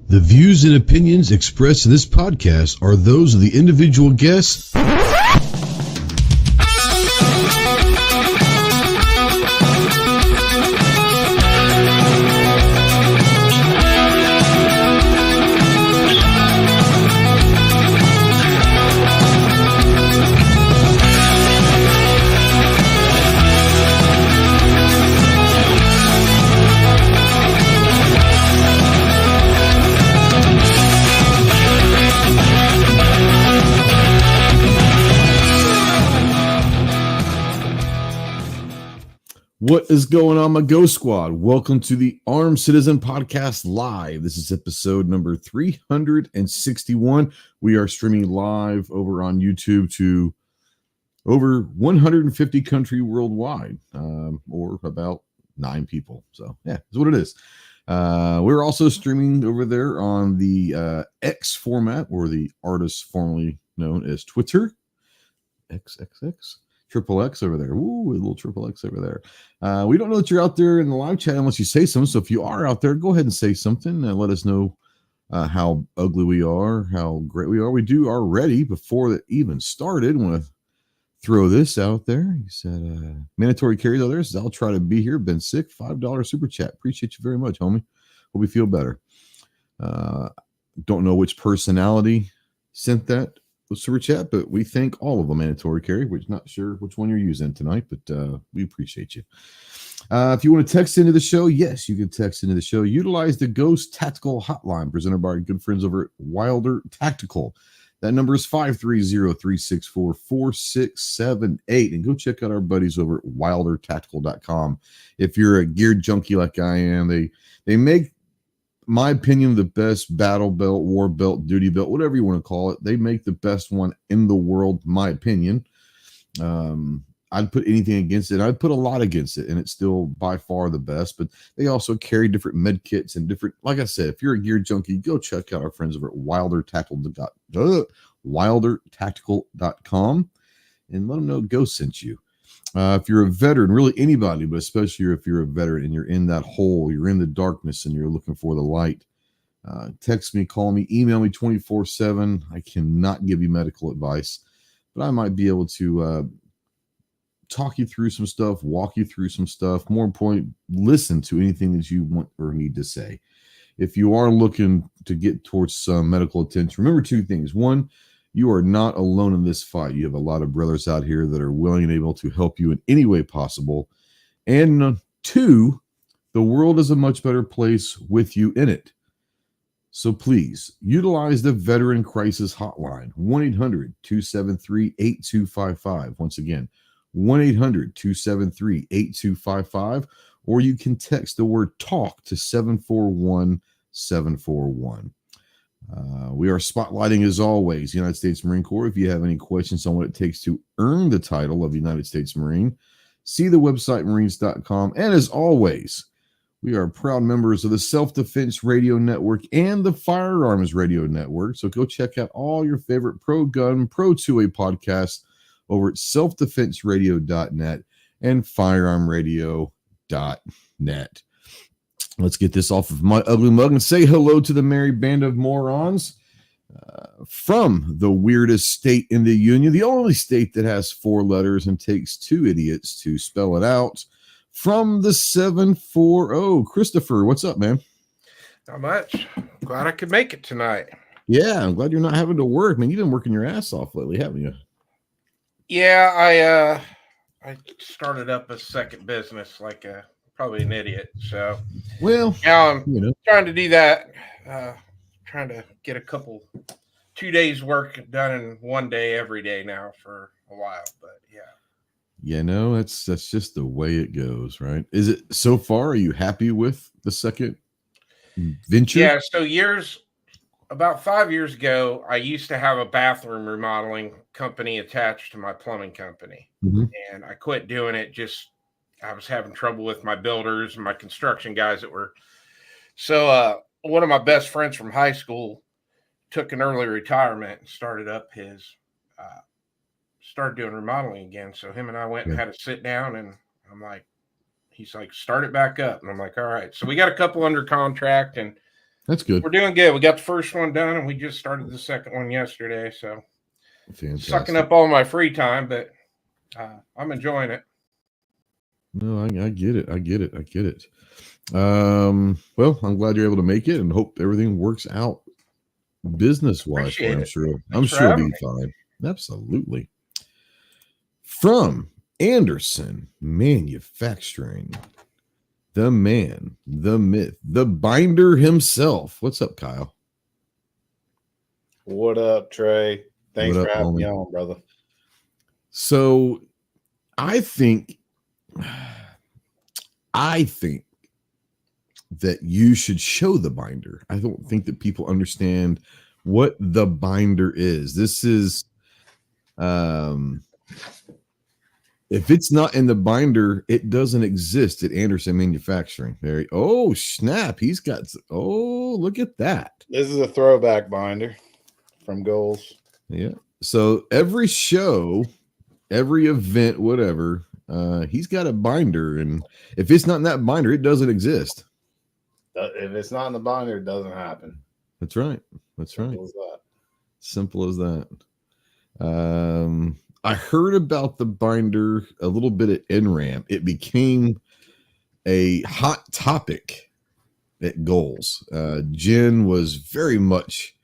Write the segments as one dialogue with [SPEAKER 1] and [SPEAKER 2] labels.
[SPEAKER 1] The views and opinions expressed in this podcast are those of the individual guests. What is going on, my Ghost Squad? Welcome to the Armed Citizen Podcast Live. This is episode number 361. We are streaming live over on YouTube to over 150 countries worldwide, or about 9 people. So, yeah, that's what it is. We're also streaming over there on the X format, or the artist formerly known as Twitter. XXX. Triple X over there. Ooh, a little triple X over there. We don't know that you're out there in the live chat unless you say something. So if you are out there, go ahead and say something and let us know how ugly we are, how great we are. We do already before that even started. I want to throw this out there. He said, mandatory carries out there. Says, I'll try to be here. Been sick. $5 super chat. Appreciate you very much, homie. Hope you feel better. Don't know which personality sent that super chat, but we thank all of them. Mandatory carry. We're not sure which one you're using tonight, but we appreciate you. If you want to text into the show, yes, you can text into the show. Utilize the Ghost Tactical Hotline presented by our good friends over at Wilder Tactical. That number is 530-364-4678. And go check out our buddies over at wildertactical.com. If you're a gear junkie like I am, they make, my opinion, the best battle belt, war belt, duty belt, whatever you want to call it. They make the best one in the world, my opinion. I'd put anything against it. I'd put a lot against it, and it's still by far the best. But they also carry different med kits and different, like I said, if you're a gear junkie, go check out our friends over at wildertactical.com and let them know Ghost sent you. If you're a veteran, really anybody, but especially if you're a veteran and you're in that hole, you're in the darkness and you're looking for the light, text me, call me, email me 24/7. I cannot give you medical advice, but I might be able to talk you through some stuff, walk you through some stuff. More important, listen to anything that you want or need to say. If you are looking to get towards some medical attention, remember 2 things. 1, you are not alone in this fight. You have a lot of brothers out here that are willing and able to help you in any way possible. And 2, the world is a much better place with you in it. So please utilize the Veteran Crisis Hotline, 1-800-273-8255. Once again, 1-800-273-8255, or you can text the word TALK to 741-741. We are spotlighting, as always, the United States Marine Corps. If you have any questions on what it takes to earn the title of United States Marine, see the website marines.com. And as always, we are proud members of the Self-Defense Radio Network and the Firearms Radio Network. So go check out all your favorite pro-gun, pro-2A podcasts over at selfdefenseradio.net and firearmradio.net. Let's get this off of my ugly mug and say hello to the merry band of morons from the weirdest state in the union, the only state that has 4 letters and takes 2 idiots to spell it out. From the 740, Christopher, what's up, man?
[SPEAKER 2] Not much. Glad I could make it tonight.
[SPEAKER 1] Yeah, I'm glad you're not having to work, man. You've been working your ass off lately, haven't you?
[SPEAKER 2] Yeah, I started up a second business like probably an idiot. So,
[SPEAKER 1] well,
[SPEAKER 2] now I'm trying to do that. Trying to get 2 days work done in one day every day now for a while. But yeah,
[SPEAKER 1] that's just the way it goes, right? Is it so far? Are you happy with the second venture?
[SPEAKER 2] Yeah. So about 5 years ago, I used to have a bathroom remodeling company attached to my plumbing company, and I quit doing it. I was having trouble with my builders and my construction guys that were. So one of my best friends from high school took an early retirement and started doing remodeling again. So him and I went and had a sit down, and I'm like, he's like, start it back up. And I'm like, all right. So we got a couple under contract, and
[SPEAKER 1] That's good.
[SPEAKER 2] We're doing good. We got the first one done, and we just started the second one yesterday. So,
[SPEAKER 1] fantastic.
[SPEAKER 2] Sucking up all my free time, but I'm enjoying it.
[SPEAKER 1] No, I get it. I get it. Well, I'm glad you're able to make it, and hope everything works out business-wise. I'm sure it'll be fine. Absolutely. From Anderson Manufacturing, the man, the myth, the binder himself. What's up, Kyle?
[SPEAKER 3] What up, Trey? Thanks for having me on, brother.
[SPEAKER 1] So I think that you should show the binder. I don't think that people understand what the binder is. This is if it's not in the binder, it doesn't exist at Anderson Manufacturing. Oh, snap. He's got, look at that.
[SPEAKER 3] This is a throwback binder from Goals.
[SPEAKER 1] Yeah. So every show, every event, whatever, he's got a binder. And if it's not in that binder, it doesn't exist.
[SPEAKER 3] If it's not in the binder, it doesn't happen.
[SPEAKER 1] That's right. Simple as that. I heard about the binder a little bit at NRAM. It became a hot topic at Goals. Jen was very much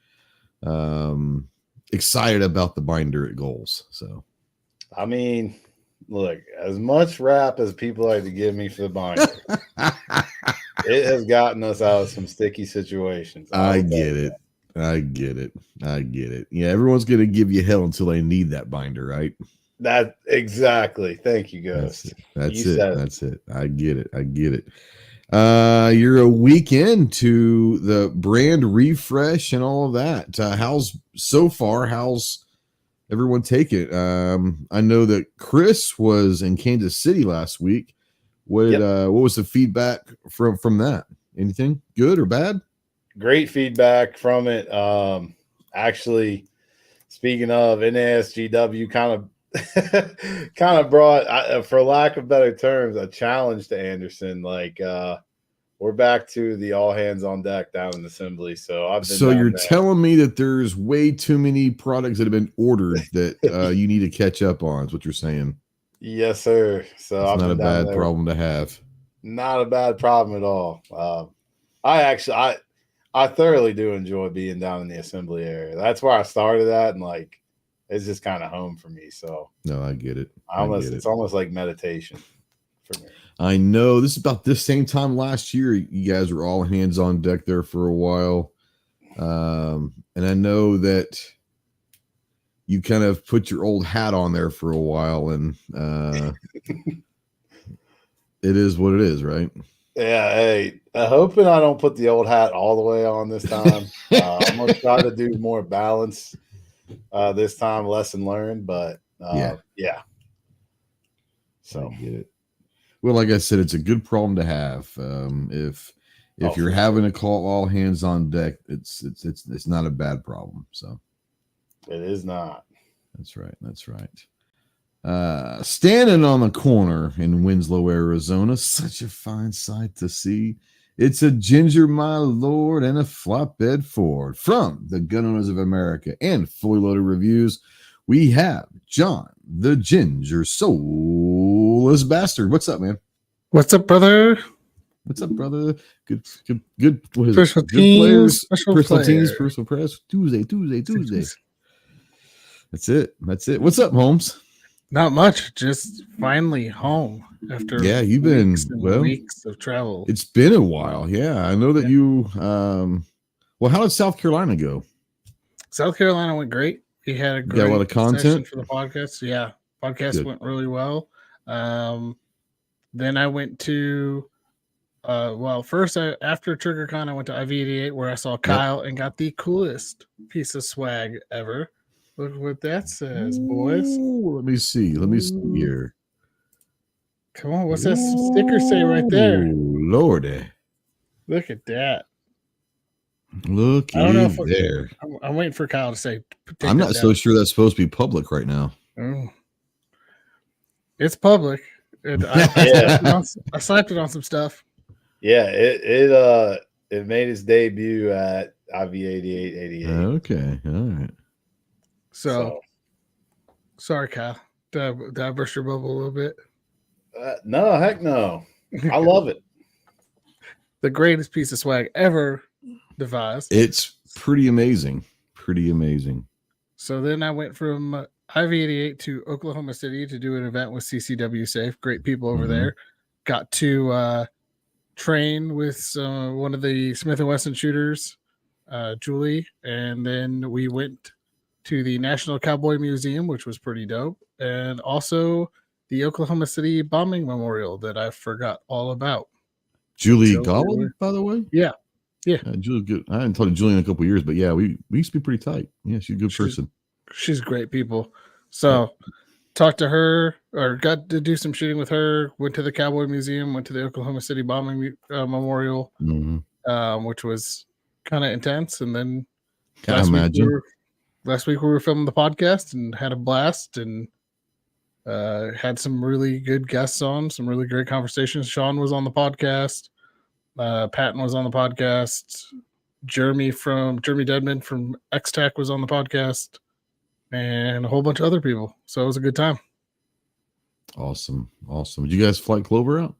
[SPEAKER 1] excited about the binder at Goals. So,
[SPEAKER 3] I mean, look, as much rap as people like to give me for the binder, it has gotten us out of some sticky situations.
[SPEAKER 1] I get it. Yeah, everyone's gonna give you hell until they need that binder, right?
[SPEAKER 3] That exactly. Thank you, Ghost.
[SPEAKER 1] That's it. I get it. You're a week into the brand refresh and all of that. How's everyone take it? I know that Chris was in Kansas City last week. What was the feedback from that? Anything good or bad?
[SPEAKER 3] Great feedback from it. Actually, speaking of, NASGW kind of brought, for lack of better terms, a challenge to Anderson. Like, we're back to the all hands on deck down in assembly. So
[SPEAKER 1] you're telling me that there's way too many products that have been ordered that you need to catch up on, is what you're saying.
[SPEAKER 3] Yes, sir. So
[SPEAKER 1] it's not a bad problem to have.
[SPEAKER 3] Not a bad problem at all. I thoroughly do enjoy being down in the assembly area. That's where I started at, and like, it's just kind of home for me. So
[SPEAKER 1] no, I get it.
[SPEAKER 3] It's almost like meditation for me.
[SPEAKER 1] I know this is about this same time last year. You guys were all hands on deck there for a while. And I know that you kind of put your old hat on there for a while, and it is what it is, right?
[SPEAKER 3] Yeah, hey, hoping I don't put the old hat all the way on this time. I'm going to try to do more balance this time, lesson learned, but yeah. So
[SPEAKER 1] I get it. Well, like I said, it's a good problem to have. If you're having to call all hands on deck, it's not a bad problem. So
[SPEAKER 3] it is not.
[SPEAKER 1] That's right. Standing on the corner in Winslow, Arizona, such a fine sight to see. It's a Ginger, my lord, and a flatbed Ford. From the Gun Owners of America and Fully Loaded Reviews, we have John the Ginger Soulless Bastard. What's up, man?
[SPEAKER 4] What's up, brother? Good. What is
[SPEAKER 1] special
[SPEAKER 4] it? Teams,
[SPEAKER 1] good players. Personal press. Tuesday. That's it. What's up, Holmes?
[SPEAKER 4] Not much. Just finally home after
[SPEAKER 1] you've been
[SPEAKER 4] weeks of travel.
[SPEAKER 1] It's been a while. Yeah, I know that you. Well, how did South Carolina go?
[SPEAKER 4] South Carolina went great. We had a great
[SPEAKER 1] a lot of content
[SPEAKER 4] for the podcast. Yeah, podcast went really well. Then I went to, first after TriggerCon, I went to IV88 where I saw Kyle and got the coolest piece of swag ever. Look what that says, boys.
[SPEAKER 1] Ooh, let me see here.
[SPEAKER 4] Come on, what's that sticker say right there?
[SPEAKER 1] Lordy.
[SPEAKER 4] Look at that.
[SPEAKER 1] Look there.
[SPEAKER 4] I'm waiting for Kyle to say.
[SPEAKER 1] I'm not so sure that's supposed to be public right now.
[SPEAKER 4] Oh. It's public. I slapped it on some stuff.
[SPEAKER 3] Yeah, It made its debut at IV8888.
[SPEAKER 1] Okay, all right.
[SPEAKER 4] So sorry, Kyle. Did I burst your bubble a little bit?
[SPEAKER 3] No, heck no. I love it.
[SPEAKER 4] The greatest piece of swag ever devised.
[SPEAKER 1] It's pretty amazing. Pretty amazing.
[SPEAKER 4] So then I went from IV88 to Oklahoma City to do an event with CCW Safe. Great people over there. Got to train with one of the Smith & Wesson shooters, Julie. And then we went to the National Cowboy Museum, which was pretty dope. And also the Oklahoma City Bombing Memorial that I forgot all about.
[SPEAKER 1] Julie Gollin, by the way?
[SPEAKER 4] Yeah.
[SPEAKER 1] Julie, good. I haven't talked to Julie in a couple of years, but yeah, we used to be pretty tight. Yeah, she's a good person.
[SPEAKER 4] She's great people. So talked to her, or got to do some shooting with her, went to the Cowboy Museum, went to the Oklahoma City Bombing Memorial, which was kind of intense. And then last week we were filming the podcast and had a blast and had some really good guests on, some really great conversations. Sean was on the podcast. Patton was on the podcast. Jeremy Dedman from X-Tac was on the podcast, and a whole bunch of other people. So it was a good time.
[SPEAKER 1] Awesome. Did you guys fly Clover out?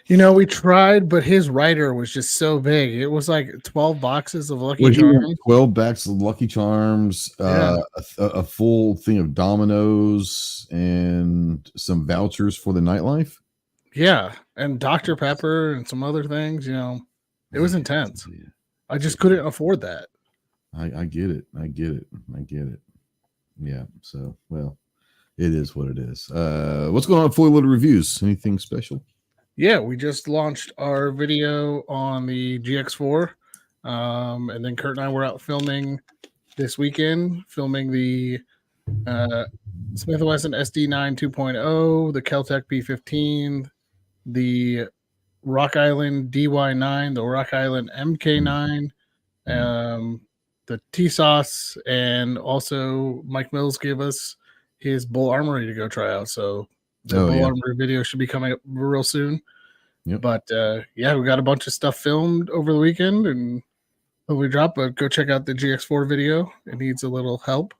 [SPEAKER 4] We tried, but his rider was just so big. It was like 12 boxes of Lucky Charms.
[SPEAKER 1] 12 bags of Lucky Charms, a full thing of Dominoes, and some vouchers for the nightlife.
[SPEAKER 4] Yeah, and Dr. Pepper and some other things. It was intense. I just couldn't afford that.
[SPEAKER 1] I get it. Yeah. So, well, it is what it is. What's going on with Fully Loaded Reviews? Anything special?
[SPEAKER 4] Yeah, we just launched our video on the GX4. And then Kurt and I were out filming this weekend, filming the Smith & Wesson SD9 2.0, the Keltec P15, the Rock Island DY9, the Rock Island MK9, the TSOS, and also Mike Mills gave us his Bull Armory to go try out. So the Bull Armory video should be coming up real soon. Yep. But we got a bunch of stuff filmed over the weekend and we drop, but go check out the GX4 video. It needs a little help.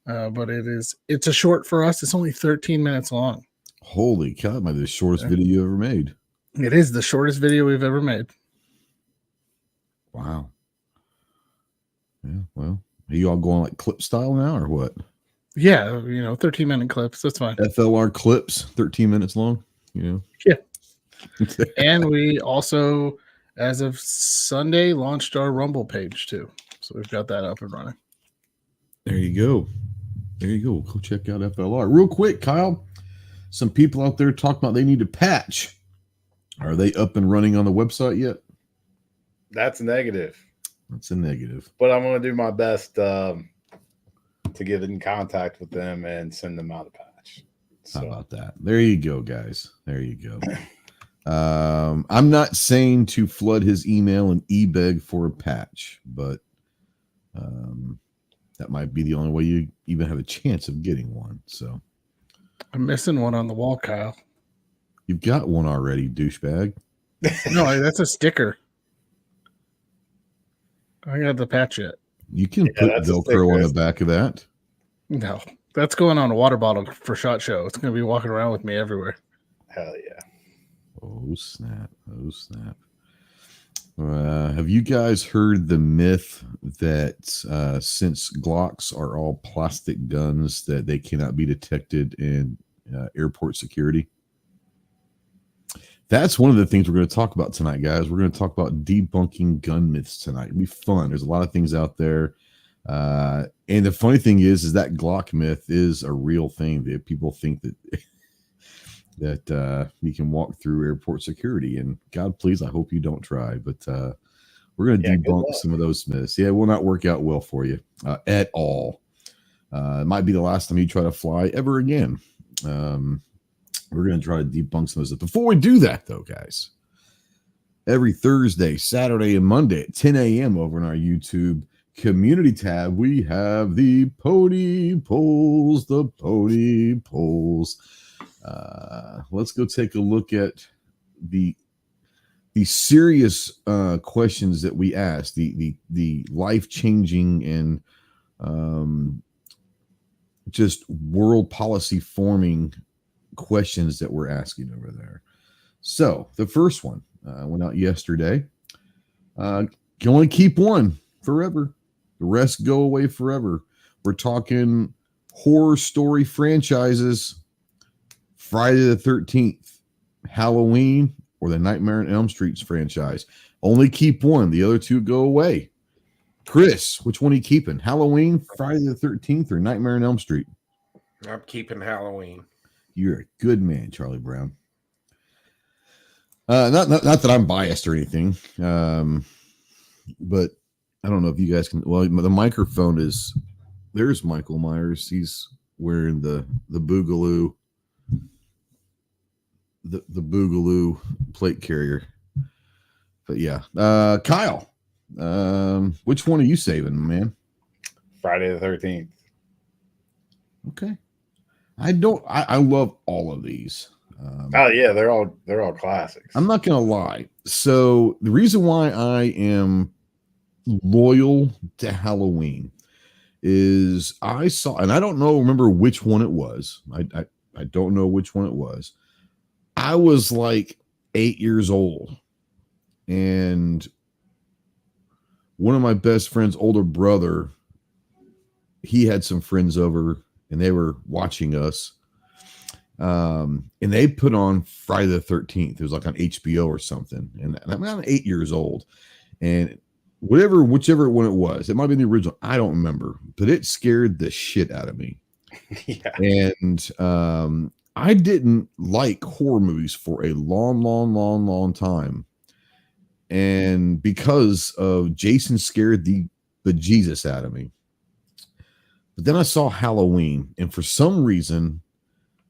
[SPEAKER 4] But it's a short for us. It's only 13 minutes long.
[SPEAKER 1] Holy cow, might be the shortest video ever made.
[SPEAKER 4] It is the shortest video we've ever made.
[SPEAKER 1] Wow. Yeah, well, are you all going like clip style now or what?
[SPEAKER 4] Yeah, 13-minute clips. That's fine.
[SPEAKER 1] FLR clips, 13 minutes long,
[SPEAKER 4] Yeah. And we also, as of Sunday, launched our Rumble page too. So we've got that up and running.
[SPEAKER 1] There you go. Go check out FLR. Real quick, Kyle, some people out there talking about they need a patch. Are they up and running on the website yet?
[SPEAKER 3] That's a negative.
[SPEAKER 1] But
[SPEAKER 3] I'm going to do my best to get in contact with them and send them out a patch. So.
[SPEAKER 1] How about that? There you go, guys. There you go. I'm not saying to flood his email and e-beg for a patch, but that might be the only way you even have a chance of getting one. So
[SPEAKER 4] I'm missing one on the wall, Kyle.
[SPEAKER 1] You've got one already, douchebag.
[SPEAKER 4] No, that's a sticker. I got the patch yet.
[SPEAKER 1] You can put Velcro on the back of that.
[SPEAKER 4] No, that's going on a water bottle for SHOT Show. It's going to be walking around with me everywhere.
[SPEAKER 3] Hell yeah.
[SPEAKER 1] Oh, snap. Have you guys heard the myth that since Glocks are all plastic guns that they cannot be detected in airport security? That's one of the things we're going to talk about tonight, guys. We're going to talk about debunking gun myths tonight. It'll be fun. There's a lot of things out there. And the funny thing is that Glock myth is a real thing. That people think that you can walk through airport security. And God, please, I hope you don't try. But we're going to debunk some of those myths. Yeah, it will not work out well for you at all. It might be the last time you try to fly ever again. We're going to try to debunk some of those. Before we do that, though, guys, every Thursday, Saturday, and Monday at 10 a.m. over in our YouTube community tab, we have the Pony Polls. Let's go take a look at the serious questions that we ask, the life-changing and just world policy forming questions that we're asking over there. So the first one went out yesterday. You can only keep one forever. The rest go away forever. We're talking horror story franchises. Friday the 13th, Halloween, or the Nightmare on Elm Street franchise. Only keep one. The other two go away. Chris, which one are you keeping? Halloween, Friday the 13th, or Nightmare on Elm Street?
[SPEAKER 2] I'm keeping Halloween.
[SPEAKER 1] You're a good man, Charlie Brown. Not that I'm biased or anything, but I don't know if you guys can. Well, the microphone is. There's Michael Myers. He's wearing the Boogaloo, the Boogaloo plate carrier. But yeah, Kyle, which one are you saving, man?
[SPEAKER 3] Friday the 13th.
[SPEAKER 1] Okay, I love all of these.
[SPEAKER 3] Oh yeah, they're all classics.
[SPEAKER 1] I'm not gonna lie. So the reason why I am loyal to Halloween is I saw, and I don't remember which one it was. I don't know which one it was. I was like 8 years old, and one of my best friend's older brother, he had some friends over, and they were watching us. And they put on Friday the 13th. It was like on HBO or something. And I'm 8 years old, and whichever one it was, it might be the original. I don't remember, but it scared the shit out of me.
[SPEAKER 3] Yeah.
[SPEAKER 1] And I didn't like horror movies for a long time. And because of Jason scared the bejesus out of me. But then I saw Halloween, and for some reason,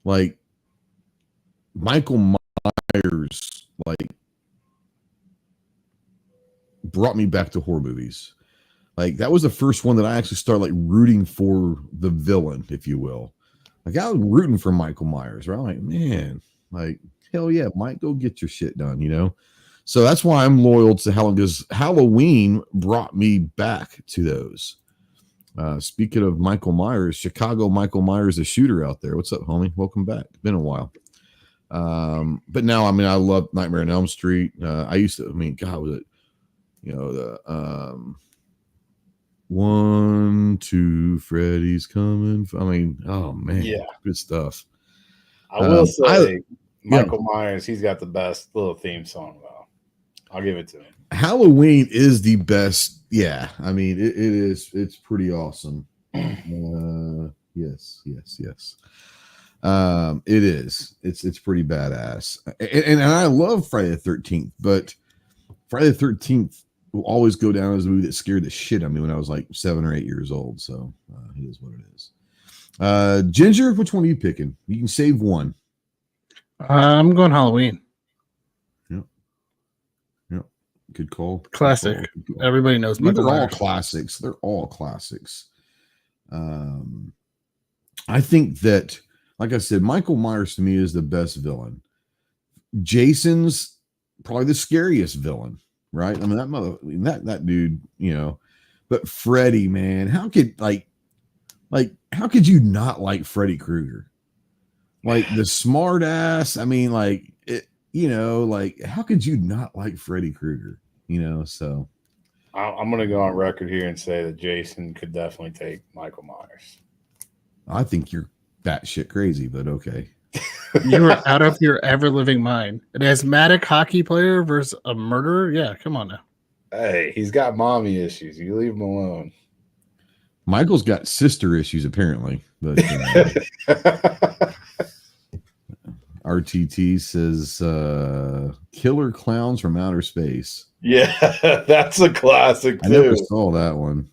[SPEAKER 1] like Michael Myers, like brought me back to horror movies. Like that was the first one that I actually started like rooting for the villain, if you will. Like I was rooting for Michael Myers, right? I'm like, man, like hell yeah, Mike, go get your shit done, you know? So that's why I'm loyal to Halloween, because Halloween brought me back to those. Speaking of Michael Myers, Chicago Michael Myers, the shooter out there. What's up, homie? Welcome back. Been a while. But now, I mean, I love Nightmare on Elm Street. I used to, I mean, God, was it, you know, the 1, 2, Freddy's coming. I mean, oh man,
[SPEAKER 3] yeah,
[SPEAKER 1] good stuff.
[SPEAKER 3] I will say Michael Myers, he's got the best little theme song though. I'll give it to him. Halloween is the best. Yeah, I mean, it is. It's pretty awesome. Yes. It is. It's pretty badass. And I love Friday the 13th, but Friday the 13th will always go down as a movie that scared the shit out of me when I was like 7 or 8 years old. So it is what it is. Ginger, which one are you picking? You can save one.
[SPEAKER 4] I'm going Halloween.
[SPEAKER 1] Yep. Good call.
[SPEAKER 4] Classic.
[SPEAKER 1] Good call.
[SPEAKER 4] Everybody knows Michael
[SPEAKER 1] They're
[SPEAKER 4] Myers.
[SPEAKER 1] all classics. They're all classics. I think that, like I said, Michael Myers to me is the best villain. Jason's probably the scariest villain, right? I mean, that dude, you know. But Freddy, man, how could how could you not like Freddy Krueger? Like the smart ass. I mean, like it, you know, like how could you not like Freddy Krueger? You know, so
[SPEAKER 3] I'm gonna go on record here and say that Jason could definitely take Michael Myers.
[SPEAKER 1] I think you're batshit crazy, but okay.
[SPEAKER 4] You were out of your ever living mind. An asthmatic hockey player versus a murderer? Yeah, come on now.
[SPEAKER 3] Hey, he's got mommy issues. You leave him alone.
[SPEAKER 1] Michael's got sister issues apparently, but RTT says Killer Clowns from Outer Space.
[SPEAKER 3] Yeah, that's a classic too.
[SPEAKER 1] I never saw that one.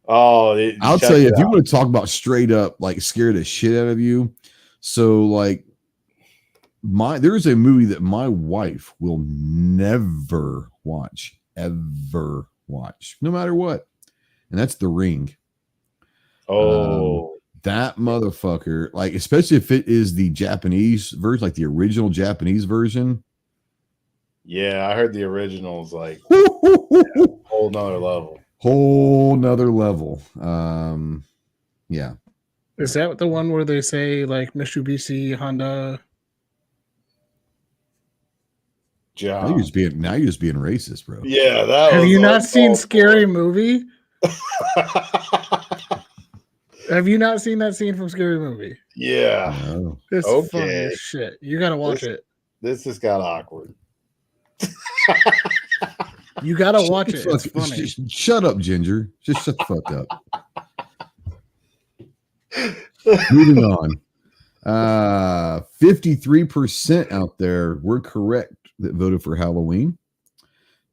[SPEAKER 3] Oh,
[SPEAKER 1] I'll tell you, if you want to talk about straight up like scare the shit out of you. So like there's a movie that my wife will never watch, ever watch, no matter what. And that's The Ring.
[SPEAKER 3] Oh,
[SPEAKER 1] that motherfucker, like, especially if it is the Japanese version, like the original Japanese version.
[SPEAKER 3] Yeah, I heard the original's like whole nother level.
[SPEAKER 1] Whole nother level. Yeah.
[SPEAKER 4] Is that the one where they say like Mitsubishi, Honda?
[SPEAKER 3] Job.
[SPEAKER 1] Now you're just being racist, bro.
[SPEAKER 3] Yeah, that
[SPEAKER 4] Have
[SPEAKER 3] was
[SPEAKER 4] you not seen Scary Movie? Have you not seen that scene from Scary Movie?
[SPEAKER 3] Yeah.
[SPEAKER 1] No.
[SPEAKER 4] It's
[SPEAKER 3] Okay.
[SPEAKER 4] funny as shit. You gotta watch it.
[SPEAKER 3] This just got awkward.
[SPEAKER 4] You gotta watch it. It's funny.
[SPEAKER 1] Shut up, Ginger. Just shut the fuck up. Moving on. 53% out there were correct that voted for Halloween.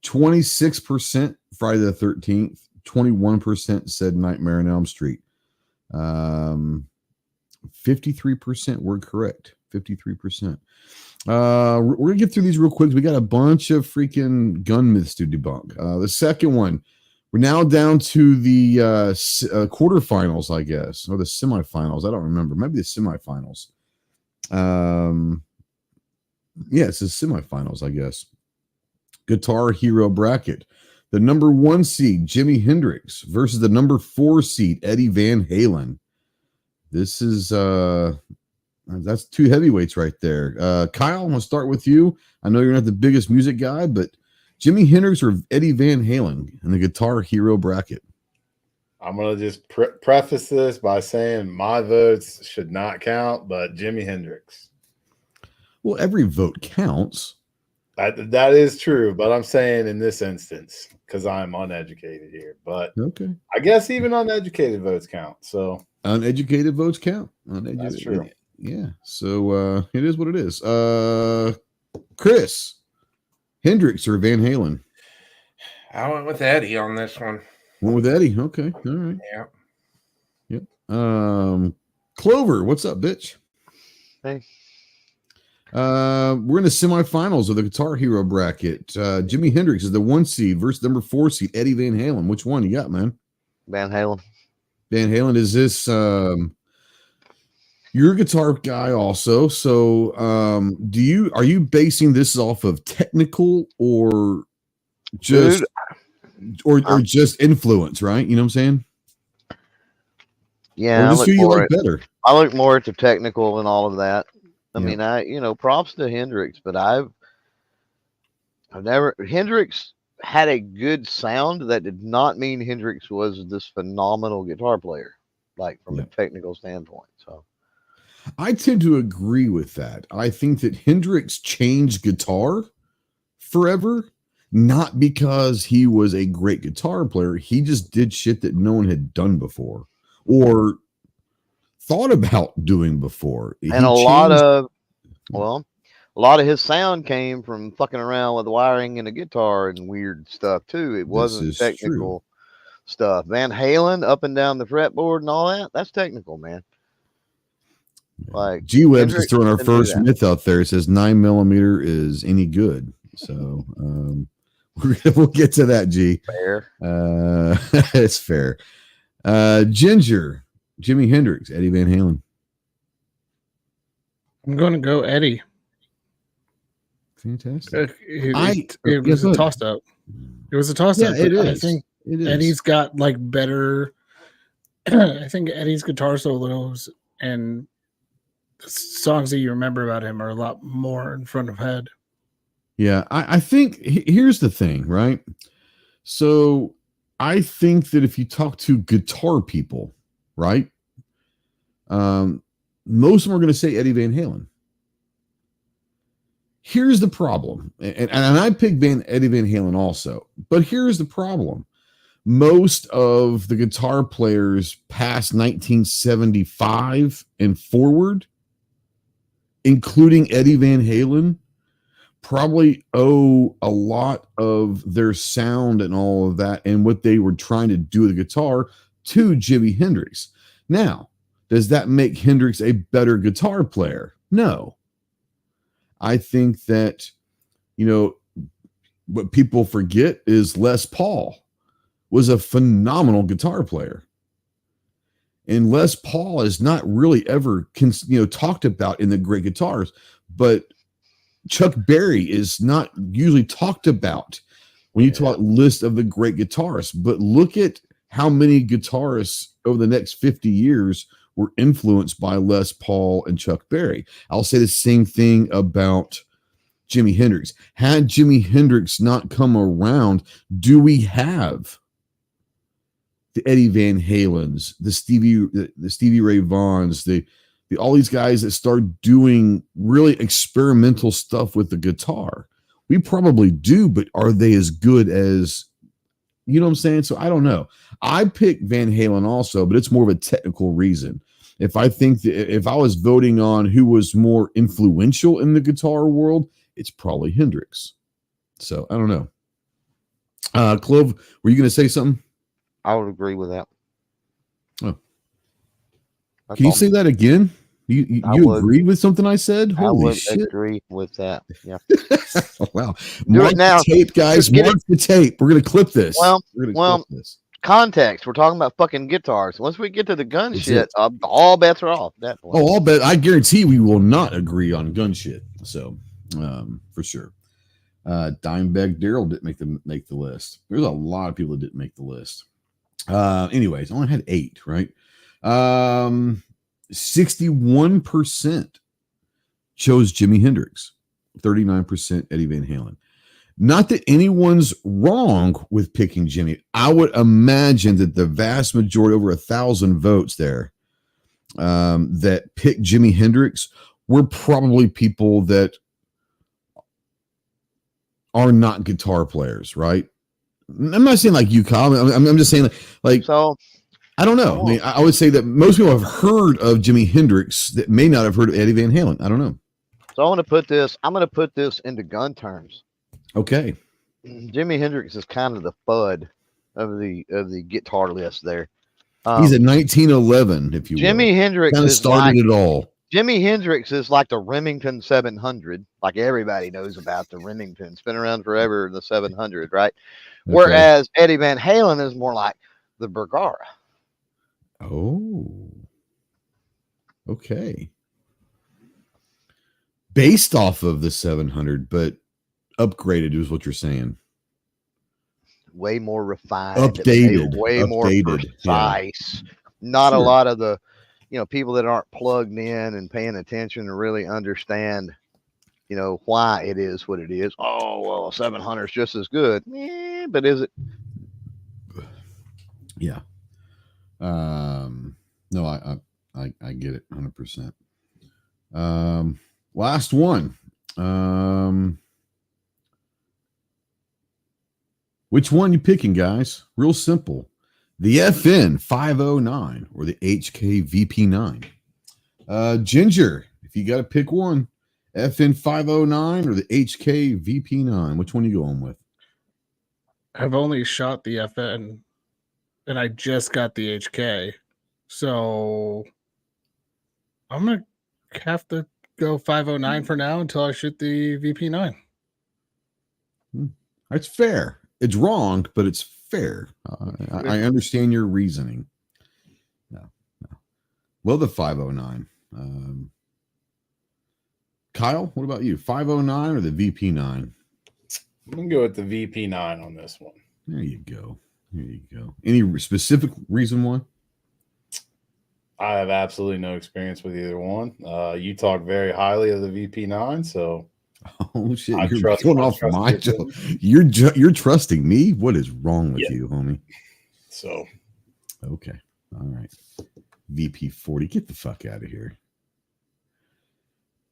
[SPEAKER 1] 26% Friday the 13th. 21% said Nightmare on Elm Street. 53% were correct. 53%. We're gonna get through these real quick. We got a bunch of freaking gun myths to debunk. The second one, we're now down to the quarterfinals, I guess, or the semifinals. I don't remember. Maybe the semifinals. Yeah, it's the semifinals, I guess. Guitar Hero bracket. The number 1 seed, Jimi Hendrix, versus the number 4 seed, Eddie Van Halen. This is that's 2 heavyweights right there. Kyle, I'm gonna start with you. I know you're not the biggest music guy, but Jimi Hendrix or Eddie Van Halen in the Guitar Hero bracket?
[SPEAKER 3] I'm gonna just preface this by saying my votes should not count, but Jimi Hendrix.
[SPEAKER 1] Well, every vote counts.
[SPEAKER 3] That is true, but I'm saying in this instance, because I'm uneducated here. But
[SPEAKER 1] okay,
[SPEAKER 3] I guess even uneducated votes count. So
[SPEAKER 1] uneducated votes count.
[SPEAKER 3] That's true.
[SPEAKER 1] Yeah. So it is what it is. Chris, Hendrix or Van Halen?
[SPEAKER 2] I went with Eddie on this one.
[SPEAKER 1] Went with Eddie. Okay. All right.
[SPEAKER 2] Yeah.
[SPEAKER 1] Yep. Clover, what's up, bitch?
[SPEAKER 5] Hey.
[SPEAKER 1] We're in the semifinals of the Guitar Hero bracket. Jimi Hendrix is the 1 seed versus number 4 seed, Eddie Van Halen. Which one you got, man?
[SPEAKER 5] Van Halen.
[SPEAKER 1] Van Halen, is this you're a guitar guy also, so are you basing this off of technical or just or just influence, right? You know what I'm saying?
[SPEAKER 5] Yeah,
[SPEAKER 1] or just who you like better.
[SPEAKER 5] I look more at the technical and all of that. I mean, props to Hendrix, but I've never. Hendrix had a good sound. That did not mean Hendrix was this phenomenal guitar player, like from a technical standpoint. So
[SPEAKER 1] I tend to agree with that. I think that Hendrix changed guitar forever, not because he was a great guitar player. He just did shit that no one had done before or thought about doing before.
[SPEAKER 5] And a lot of his sound came from fucking around with wiring and a guitar and weird stuff too. It wasn't technical stuff. Van Halen up and down the fretboard and all that, that's technical, man. Like
[SPEAKER 1] G-Web's just throwing our first myth out there. It says 9mm is any good. So we'll get to that, G.
[SPEAKER 5] Fair.
[SPEAKER 1] It's fair. Ginger, Jimi Hendrix, Eddie Van Halen.
[SPEAKER 4] I'm going to go Eddie.
[SPEAKER 1] Fantastic.
[SPEAKER 4] It was a toss-up. It was a toss-up.
[SPEAKER 1] Yeah, it is.
[SPEAKER 4] I think Eddie's got like better. I think Eddie's guitar solos and songs that you remember about him are a lot more in front of head.
[SPEAKER 1] Yeah, I think here's the thing, right? So I think that if you talk to guitar people, right, most of them are going to say Eddie Van Halen. Here's the problem, and I picked Eddie Van Halen also, but here's the problem. Most of the guitar players past 1975 and forward, including Eddie Van Halen, probably owe a lot of their sound and all of that and what they were trying to do with the guitar to Jimi Hendrix. Now, does that make Hendrix a better guitar player? No. I think that, what people forget is Les Paul was a phenomenal guitar player. And Les Paul is not really ever, talked about in the great guitars, but Chuck Berry is not usually talked about when you talk list of the great guitarists, but look at how many guitarists over the next 50 years were influenced by Les Paul and Chuck Berry. I'll say the same thing about Jimi Hendrix. Had Jimi Hendrix not come around, do we have the Eddie Van Halens, the Stevie Ray Vaughns, the all these guys that start doing really experimental stuff with the guitar? We probably do, but are they as good as, you know what I'm saying? So I don't know. I picked Van Halen also, but it's more of a technical reason. If I think that if I was voting on who was more influential in the guitar world, it's probably Hendrix. So I don't know. Clove, were you going to say something?
[SPEAKER 5] I would agree with that.
[SPEAKER 1] Oh, can you say that again? You agreed with something I said? Holy shit!
[SPEAKER 5] Agree with that. Yeah.
[SPEAKER 1] Wow.
[SPEAKER 5] Mark
[SPEAKER 1] the tape, guys. Mark the tape. We're gonna clip this. Clip this.
[SPEAKER 5] Context. We're talking about fucking guitars. Once we get to the gun shit, all bets are off. That point.
[SPEAKER 1] All bet. I guarantee we will not agree on gun shit. So, for sure. Dimebag Daryl didn't make the list. There's a lot of people that didn't make the list. Anyways, I only had 8, right? 61% chose Jimi Hendrix, 39% Eddie Van Halen. Not that anyone's wrong with picking Jimmy. I would imagine that the vast majority, over 1,000 votes there, that picked Jimi Hendrix were probably people that are not guitar players, right? I'm not saying like you, Kyle. I'm just saying like
[SPEAKER 5] so.
[SPEAKER 1] I don't know. I mean, I would say that most people have heard of Jimi Hendrix that may not have heard of Eddie Van Halen. I don't know.
[SPEAKER 5] So I'm going to put this into gun terms.
[SPEAKER 1] Okay.
[SPEAKER 5] Jimi Hendrix is kind of the FUD of the guitar list there.
[SPEAKER 1] He's a 1911, if you will.
[SPEAKER 5] Jimi Hendrix
[SPEAKER 1] kind of started it all.
[SPEAKER 5] Jimi Hendrix is like the Remington 700, like everybody knows about the Remington. It's been around forever, the 700, right? Okay. Whereas Eddie Van Halen is more like the Bergara.
[SPEAKER 1] Oh, okay. Based off of the 700, but upgraded is what you're saying.
[SPEAKER 5] Way more refined,
[SPEAKER 1] updated,
[SPEAKER 5] more precise. Yeah. Not a lot of the, people that aren't plugged in and paying attention to really understand, why it is what it is. Oh, well, 700 is just as good. But is it?
[SPEAKER 1] Yeah. No, I get it 100%. Last one. Which one you picking, guys? Real simple. The FN 509 or the HK VP9. Ginger, if you got to pick one, FN 509 or the HK VP9, which one are you going with?
[SPEAKER 4] I've only shot the FN and I just got the HK. So I'm going to have to go 509 for now until I shoot the VP9.
[SPEAKER 1] That's fair. It's wrong, but it's fair. I understand your reasoning. No. Well, the 509. Kyle, what about you? 509 or the VP9?
[SPEAKER 3] I'm going to go with the VP9 on this one.
[SPEAKER 1] There you go. Any specific reason why?
[SPEAKER 3] I have absolutely no experience with either one. You talk very highly of the VP9, so
[SPEAKER 1] oh shit! You're going off my joke. You're trusting me. What is wrong with you, homie?
[SPEAKER 3] So,
[SPEAKER 1] okay, all right. VP40, get the fuck out of here.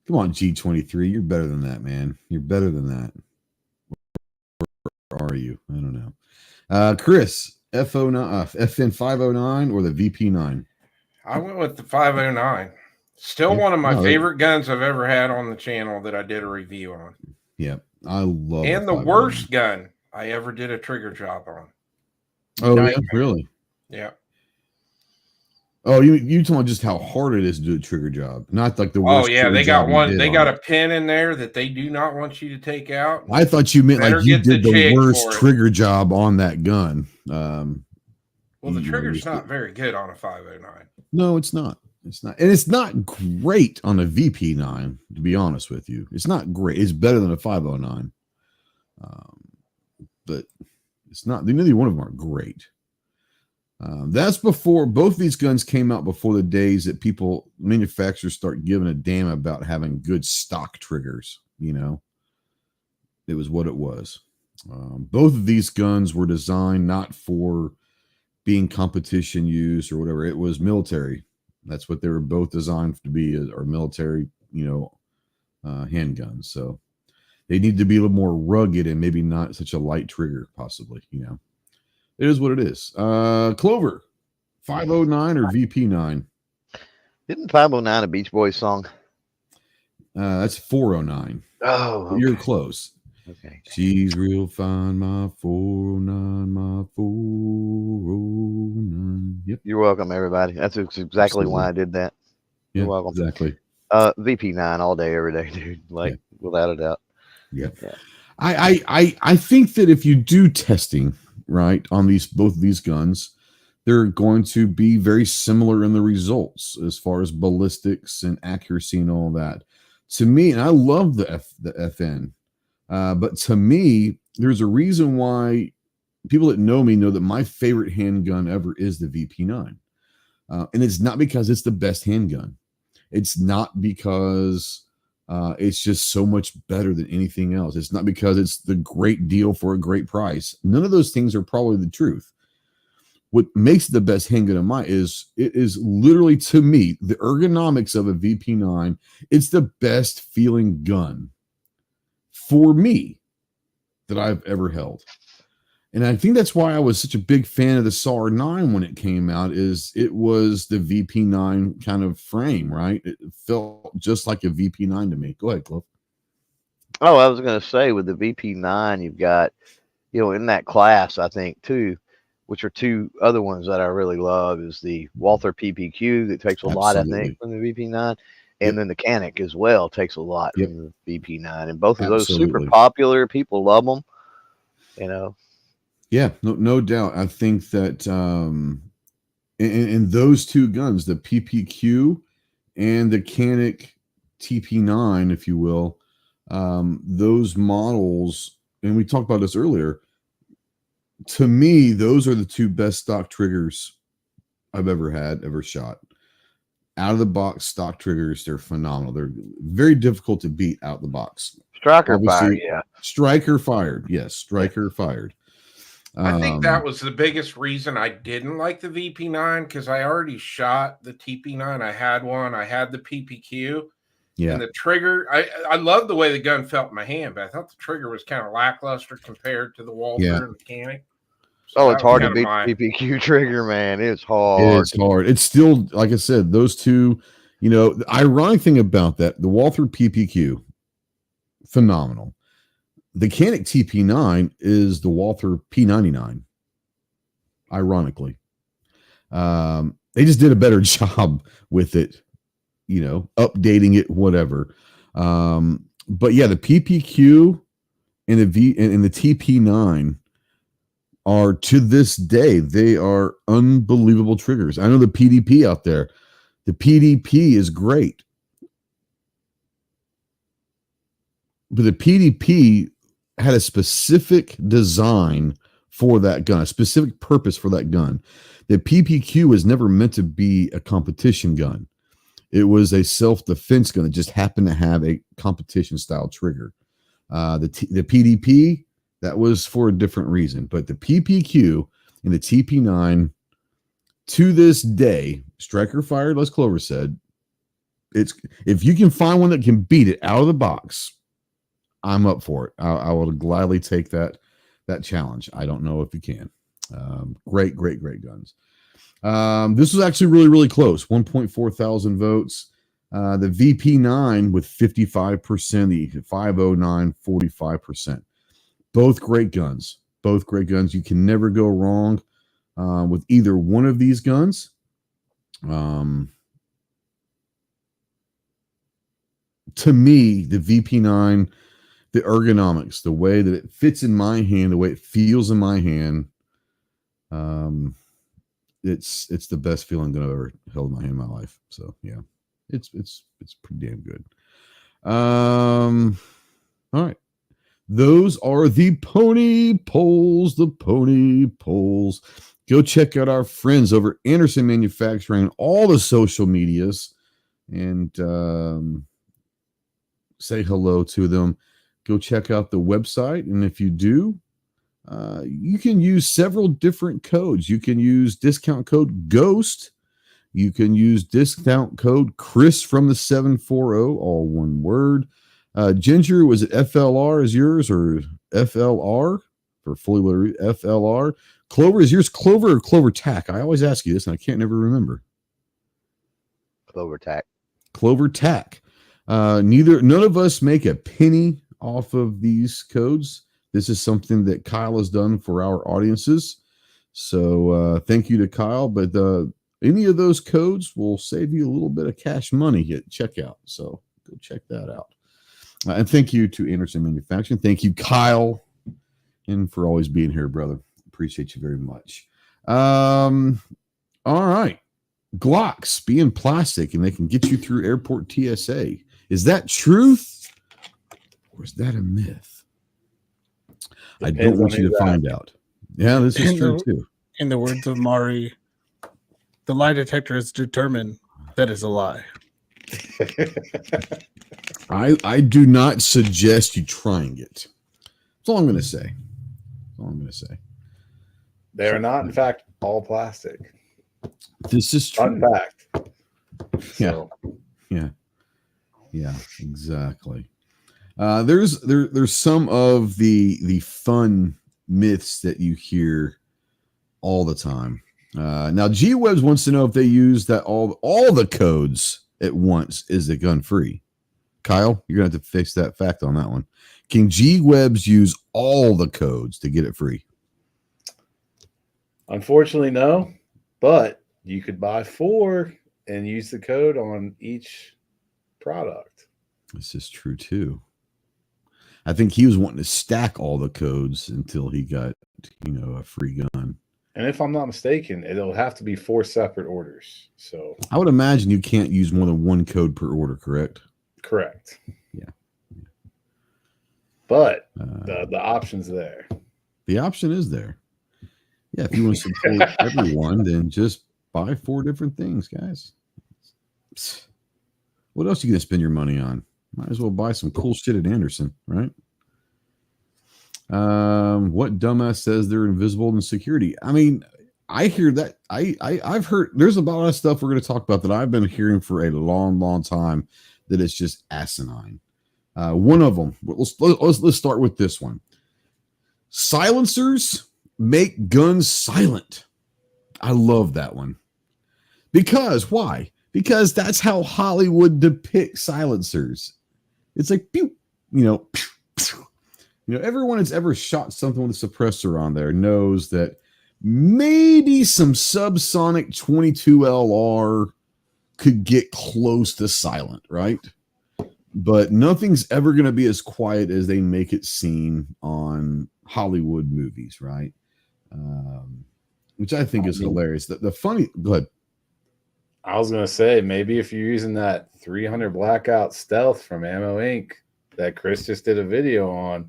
[SPEAKER 1] Come on, G23. You're better than that, man. You're better than that. Or are you? I don't know. Chris, FN 509 or the VP9?
[SPEAKER 2] I went with the 509. Still one of my favorite guns I've ever had on the channel that I did a review on.
[SPEAKER 1] Yep, I love it.
[SPEAKER 2] And the worst gun I ever did a trigger job on.
[SPEAKER 1] Oh, yeah, really?
[SPEAKER 2] Yeah.
[SPEAKER 1] Oh, you talking about just how hard it is to do a trigger job, not like the worst.
[SPEAKER 2] Oh yeah, they got one. They got a pin in there that they do not want you to take out.
[SPEAKER 1] I thought you meant like you did the worst trigger job on that gun.
[SPEAKER 2] Well, the trigger's not very good on a 509.
[SPEAKER 1] No, it's not. It's not, and it's not great on a VP9. To be honest with you, it's not great. It's better than a 509, but it's not. Neither one of them are great. That's before both these guns came out, before the days that manufacturers start giving a damn about having good stock triggers. You know, it was what it was. Both of these guns were designed not for being competition use or whatever. It was military. That's what they were both designed to be, or military, handguns. So they need to be a little more rugged and maybe not such a light trigger, possibly. It is what it is. Clover, 509 or VP9?
[SPEAKER 5] Isn't 509 a Beach Boys song?
[SPEAKER 1] That's 409.
[SPEAKER 5] Oh, okay.
[SPEAKER 1] You're close.
[SPEAKER 5] Okay.
[SPEAKER 1] She's real fine, my 409, my 409. Yep.
[SPEAKER 5] You're welcome, everybody. That's exactly
[SPEAKER 1] Absolutely.
[SPEAKER 5] why I did that.
[SPEAKER 1] Yeah,
[SPEAKER 5] You're welcome.
[SPEAKER 1] Exactly.
[SPEAKER 5] VP9 all day, every day, dude. Without a doubt.
[SPEAKER 1] Yeah.
[SPEAKER 5] Yeah.
[SPEAKER 1] I think that if you do testing, right, on both of these guns, they're going to be very similar in the results as far as ballistics and accuracy and all that. To me, and I love the FN, but to me, there's a reason why people that know me know that my favorite handgun ever is the VP9. And it's not because it's the best handgun. It's not because it's just so much better than anything else. It's not because it's the great deal for a great price. None of those things are probably the truth. What makes it the best handgun it is literally, to me, the ergonomics of a VP9. It's the best feeling gun for me that I've ever held. And I think that's why I was such a big fan of the SAR 9 when it came out. Is it was the VP9 kind of frame, right? It felt just like a VP9 to me. Go ahead, Cliff.
[SPEAKER 5] Oh, I was going to say, with the VP9, you've got, in that class, I think, too, which are two other ones that I really love, is the Walther PPQ that takes a lot, I think, from the VP9. And then the Canic as well takes a lot from the VP9. And both of those super popular. People love them,
[SPEAKER 1] Yeah, no doubt. I think that in those two guns, the PPQ and the Canic TP9, if you will, those models, and we talked about this earlier, to me, those are the two best stock triggers I've ever shot. Out of the box stock triggers, they're phenomenal. They're very difficult to beat out the box.
[SPEAKER 5] Striker fired,
[SPEAKER 1] Striker fired, yes. Striker fired.
[SPEAKER 2] I think that was the biggest reason I didn't like the VP9, because I already shot the TP9. I had one. I had the PPQ. Yeah. And the trigger, I love the way the gun felt in my hand, but I thought the trigger was kind of lackluster compared to the Walther and the Canic.
[SPEAKER 5] So it's hard to beat the PPQ trigger, man. It's hard.
[SPEAKER 1] It's hard. It's still, like I said, those two, the ironic thing about that, the Walther PPQ, phenomenal. The Canic TP9 is the Walther P99. Ironically, they just did a better job with it, updating it, whatever. But yeah, the PPQ and the TP9 are, to this day, they are unbelievable triggers. I know the PDP out there. The PDP is great, but the PDP had a specific design for that gun, a specific purpose for that gun. The PPQ was never meant to be a competition gun. It was a self-defense gun that just happened to have a competition style trigger. The PDP, that was for a different reason. But the PPQ and the TP9, to this day, striker fired, as Clover said, if you can find one that can beat it out of the box, I'm up for it. I will gladly take that challenge. I don't know if you can. Great guns. This was actually really, really close. 1.4 thousand votes. The VP9 with 55%, the 509, 45%. Both great guns. You can never go wrong with either one of these guns. To me, the VP9, the ergonomics, the way that it fits in my hand, the way it feels in my hand, it's the best feeling that I've ever held in my hand in my life. So yeah, it's pretty damn good. All right. Those are the pony poles. The pony poles. Go check out our friends over at Anderson Manufacturing, all the social medias, and say hello to them. Go check out the website, and if you do, you can use several different codes. You can use discount code GHOST. You can use discount code Chris from the 740, all one word. Ginger, was it FLR is yours or FLR for fully loaded FLR? Clover, is yours Clover or Clover Tack? I always ask you this and I can't never remember.
[SPEAKER 5] Clover Tack.
[SPEAKER 1] Clover Tack. None of us make a penny off of these codes. This is something that Kyle has done for our audiences. So thank you to Kyle. But any of those codes will save you a little bit of cash money at checkout. So go check that out. And thank you to Anderson Manufacturing. Thank you, Kyle, and for always being here, brother. Appreciate you very much. All right. Glocks being plastic and they can get you through airport TSA. Is that truth or is that a myth? I don't want you to find out. Yeah, this is true too.
[SPEAKER 4] In the words of Mari, the lie detector has determined that is a lie.
[SPEAKER 1] I do not suggest you trying it. That's all I'm going to say.
[SPEAKER 3] They are not, in fact, all plastic.
[SPEAKER 1] This is true.
[SPEAKER 3] Fun fact.
[SPEAKER 1] So. Yeah, exactly. There's some of the fun myths that you hear all the time. Now, G-Webs wants to know if they use that all the codes at once, is it gun free? Kyle, you're gonna have to fix that fact on that one. Can G-Webs use all the codes to get it free?
[SPEAKER 3] Unfortunately, no. But you could buy 4 and use the code on each product.
[SPEAKER 1] This is true too. I think he was wanting to stack all the codes until he got, a free gun.
[SPEAKER 3] And if I'm not mistaken, it'll have to be 4 separate orders. So
[SPEAKER 1] I would imagine you can't use more than one code per order, correct?
[SPEAKER 3] Correct.
[SPEAKER 1] Yeah.
[SPEAKER 3] But the option's there.
[SPEAKER 1] The option is there. Yeah, if you want to support everyone, then just buy 4 different things, guys. What else are you going to spend your money on? Might as well buy some cool shit at Anderson, right? What dumbass says they're invisible in security? I mean, I hear that. I've heard there's a lot of stuff we're going to talk about that I've been hearing for a long, long time that is just asinine. One of them. Let's start with this one. Silencers make guns silent. I love that one. Because why? Because that's how Hollywood depicts silencers. It's like pew, pew, pew. Everyone that's ever shot something with a suppressor on there knows that maybe some subsonic 22 LR could get close to silent, right? But nothing's ever going to be as quiet as they make it seem on Hollywood movies, right? Which I think is hilarious. The funny, go ahead.
[SPEAKER 3] I was going to say, maybe if you're using that 300 Blackout Stealth from Ammo Inc. that Chris just did a video on.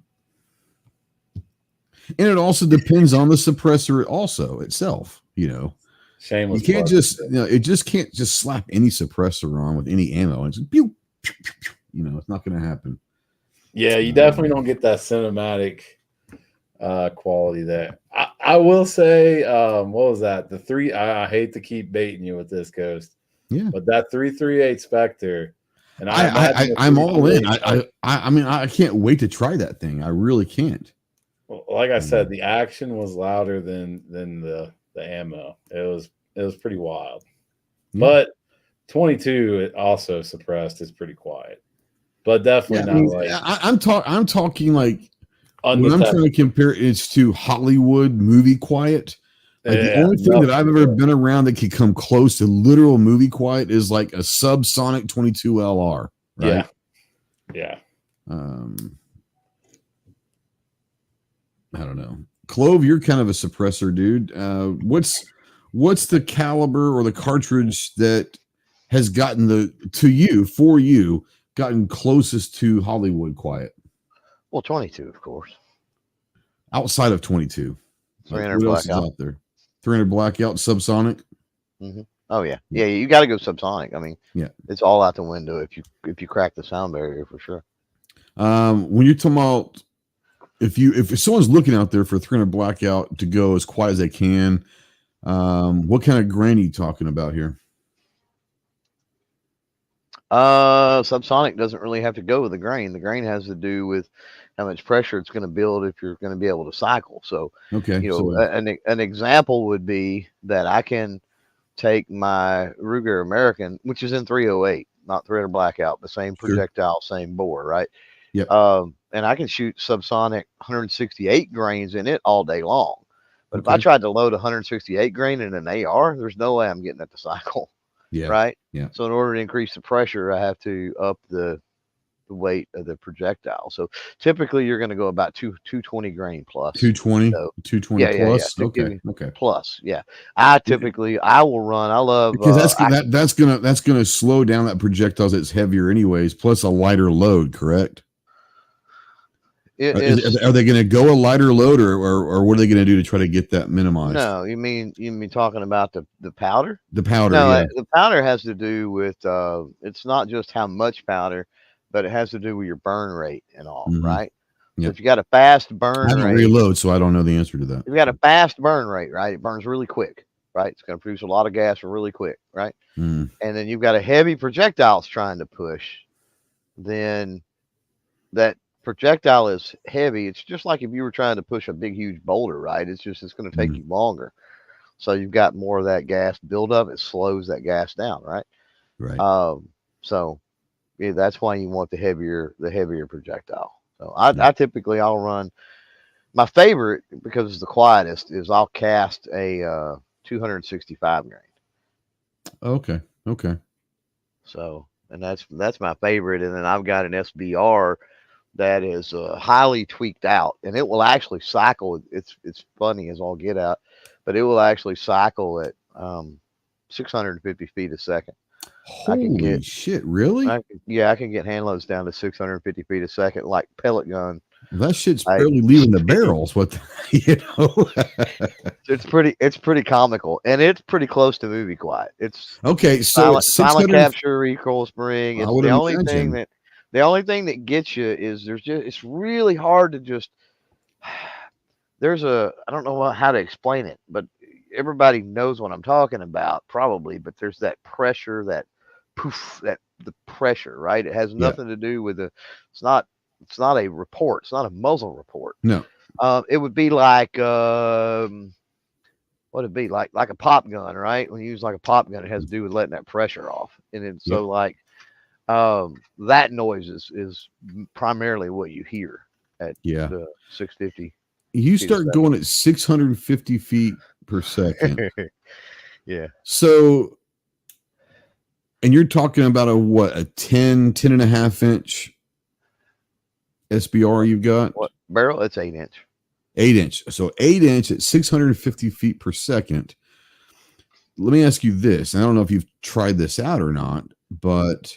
[SPEAKER 1] And it also depends on the suppressor also itself,
[SPEAKER 3] Shameless.
[SPEAKER 1] You can't just, it just can't just slap any suppressor on with any ammo. And just pew, pew, pew, pew. It's not going to happen.
[SPEAKER 3] Yeah, you definitely don't get that cinematic quality there. I will say, what was that? The 3, I hate to keep baiting you with this, Ghost.
[SPEAKER 1] Yeah.
[SPEAKER 3] But that 338 Spectre, and
[SPEAKER 1] I'm all in. I mean, I can't wait to try that thing. I really can't.
[SPEAKER 3] Well, like I said, the action was louder than the ammo. It was pretty wild. Yeah. But 22, it also suppressed, is pretty quiet. But definitely not like
[SPEAKER 1] I'm talking like when I'm trying to compare it to Hollywood movie quiet. Like the only thing that I've ever been around that could come close to literal movie quiet is like a subsonic 22 LR. Right?
[SPEAKER 3] Yeah. I
[SPEAKER 1] don't know. Clove, you're kind of a suppressor, dude. What's what's the caliber or the cartridge that has gotten gotten closest to Hollywood quiet?
[SPEAKER 5] Well, 22, of course.
[SPEAKER 1] Outside of 22,
[SPEAKER 5] 300
[SPEAKER 1] what else is
[SPEAKER 5] blackout.
[SPEAKER 1] out there? 300 blackout, subsonic.
[SPEAKER 5] Mm-hmm. Oh yeah, you got to go subsonic. I mean,
[SPEAKER 1] yeah,
[SPEAKER 5] it's all out the window if you crack the sound barrier for sure.
[SPEAKER 1] When you're talking about if someone's looking out there for 300 blackout to go as quiet as they can, what kind of grain are you talking about here?
[SPEAKER 5] Subsonic doesn't really have to go with the grain. The grain has to do with how much pressure it's going to build if you're going to be able to cycle. So,
[SPEAKER 1] okay,
[SPEAKER 5] an example would be that I can take my Ruger American, which is in 308, not 300 blackout, the same projectile, same bore, right?
[SPEAKER 1] Yeah.
[SPEAKER 5] And I can shoot subsonic 168 grains in it all day long. But if I tried to load 168 grain in an AR, there's no way I'm getting it to cycle.
[SPEAKER 1] Yeah.
[SPEAKER 5] Right.
[SPEAKER 1] Yeah.
[SPEAKER 5] So in order to increase the pressure, I have to up the weight of the projectile. So typically you're going to go about 220 grain plus.
[SPEAKER 1] 220,
[SPEAKER 5] so,
[SPEAKER 1] 220 plus. Yeah. Okay.
[SPEAKER 5] Plus. Yeah. I will run. I love
[SPEAKER 1] because that's gonna slow down that projectile that's heavier anyways, plus a lighter load, correct? Are they going to go a lighter load, or what are they going to do to try to get that minimized?
[SPEAKER 5] No, you mean talking about the powder?
[SPEAKER 1] The powder.
[SPEAKER 5] No,
[SPEAKER 1] yeah.
[SPEAKER 5] The powder has to do with it's not just how much powder, but it has to do with your burn rate and all, right? Yep. So if you got a fast burn rate,
[SPEAKER 1] reload, so I don't know the answer to that.
[SPEAKER 5] If you got a fast burn rate, right? It burns really quick, right? It's going to produce a lot of gas really quick, right? And then you've got a heavy projectile trying to push, then that projectile is heavy. It's just like if you were trying to push a big, huge boulder, right? It's going to take you longer. So you've got more of that gas buildup. It slows that gas down, right?
[SPEAKER 1] Right.
[SPEAKER 5] So yeah, that's why you want the heavier projectile. So I typically I'll run my favorite because it's the quietest is I'll cast a 265 grain.
[SPEAKER 1] Okay.
[SPEAKER 5] So and that's my favorite, and then I've got an SBR that is highly tweaked out, and it will actually cycle. It's funny as all get out, but it will actually cycle at 650 feet a second.
[SPEAKER 1] Holy shit! Really?
[SPEAKER 5] I can get hand loads down to 650 feet a second, like pellet gun.
[SPEAKER 1] That shit's barely leaving the barrels. What
[SPEAKER 5] It's pretty comical, and it's pretty close to movie quiet. It's
[SPEAKER 1] okay. So
[SPEAKER 5] silent capture, recoil spring. It's the only
[SPEAKER 1] imagine.
[SPEAKER 5] thing the only thing that gets you is it's really hard to just. I don't know how to explain it, but everybody knows what I'm talking about probably. But there's that pressure, that poof, the pressure, right? It has nothing to do with it's not a report. It's not a muzzle report.
[SPEAKER 1] No.
[SPEAKER 5] It would be like what it'd be like a pop gun, right? When you use like a pop gun, it has to do with letting that pressure off. And then so like that noise is primarily what you hear at the 650.
[SPEAKER 1] You start going at 650 feet per second.
[SPEAKER 5] Yeah.
[SPEAKER 1] So, and you're talking about a 10 and a half inch SBR you've got?
[SPEAKER 5] What barrel? It's 8 inch.
[SPEAKER 1] 8 inch. So 8 inch at 650 feet per second. Let me ask you this. And I don't know if you've tried this out or not, but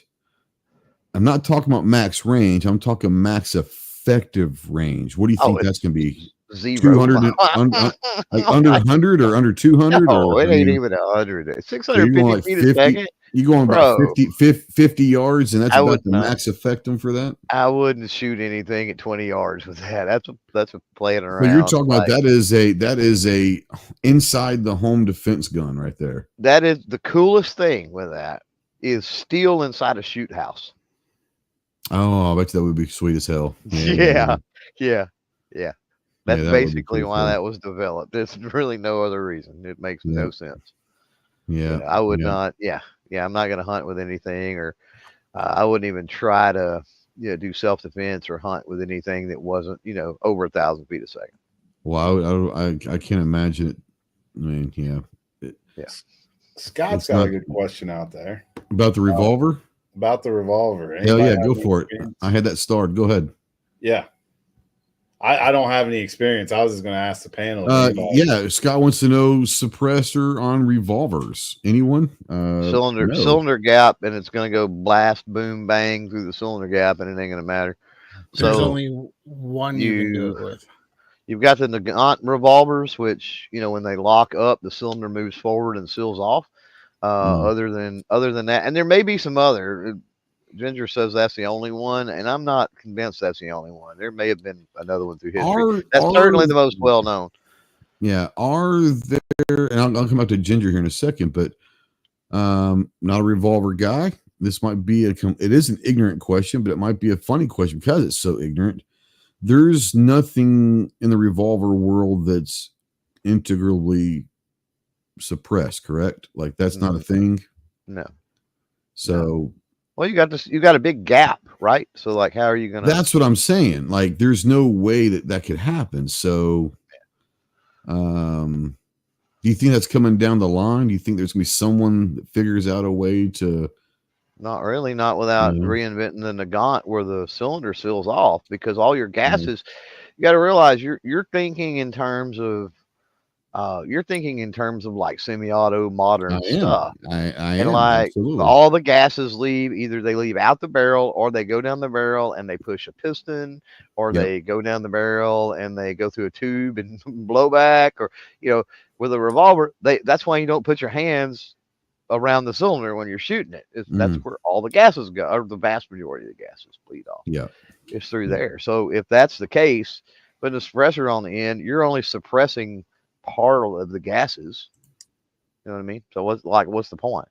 [SPEAKER 1] I'm not talking about max range. I'm talking max effective range. What do you think that's going to be?
[SPEAKER 5] 0.
[SPEAKER 1] 200 under 100 or under 200?
[SPEAKER 5] No, it ain't even 100. 650 feet a second.
[SPEAKER 1] You going about 50 yards, and that's about the max effective for that?
[SPEAKER 5] I wouldn't shoot anything at 20 yards with that. That's a playing around.
[SPEAKER 1] But you're talking about that is a inside the home defense gun right there.
[SPEAKER 5] That is the coolest thing with that is steel inside a shoot house.
[SPEAKER 1] Oh, I bet you that would be sweet as hell.
[SPEAKER 5] Yeah. That's basically why that was developed. There's really no other reason. It makes no sense.
[SPEAKER 1] Yeah.
[SPEAKER 5] I would not. Yeah. I'm not going to hunt with anything, or I wouldn't even try to do self-defense or hunt with anything that wasn't over 1,000 feet a second.
[SPEAKER 1] Well, I can't imagine it. I mean,
[SPEAKER 3] Scott's got a good question out there
[SPEAKER 1] about the revolver.
[SPEAKER 3] About the revolver.
[SPEAKER 1] Hell yeah, go for it. I had that starred. Go ahead.
[SPEAKER 3] Yeah. I don't have any experience. I was just going to ask the panel.
[SPEAKER 1] Yeah, Scott wants to know suppressor on revolvers. Anyone?
[SPEAKER 5] Cylinder gap, and it's going to go blast, boom, bang through the cylinder gap, and it ain't going to matter.
[SPEAKER 4] There's
[SPEAKER 5] So
[SPEAKER 4] only one you can do it with.
[SPEAKER 5] You've got the Nagant revolvers, which, you know, when they lock up, the cylinder moves forward and seals off. Other than that, and there may be some other. Ginger says that's the only one, and I'm not convinced that's the only one. There may have been another one through history. That's certainly the most well known.
[SPEAKER 1] Yeah, are there? And I'll come back to Ginger here in a second, but not a revolver guy. This might be it is an ignorant question, but it might be a funny question because it's so ignorant. There's nothing in the revolver world that's integrally suppressed, correct? Like that's not a thing.
[SPEAKER 5] No.
[SPEAKER 1] So.
[SPEAKER 5] Well, you got a big gap, right? So like, how are you going to?
[SPEAKER 1] That's what I'm saying. Like, there's no way that could happen. So, do you think that's coming down the line? Do you think there's going to be someone that figures out a way to?
[SPEAKER 5] Not really, not without reinventing the Nagant where the cylinder seals off, because all your gases, you got to realize you're thinking in terms of like semi-auto modern stuff.
[SPEAKER 1] I
[SPEAKER 5] am, like absolutely. All the gases leave, either they leave out the barrel or they go down the barrel and they push a piston, or they go down the barrel and they go through a tube and blow back, or, you know, with a revolver, that's why you don't put your hands around the cylinder when you're shooting it. That's where all the gases go, or the vast majority of the gases bleed off.
[SPEAKER 1] Yeah.
[SPEAKER 5] It's through there. So if that's the case, putting a suppressor on the end, you're only suppressing part of the gases. You know what I mean? So what's the point?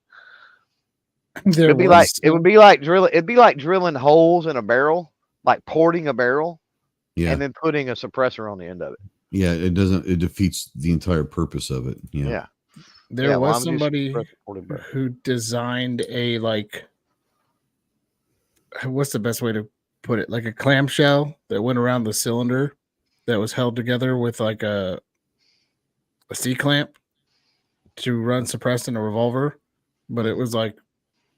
[SPEAKER 5] It'd be like drilling holes in a barrel, like porting a barrel, and then putting a suppressor on the end of it.
[SPEAKER 1] Yeah, it defeats the entire purpose of it. Yeah.
[SPEAKER 4] There was somebody who designed a, like, what's the best way to put it? Like a clamshell that went around the cylinder that was held together with like a C-clamp to run suppressed in a revolver, but it was like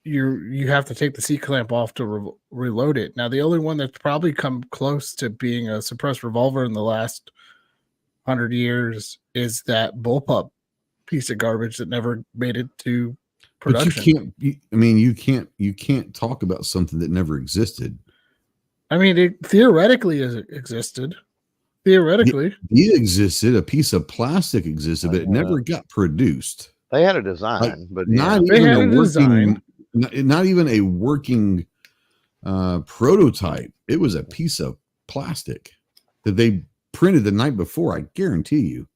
[SPEAKER 4] you have to take the C-clamp off to reload it. Now, the only one that's probably come close to being a suppressed revolver in the last 100 years is that bullpup piece of garbage that never made it to production.
[SPEAKER 1] But you can't talk about something that never existed.
[SPEAKER 4] I mean, it theoretically existed. Theoretically,
[SPEAKER 1] it existed. A piece of plastic existed, but it never got produced.
[SPEAKER 5] They had a design, but
[SPEAKER 1] not even a working prototype. It was a piece of plastic that they printed the night before. I guarantee you.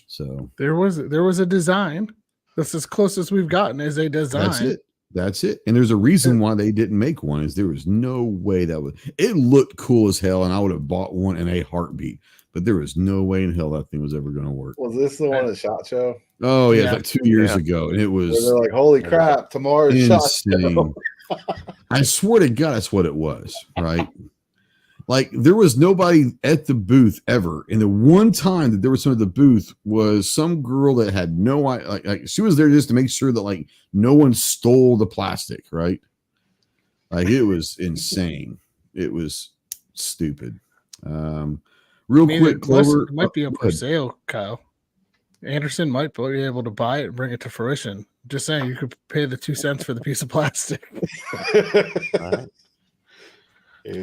[SPEAKER 1] So
[SPEAKER 4] there was a design. That's as close as we've gotten as a design.
[SPEAKER 1] That's it. And there's a reason why they didn't make one, is there was no way it looked cool as hell, and I would have bought one in a heartbeat, but there was no way in hell that thing was ever going to work.
[SPEAKER 3] Was this the one at SHOT Show?
[SPEAKER 1] Oh yeah, like 2 years ago. And it was,
[SPEAKER 3] they're like, holy crap, tomorrow's SHOT Show.
[SPEAKER 1] I swear to God, that's what it was, right? Like, there was nobody at the booth ever. And the one time that there was someone at the booth was some girl that had no idea. Like she was there just to make sure that, like, no one stole the plastic, right? Like, it was insane. It was stupid. Quick, Clover.
[SPEAKER 4] It might be up for sale, Kyle. Anderson might be able to buy it and bring it to fruition. Just saying, you could pay the 2 cents for the piece of plastic.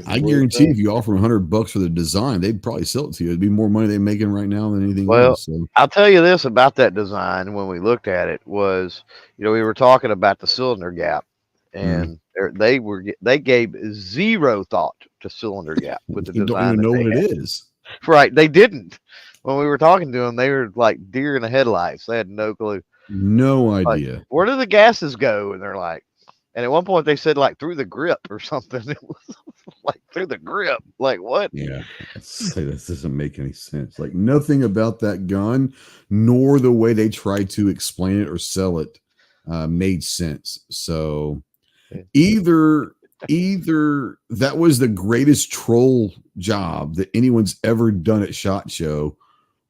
[SPEAKER 1] I guarantee if you offer $100 for the design, they'd probably sell it to you. It'd be more money they're making right now than anything else. So.
[SPEAKER 5] I'll tell you this about that design. When we looked at it, was, you know, we were talking about the cylinder gap, and they gave zero thought to cylinder gap with the design.
[SPEAKER 1] Don't even know what it is.
[SPEAKER 5] Right? They didn't. When we were talking to them, they were like deer in the headlights. They had no clue.
[SPEAKER 1] No idea.
[SPEAKER 5] Like, where do the gases go? And they're like, and at one point they said, like, through the grip or something. It was like through the grip. Like, what?
[SPEAKER 1] Yeah. This doesn't make any sense. Like, nothing about that gun, nor the way they tried to explain it or sell it, made sense. So either that was the greatest troll job that anyone's ever done at SHOT Show,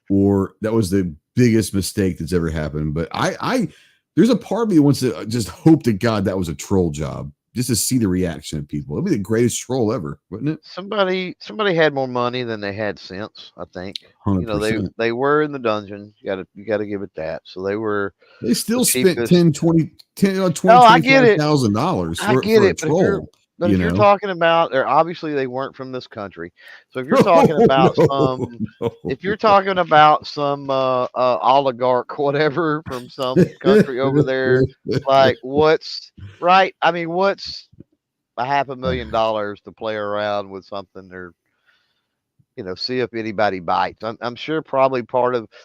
[SPEAKER 1] or that was the biggest mistake that's ever happened. But I there's a part of me that wants to just hope to God that was a troll job, just to see the reaction of people. It'd be the greatest troll ever, wouldn't it?
[SPEAKER 5] Somebody had more money than they had sense, I think.
[SPEAKER 1] 100%.
[SPEAKER 5] You know, they were in the dungeon. You gotta give it that. So
[SPEAKER 1] they still spent
[SPEAKER 5] cheapest.
[SPEAKER 1] $25,000 for a troll.
[SPEAKER 5] But if you're talking about, or obviously they weren't from this country. So if you're talking about if you're talking about some oligarch, whatever, from some country over there, like what's right? I mean, what's $500,000 to play around with something, or see if anybody bites. I'm sure probably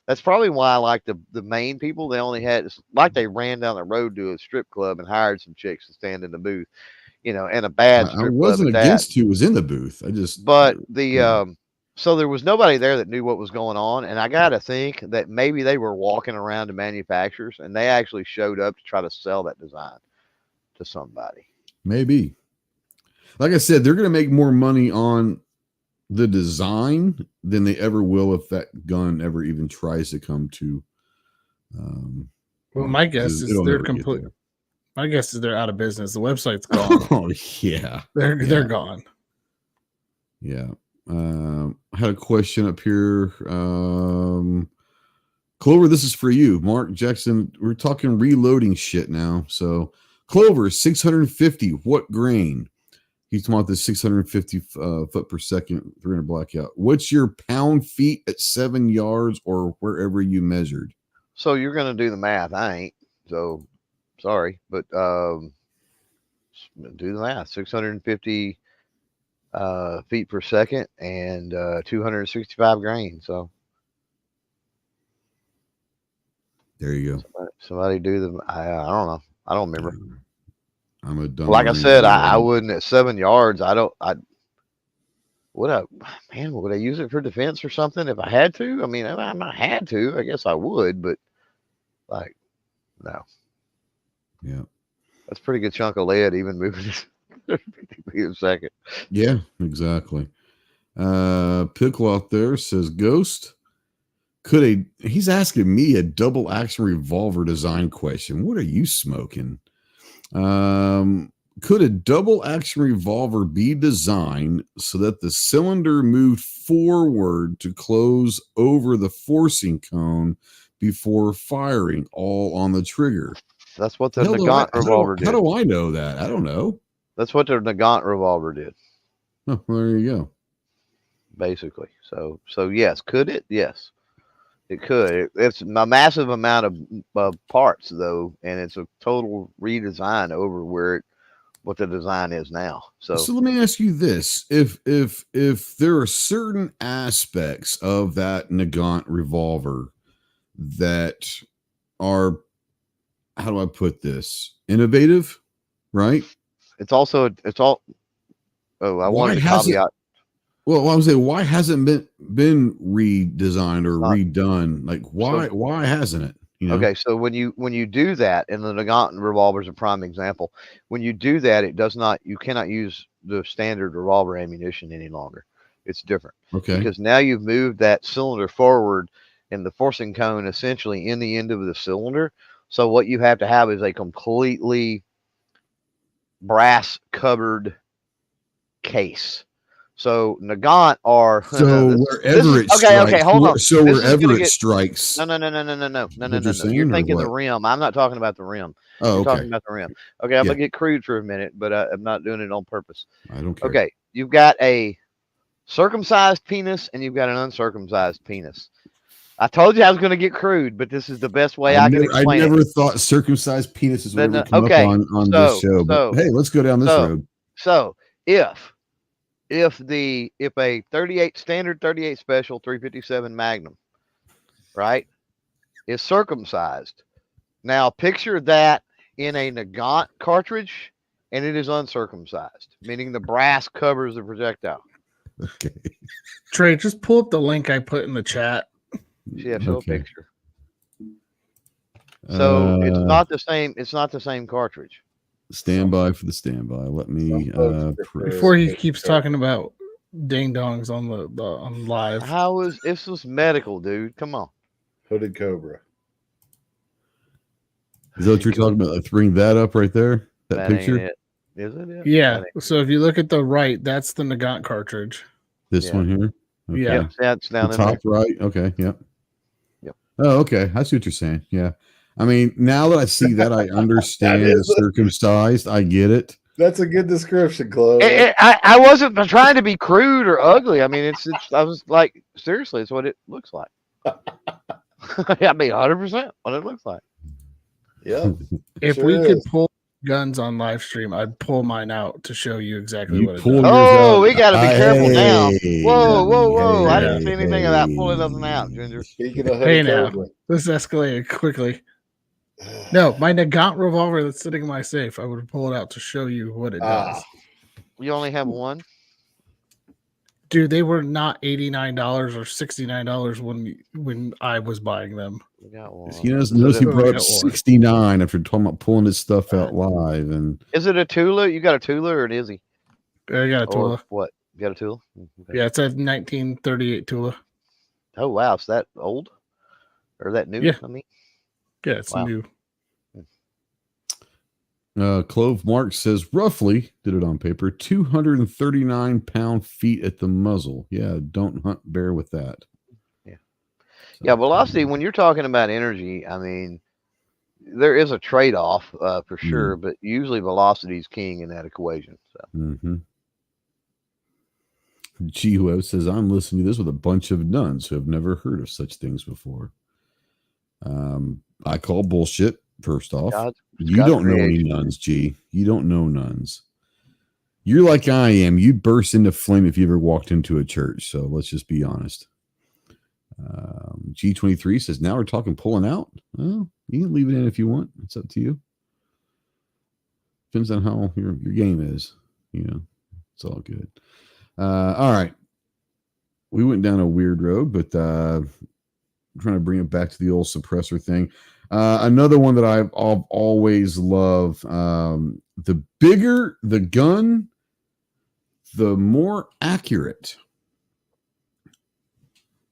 [SPEAKER 5] that's probably why I like the main people. They only had, like, they ran down the road to a strip club and hired some chicks to stand in the booth. And a bad strip club. I wasn't
[SPEAKER 1] against who was in the booth.
[SPEAKER 5] So there was nobody there that knew what was going on. And I got to think that maybe they were walking around to manufacturers and they actually showed up to try to sell that design to somebody.
[SPEAKER 1] Maybe. Like I said, they're going to make more money on the design than they ever will if that gun ever even tries to come to.
[SPEAKER 4] Well, my guess is they're complete. My guess is they're out of business. The website's gone.
[SPEAKER 1] Oh yeah,
[SPEAKER 4] they're gone.
[SPEAKER 1] Yeah. I had a question up here. Clover, this is for you. Mark Jackson, we're talking reloading shit now. So Clover, 650, what grain? He's talking about the 650 foot per second, 300 blackout. What's your pound feet at 7 yards or wherever you measured?
[SPEAKER 5] So you're going to do the math. I ain't. So sorry, but do the math. 650 feet per second and 265 grain. So
[SPEAKER 1] there you go.
[SPEAKER 5] Somebody do the. I don't know. I don't remember.
[SPEAKER 1] I'm a dumb.
[SPEAKER 5] Like I said, I wouldn't at 7 yards. Would I use it for defense or something if I had to? I mean, if I had to, I guess I would, but like, no.
[SPEAKER 1] Yeah.
[SPEAKER 5] That's a pretty good chunk of lead, even moving it 50 feet a second.
[SPEAKER 1] Yeah, exactly. Pickle out there says, Ghost, he's asking me a double action revolver design question. What are you smoking? Could a double action revolver be designed so that the cylinder moved forward to close over the forcing cone before firing, all on the trigger?
[SPEAKER 5] That's what the Nagant revolver did.
[SPEAKER 1] How do I know that? I don't know.
[SPEAKER 5] That's what the Nagant revolver did.
[SPEAKER 1] Oh, well, there you go.
[SPEAKER 5] Basically. So yes, could it? Yes, it could. It's a massive amount of parts though, and it's a total redesign over what the design is now. So
[SPEAKER 1] let me ask you this: if there are certain aspects of that Nagant revolver that are, how do I put this, innovative, right?
[SPEAKER 5] It's all. Oh, I wanted to caveat.
[SPEAKER 1] Well, I was saying, why hasn't it been redesigned or redone? Like, why hasn't it?
[SPEAKER 5] Okay, so when you do that, and the Nagant revolver is a prime example. When you do that, you cannot use the standard revolver ammunition any longer. It's different.
[SPEAKER 1] Okay.
[SPEAKER 5] Because now you've moved that cylinder forward and the forcing cone essentially in the end of the cylinder. So what you have to have is a completely brass covered case. So Nagant are
[SPEAKER 1] wherever it strikes.
[SPEAKER 5] Okay, hold on.
[SPEAKER 1] So wherever it strikes.
[SPEAKER 5] No. You're thinking the rim. I'm not talking about the rim.
[SPEAKER 1] Oh, okay.
[SPEAKER 5] Talking about the rim. Okay, I'm gonna get crude for a minute, but I'm not doing it on purpose.
[SPEAKER 1] I don't care.
[SPEAKER 5] Okay, you've got a circumcised penis and you've got an uncircumcised penis. I told you I was going to get crude, but this is the best way I can explain it.
[SPEAKER 1] I never thought circumcised penises would ever come up on this show. But hey, let's go down this road.
[SPEAKER 5] So if a 38 standard 38 special 357 Magnum, right, is circumcised, now picture that in a Nagant cartridge, and it is uncircumcised, meaning the brass covers the projectile.
[SPEAKER 1] Okay.
[SPEAKER 4] Trey, just pull up the link I put in the chat.
[SPEAKER 5] Yeah, show a picture. So it's not the same. It's not the same cartridge.
[SPEAKER 1] Standby for the standby. Let me
[SPEAKER 4] before he keeps talking about ding dongs on the on live.
[SPEAKER 5] This was medical, dude? Come on.
[SPEAKER 3] Hooded Cobra.
[SPEAKER 1] Is that what you're talking about? Let's bring that up right there. That picture.
[SPEAKER 5] Is it?
[SPEAKER 4] Yeah. So if you look at the right, that's the Nagant cartridge.
[SPEAKER 1] This one here. Okay.
[SPEAKER 4] Yeah.
[SPEAKER 5] Yep, that's down
[SPEAKER 1] The
[SPEAKER 5] in there.
[SPEAKER 1] top right. Okay. Yep.
[SPEAKER 5] Yep.
[SPEAKER 1] Oh, okay. I see what you're saying. Yeah. I mean, now that I see that, I understand the circumcised. I get it.
[SPEAKER 3] That's a good description, Chloe.
[SPEAKER 5] I wasn't trying to be crude or ugly. I mean, it's I was like, seriously, it's what it looks like. I mean, 100% what it looks like.
[SPEAKER 3] Yeah.
[SPEAKER 4] If
[SPEAKER 3] Sure
[SPEAKER 4] we could
[SPEAKER 3] is.
[SPEAKER 4] pull guns on live stream, I'd pull mine out to show you exactly
[SPEAKER 1] You
[SPEAKER 4] what it
[SPEAKER 1] pull
[SPEAKER 4] does.
[SPEAKER 1] yours
[SPEAKER 5] Oh,
[SPEAKER 1] out.
[SPEAKER 5] we got to be careful now.
[SPEAKER 1] Hey,
[SPEAKER 5] Whoa! I didn't
[SPEAKER 1] hey,
[SPEAKER 5] see anything about pulling
[SPEAKER 1] hey.
[SPEAKER 5] them out, Ginger.
[SPEAKER 3] Speaking of
[SPEAKER 4] Hey
[SPEAKER 3] hoodie
[SPEAKER 4] now,
[SPEAKER 3] Cobra.
[SPEAKER 4] this escalated quickly. No, my Nagant revolver that's sitting in my safe, I would pull it out to show you what it does.
[SPEAKER 5] You only have one.
[SPEAKER 4] Dude, they were not $89 or $69 when I was buying them.
[SPEAKER 5] We got one.
[SPEAKER 1] He doesn't notice he brought up
[SPEAKER 4] Got one.
[SPEAKER 1] 69 after talking about pulling his stuff out live. And
[SPEAKER 5] Is it a Tula? You got a Tula or an Izzy?
[SPEAKER 4] I got a Tula.
[SPEAKER 5] Or what? You got a Tula? Okay.
[SPEAKER 4] Yeah, it's a 1938 Tula.
[SPEAKER 5] Oh wow, is that old or that new?
[SPEAKER 4] Yeah.
[SPEAKER 5] I mean,
[SPEAKER 4] Yeah, it's
[SPEAKER 5] Wow.
[SPEAKER 4] new.
[SPEAKER 1] Clove Mark says roughly, did it on paper, 239 pound-feet at the muzzle. Yeah, don't hunt bear with that.
[SPEAKER 5] Yeah.
[SPEAKER 1] So,
[SPEAKER 5] yeah, velocity. When you're talking about energy, I mean, there is a trade-off for sure, but usually velocity is king in that equation. So.
[SPEAKER 1] Mm-hmm. G-Web says, I'm listening to this with a bunch of nuns who have never heard of such things before. I call bullshit, first off. You don't know any nuns, G. You don't know nuns. You're like I am. You'd burst into flame if you ever walked into a church. So let's just be honest. G23 says, now we're talking pulling out. Well, you can leave it in if you want. It's up to you. Depends on how your game is. You know, it's all good. All right. We went down a weird road, but I'm trying to bring it back to the old suppressor thing. Another one that I've always loved, the bigger the gun, the more accurate.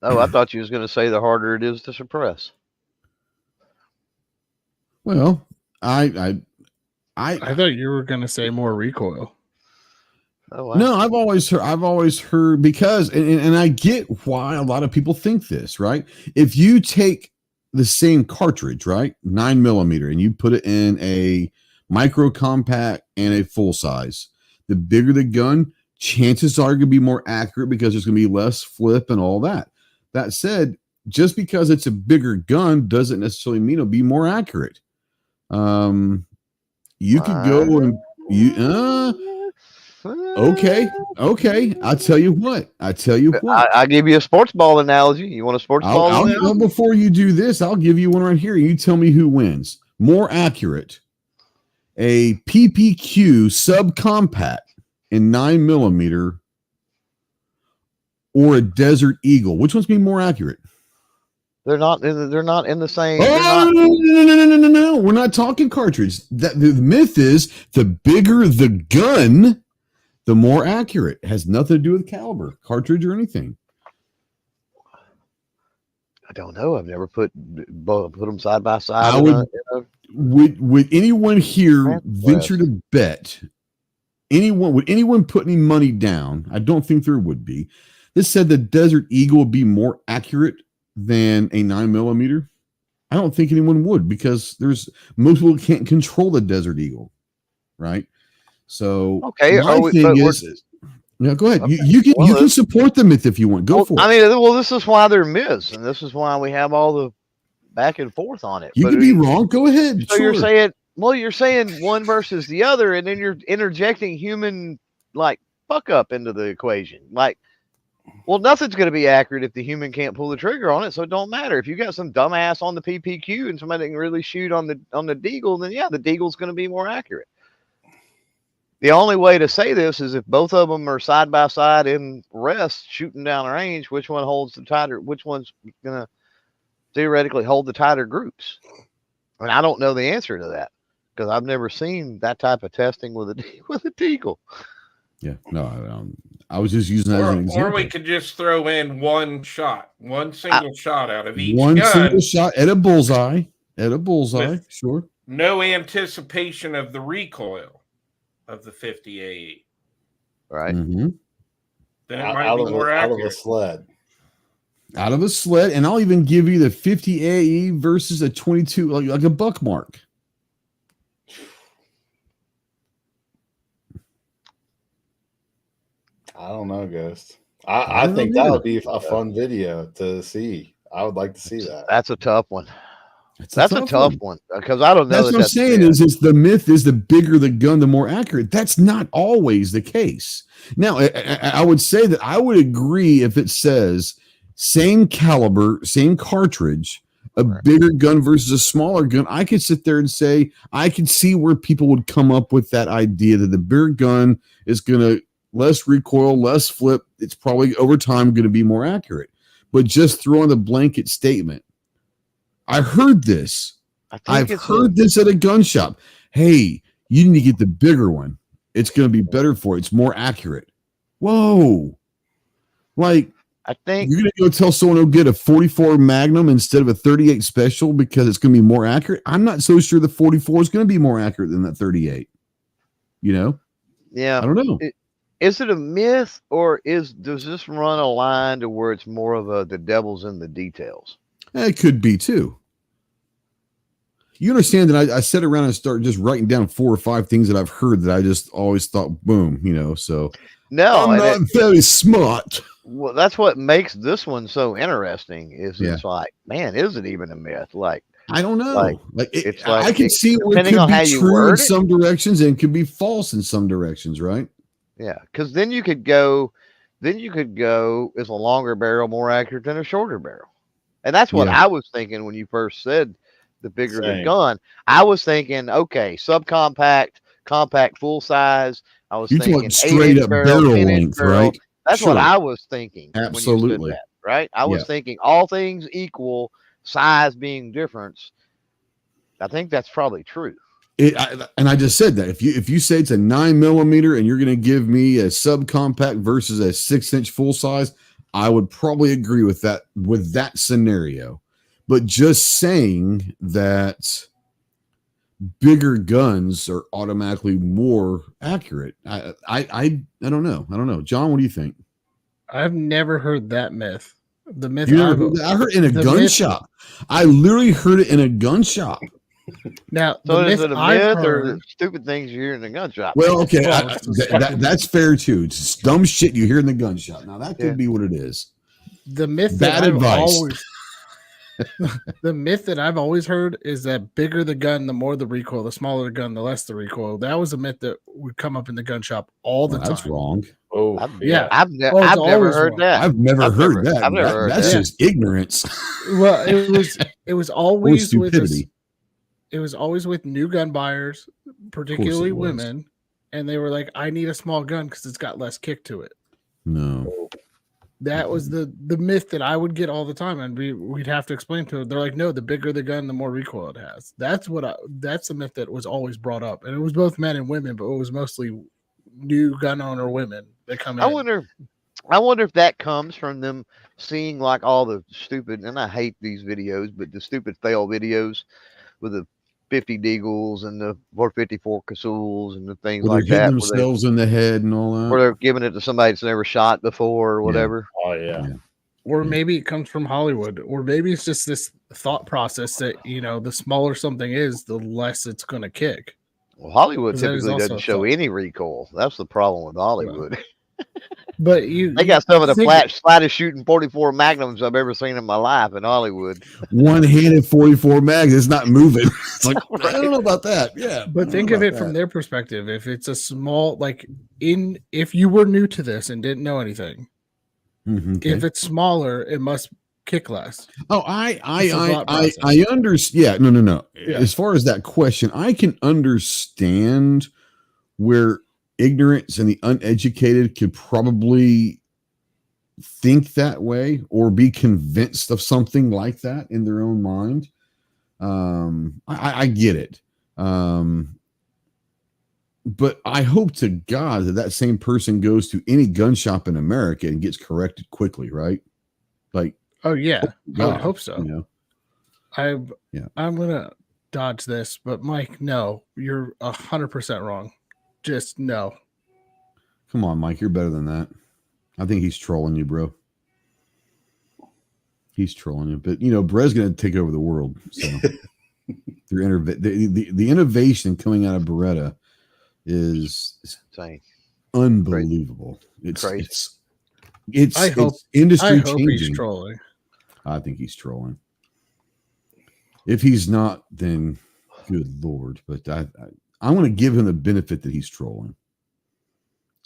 [SPEAKER 5] Oh, I thought you was going to say the harder it is to suppress.
[SPEAKER 1] Well, I
[SPEAKER 4] thought you were going to say more recoil.
[SPEAKER 5] Oh, wow.
[SPEAKER 1] No, I've always heard because, and I get why a lot of people think this, right? If you take the same cartridge, right, 9mm, and you put it in a micro compact and a full size, the bigger the gun, chances are going to be more accurate because there's going to be less flip and all that. That said, just because it's a bigger gun doesn't necessarily mean it'll be more accurate. You could go and Okay. I'll tell you what.
[SPEAKER 5] I give you a sports ball analogy. You want a sports ball analogy?
[SPEAKER 1] Before you do this, I'll give you one right here. You tell me who wins. More accurate. A PPQ subcompact in 9mm or a Desert Eagle. Which one's going to be more accurate?
[SPEAKER 5] They're not in the same.
[SPEAKER 1] No. We're not talking cartridge. The myth is the bigger the gun, the more accurate. It has nothing to do with caliber, cartridge, or anything.
[SPEAKER 5] I don't know. I've never put them side by side.
[SPEAKER 1] Would anyone here venture to bet? Would anyone put any money down? I don't think there would be. This said the Desert Eagle would be more accurate than a 9mm. I don't think anyone would because most people can't control the Desert Eagle, right? So
[SPEAKER 5] okay,
[SPEAKER 1] my thing is, go ahead. Okay. You can support the myth if you want. Go for it.
[SPEAKER 5] I mean, this is why they're myths, and this is why we have all the back and forth on it.
[SPEAKER 1] You could be wrong. Go ahead.
[SPEAKER 5] So you're saying one versus the other, and then you're interjecting human fuck up into the equation. Well, nothing's going to be accurate if the human can't pull the trigger on it, so it don't matter. If you got some dumbass on the PPQ and somebody can really shoot on the Deagle, then yeah, the Deagle's going to be more accurate. The only way to say this is if both of them are side by side in rest, shooting down range, which one holds the tighter? Which one's going to theoretically hold the tighter groups? And I don't know the answer to that because I've never seen that type of testing with a Deagle.
[SPEAKER 1] Yeah, no, I was just using that as an example.
[SPEAKER 2] Or we could just throw in one single shot out of each
[SPEAKER 1] one
[SPEAKER 2] gun.
[SPEAKER 1] Single shot at a bullseye. Sure.
[SPEAKER 2] No anticipation of the recoil. of the 50 AE.
[SPEAKER 5] Right.
[SPEAKER 1] Mm-hmm.
[SPEAKER 2] Then it might be more
[SPEAKER 3] out of
[SPEAKER 2] accurate.
[SPEAKER 3] a sled.
[SPEAKER 1] Out of a sled, and I'll even give you the 50 AE versus a 22, like a buck mark.
[SPEAKER 3] I don't know, Ghost. I think that would be a fun video to see. I would like to see that.
[SPEAKER 5] That's a tough one. That's a tough one because I don't know.
[SPEAKER 1] That's what I'm saying is the myth is the bigger the gun, the more accurate. That's not always the case. Now, I would say that I would agree if it says same caliber, same cartridge, a bigger gun versus a smaller gun. I could sit there and say I could see where people would come up with that idea that the bigger gun is going to less recoil, less flip. It's probably over time going to be more accurate. But just throwing the blanket statement. I heard this. I've heard this at a gun shop. Hey, you need to get the bigger one. It's going to be better for you. It's more accurate. Whoa. Like,
[SPEAKER 5] I think
[SPEAKER 1] you're going to go tell someone to get a 44 Magnum instead of a 38 Special because it's going to be more accurate. I'm not so sure the 44 is going to be more accurate than that 38. You know?
[SPEAKER 5] Yeah.
[SPEAKER 1] I don't know.
[SPEAKER 5] Is it a myth or does this run a line to where it's more of the devil's in the details?
[SPEAKER 1] It could be too. You understand that I sit around and start just writing down 4 or 5 things that I've heard that I just always thought, boom, you know, so.
[SPEAKER 5] No,
[SPEAKER 1] I'm not very smart.
[SPEAKER 5] Well, that's what makes this one so interesting is it's like, man, is it even a myth? Like,
[SPEAKER 1] I don't know.
[SPEAKER 5] It's
[SPEAKER 1] I can see where it could be true in some directions and it could be false in some directions, right?
[SPEAKER 5] Yeah, because then you could go, is a longer barrel more accurate than a shorter barrel? And that's what I was thinking when you first said the bigger the gun. I was thinking, okay, subcompact, compact, full size. I was thinking
[SPEAKER 1] straight up barrel length, right?
[SPEAKER 5] That's what I was thinking.
[SPEAKER 1] Absolutely.
[SPEAKER 5] When you said that, right? I was thinking all things equal, size being different. I think that's probably true.
[SPEAKER 1] And I just said that if you say it's a 9mm and you're going to give me a subcompact versus a 6-inch full size, I would probably agree with that scenario. But just saying that bigger guns are automatically more accurate, I don't know. I don't know. John, what do you think?
[SPEAKER 4] I've never heard that myth. The myth
[SPEAKER 1] I heard it in a gun shop. I literally heard it in a gun shop.
[SPEAKER 4] Now,
[SPEAKER 5] so is it a myth or stupid things you hear in the gun shop?
[SPEAKER 1] Well, okay, that's fair too. It's dumb shit you hear in the gun shop. Now that could be what it is.
[SPEAKER 4] The myth
[SPEAKER 1] bad advice.
[SPEAKER 4] The myth that I've always heard is that bigger the gun, the more the recoil, the smaller the gun, the less the recoil. That was a myth that would come up in the gun shop all the time.
[SPEAKER 1] That's wrong.
[SPEAKER 3] Oh,
[SPEAKER 5] I've never heard that.
[SPEAKER 1] I've never heard that. That's just ignorance.
[SPEAKER 4] Well, it was always with us. It was always with new gun buyers, particularly women, and they were like, "I need a small gun because it's got less kick to it."
[SPEAKER 1] No,
[SPEAKER 4] that was the myth that I would get all the time, and we'd have to explain to them. They're like, "No, the bigger the gun, the more recoil it has." That's the myth that was always brought up, and it was both men and women, but it was mostly new gun owner women that come in.
[SPEAKER 5] I wonder if that comes from them seeing like all the stupid, and I hate these videos, but the stupid fail videos with the 50 Deagles and the 454 Casuls and the things like that.
[SPEAKER 1] Themselves in the head and all that.
[SPEAKER 5] Or they're giving it to somebody that's never shot before or whatever.
[SPEAKER 3] Oh, yeah.
[SPEAKER 4] Or maybe it comes from Hollywood. Or maybe it's just this thought process that, the smaller something is, the less it's going to kick.
[SPEAKER 5] Well, Hollywood typically doesn't show any recoil. That's the problem with Hollywood.
[SPEAKER 4] But
[SPEAKER 5] they got some of the flattest shooting 44 Magnums I've ever seen in my life in Hollywood.
[SPEAKER 1] One-handed 44 mag is not moving. It's like, I don't know about that. Yeah.
[SPEAKER 4] But think of it from their perspective. If it's a small, if you were new to this and didn't know anything, if it's smaller, it must kick less.
[SPEAKER 1] Oh, I understand. Yeah, no. Yeah. As far as that question, I can understand where ignorance and the uneducated could probably think that way or be convinced of something like that in their own mind. I get it. But I hope to God that same person goes to any gun shop in America and gets corrected quickly, right? Like,
[SPEAKER 4] oh yeah, God, I would hope so. I'm
[SPEAKER 1] Yeah.
[SPEAKER 4] I'm gonna dodge this, but Mike, no, you're 100% wrong. just no.
[SPEAKER 1] Come on, Mike, you're better than that. I think he's trolling you, bro. He's trolling you, but Brett's going to take over the world. So the innovation coming out of Beretta is unbelievable.
[SPEAKER 5] Crazy.
[SPEAKER 1] It's industry changing.
[SPEAKER 4] He's trolling.
[SPEAKER 1] I think he's trolling. If he's not, then good Lord. But I'm going to give him the benefit that he's trolling.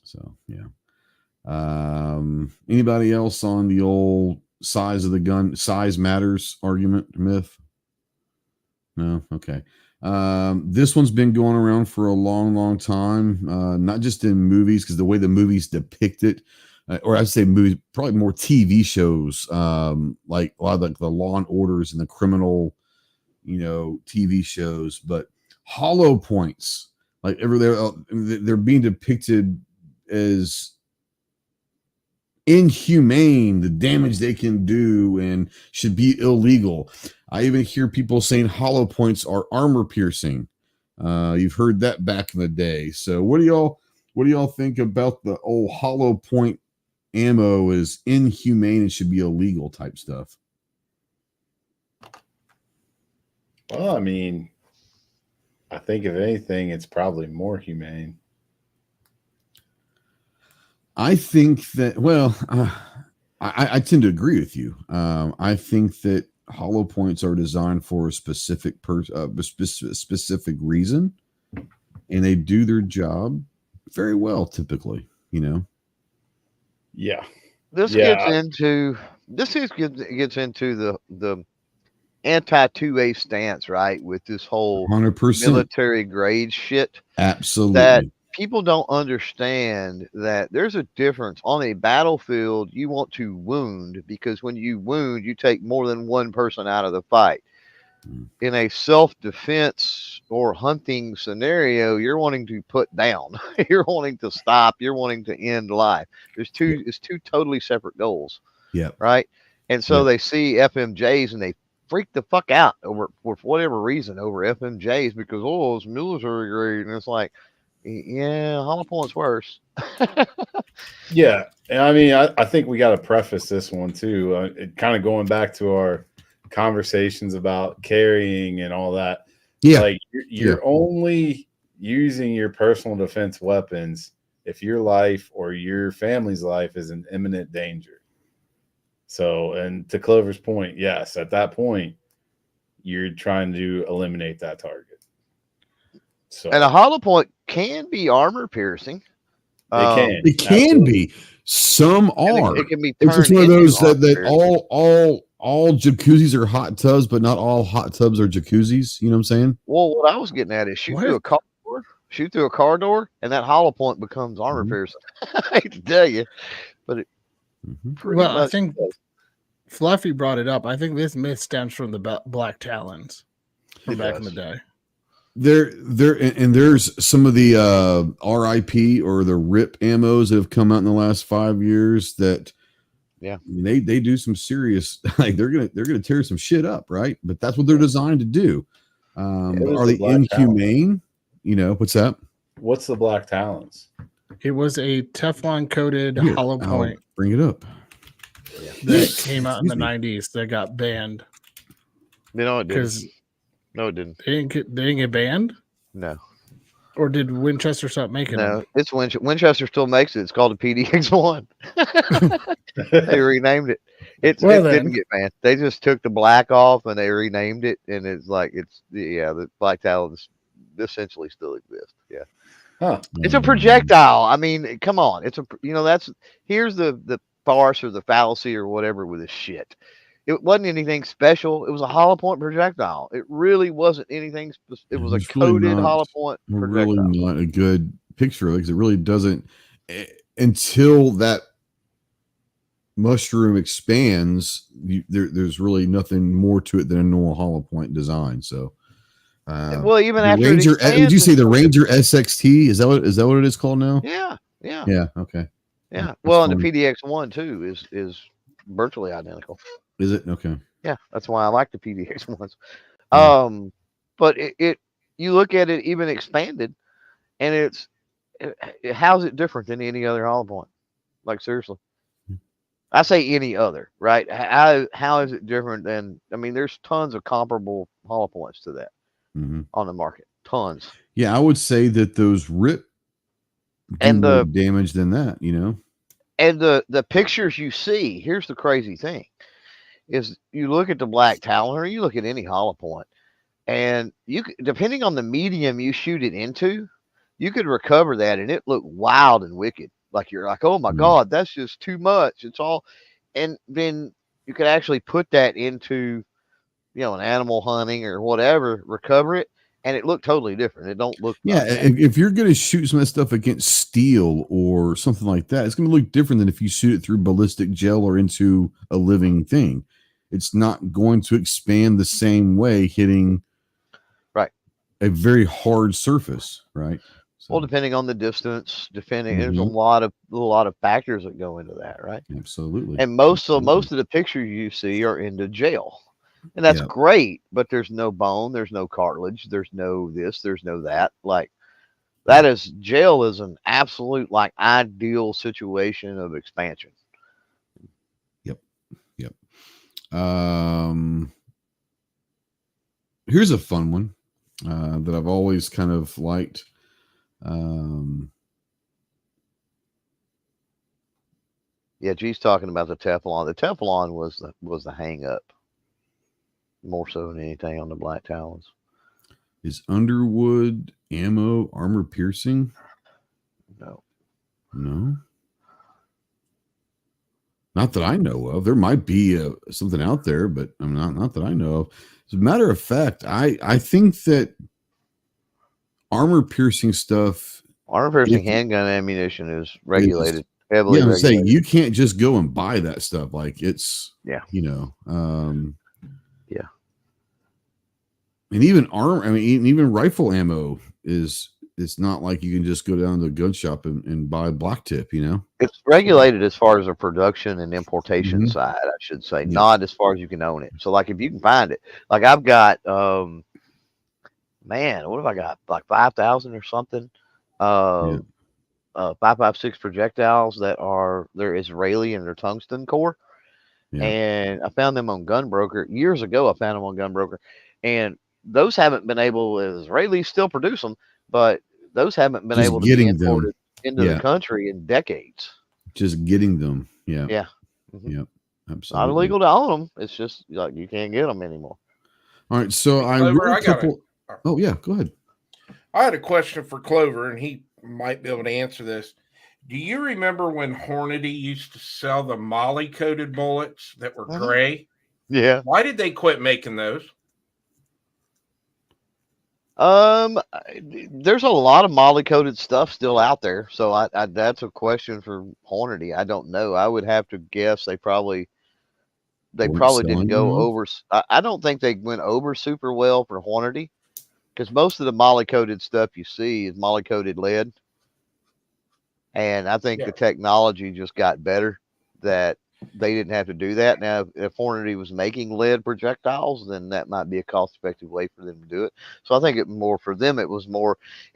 [SPEAKER 1] So yeah. Anybody else on the old size of the gun, size matters argument myth? No. Okay. This one's been going around for a long time. Not just in movies, because the way the movies depict it, or I'd say movies, probably more TV shows, like a lot of the Law and Orders and the criminal, TV shows. But hollow points, like they're being depicted as inhumane, the damage they can do, and should be illegal. I even hear people saying hollow points are armor piercing. You've heard that back in the day. So what do y'all think about the old hollow point ammo is inhumane and should be illegal type stuff?
[SPEAKER 3] Well, I mean, I think if anything, it's probably more humane.
[SPEAKER 1] I think that, I tend to agree with you. I think that hollow points are designed for a specific specific reason, and they do their job very well, typically,
[SPEAKER 3] Yeah.
[SPEAKER 5] This gets into the anti-2A stance, right? With this whole
[SPEAKER 1] 100%
[SPEAKER 5] military grade shit.
[SPEAKER 1] Absolutely.
[SPEAKER 5] That people don't understand that there's a difference. On a battlefield, you want to wound, because when you wound, you take more than one person out of the fight. In a self-defense or hunting scenario, you're wanting to put down. You're wanting to stop. You're wanting to end life. It's two totally separate goals.
[SPEAKER 1] Yeah.
[SPEAKER 5] Right. And so they see FMJs and they freak the fuck out over, for whatever reason, over FMJs because, it's military grade. And it's like, yeah, hollow point's worse.
[SPEAKER 3] Yeah. And I mean, I think we got to preface this one too. Kind of going back to our conversations about carrying and all that.
[SPEAKER 1] Yeah.
[SPEAKER 3] Like you're only using your personal defense weapons if your life or your family's life is in imminent danger. So, and to Clover's point, yes, at that point, you're trying to eliminate that target. So,
[SPEAKER 5] and a hollow point can be armor piercing.
[SPEAKER 3] It
[SPEAKER 1] can be. Some are.
[SPEAKER 5] It can be.
[SPEAKER 1] It's just one of those that all jacuzzis are hot tubs, but not all hot tubs are jacuzzis. You know what I'm saying?
[SPEAKER 5] Well, what I was getting at is shoot through a car door, and that hollow point becomes armor piercing. I hate to tell you, but it.
[SPEAKER 4] I think Fluffy brought it up. I think this myth stems from the Black Talons from back in the day.
[SPEAKER 1] There's some of the RIP or the RIP ammos that have come out in the last 5 years that they do some serious, like they're gonna tear some shit up, right? But that's what they're designed to do. Are they inhumane? What's that?
[SPEAKER 3] What's the Black Talons?
[SPEAKER 4] It was a Teflon coated hollow point.
[SPEAKER 1] Bring it up.
[SPEAKER 4] That came out in the 90s that got banned.
[SPEAKER 5] No, it didn't. No, it didn't.
[SPEAKER 4] They didn't get banned?
[SPEAKER 5] No.
[SPEAKER 4] Or did Winchester stop making
[SPEAKER 5] No,
[SPEAKER 4] them?
[SPEAKER 5] it's Winchester still makes it. It's called a PDX1. They renamed it. It didn't get banned. They just took the black off and they renamed it, and it's like the Black Talons essentially still exist. Yeah.
[SPEAKER 3] Huh.
[SPEAKER 5] It's a projectile. I mean, come on. It's here's the farce or the fallacy or whatever with this shit. It wasn't anything special. It was a hollow point projectile. It really wasn't anything. It was a coated hollow point projectile.
[SPEAKER 1] Really not a good picture because it really doesn't until that mushroom expands. There's really nothing more to it than a normal hollow point design. So,
[SPEAKER 5] well, even after
[SPEAKER 1] Ranger, would you say the Ranger SXT? Is that what it is called now?
[SPEAKER 5] Yeah.
[SPEAKER 1] Okay.
[SPEAKER 5] Yeah. Well, and the PDX1 too is virtually identical.
[SPEAKER 1] Is it? Okay.
[SPEAKER 5] Yeah, that's why I like the PDX ones. But you look at it even expanded, and how's it different than any other hollow point? Like, seriously. I say any other, right? How is it different than? I mean, there's tons of comparable hollow points to that on the market. Tons.
[SPEAKER 1] Yeah, I would say that those rip do more damage than that.
[SPEAKER 5] And the pictures you see. Here's the crazy thing: is you look at the black talon, or you look at any hollow point, and you, depending on the medium you shoot it into, you could recover that, and it looked wild and wicked. Like, you're like, oh my God, that's just too much. It's all, and then you could actually put that into, an animal hunting or whatever, recover it, and it looked totally different. It don't look.
[SPEAKER 1] Yeah, if you're going to shoot some of that stuff against steel or something like that, it's going to look different than if you shoot it through ballistic gel or into a living thing. It's not going to expand the same way hitting a very hard surface, right? So,
[SPEAKER 5] well, depending on the distance, there's a lot of factors that go into that, right?
[SPEAKER 1] Absolutely.
[SPEAKER 5] And most of the pictures you see are into gel, and that's great. But there's no bone, there's no cartilage, there's no this, there's no that. Like, that is, gel is an absolute ideal situation of expansion.
[SPEAKER 1] Yep. Here's a fun one that I've always kind of liked.
[SPEAKER 5] G's talking about the Teflon. The Teflon was the hang up more so than anything on the black talons.
[SPEAKER 1] Is Underwood ammo armor piercing?
[SPEAKER 5] No.
[SPEAKER 1] Not that I know of. There might be something out there, but I'm not that I know of. As a matter of fact, I think that armor piercing
[SPEAKER 5] handgun ammunition is regulated heavily.
[SPEAKER 1] I'm saying you can't just go and buy that stuff. Like, it's and even even rifle ammo it's not like you can just go down to the gun shop and buy black tip.
[SPEAKER 5] It's regulated as far as the production and importation side, I should say, not as far as you can own it. So, like, if you can find it, like, I've got man, what have I got? Like 5,000 or something. 5.56 projectiles they're Israeli and they're tungsten core. Yeah. And I found them on Gunbroker years ago. And those haven't been able. Israelis still produce them, but those haven't been able to be imported into the country in decades.
[SPEAKER 1] Just getting them,
[SPEAKER 5] yeah,
[SPEAKER 1] absolutely.
[SPEAKER 5] Not illegal to own them. It's just like you can't get them anymore.
[SPEAKER 1] All right, so I wrote a couple. Oh yeah, go ahead.
[SPEAKER 2] I had a question for Clover, and he might be able to answer this. Do you remember when Hornady used to sell the molly-coated bullets that were gray?
[SPEAKER 5] Yeah.
[SPEAKER 2] Why did they quit making those?
[SPEAKER 5] There's a lot of molly-coated stuff still out there, so I that's a question for Hornady. I don't know. I would have to guess they probably didn't go over. I don't think they went over super well for Hornady, because most of the molly-coated stuff you see is molly-coated lead. And I think the technology just got better that they didn't have to do that. Now, if Hornady was making lead projectiles, then that might be a cost-effective way for them to do it. So I think it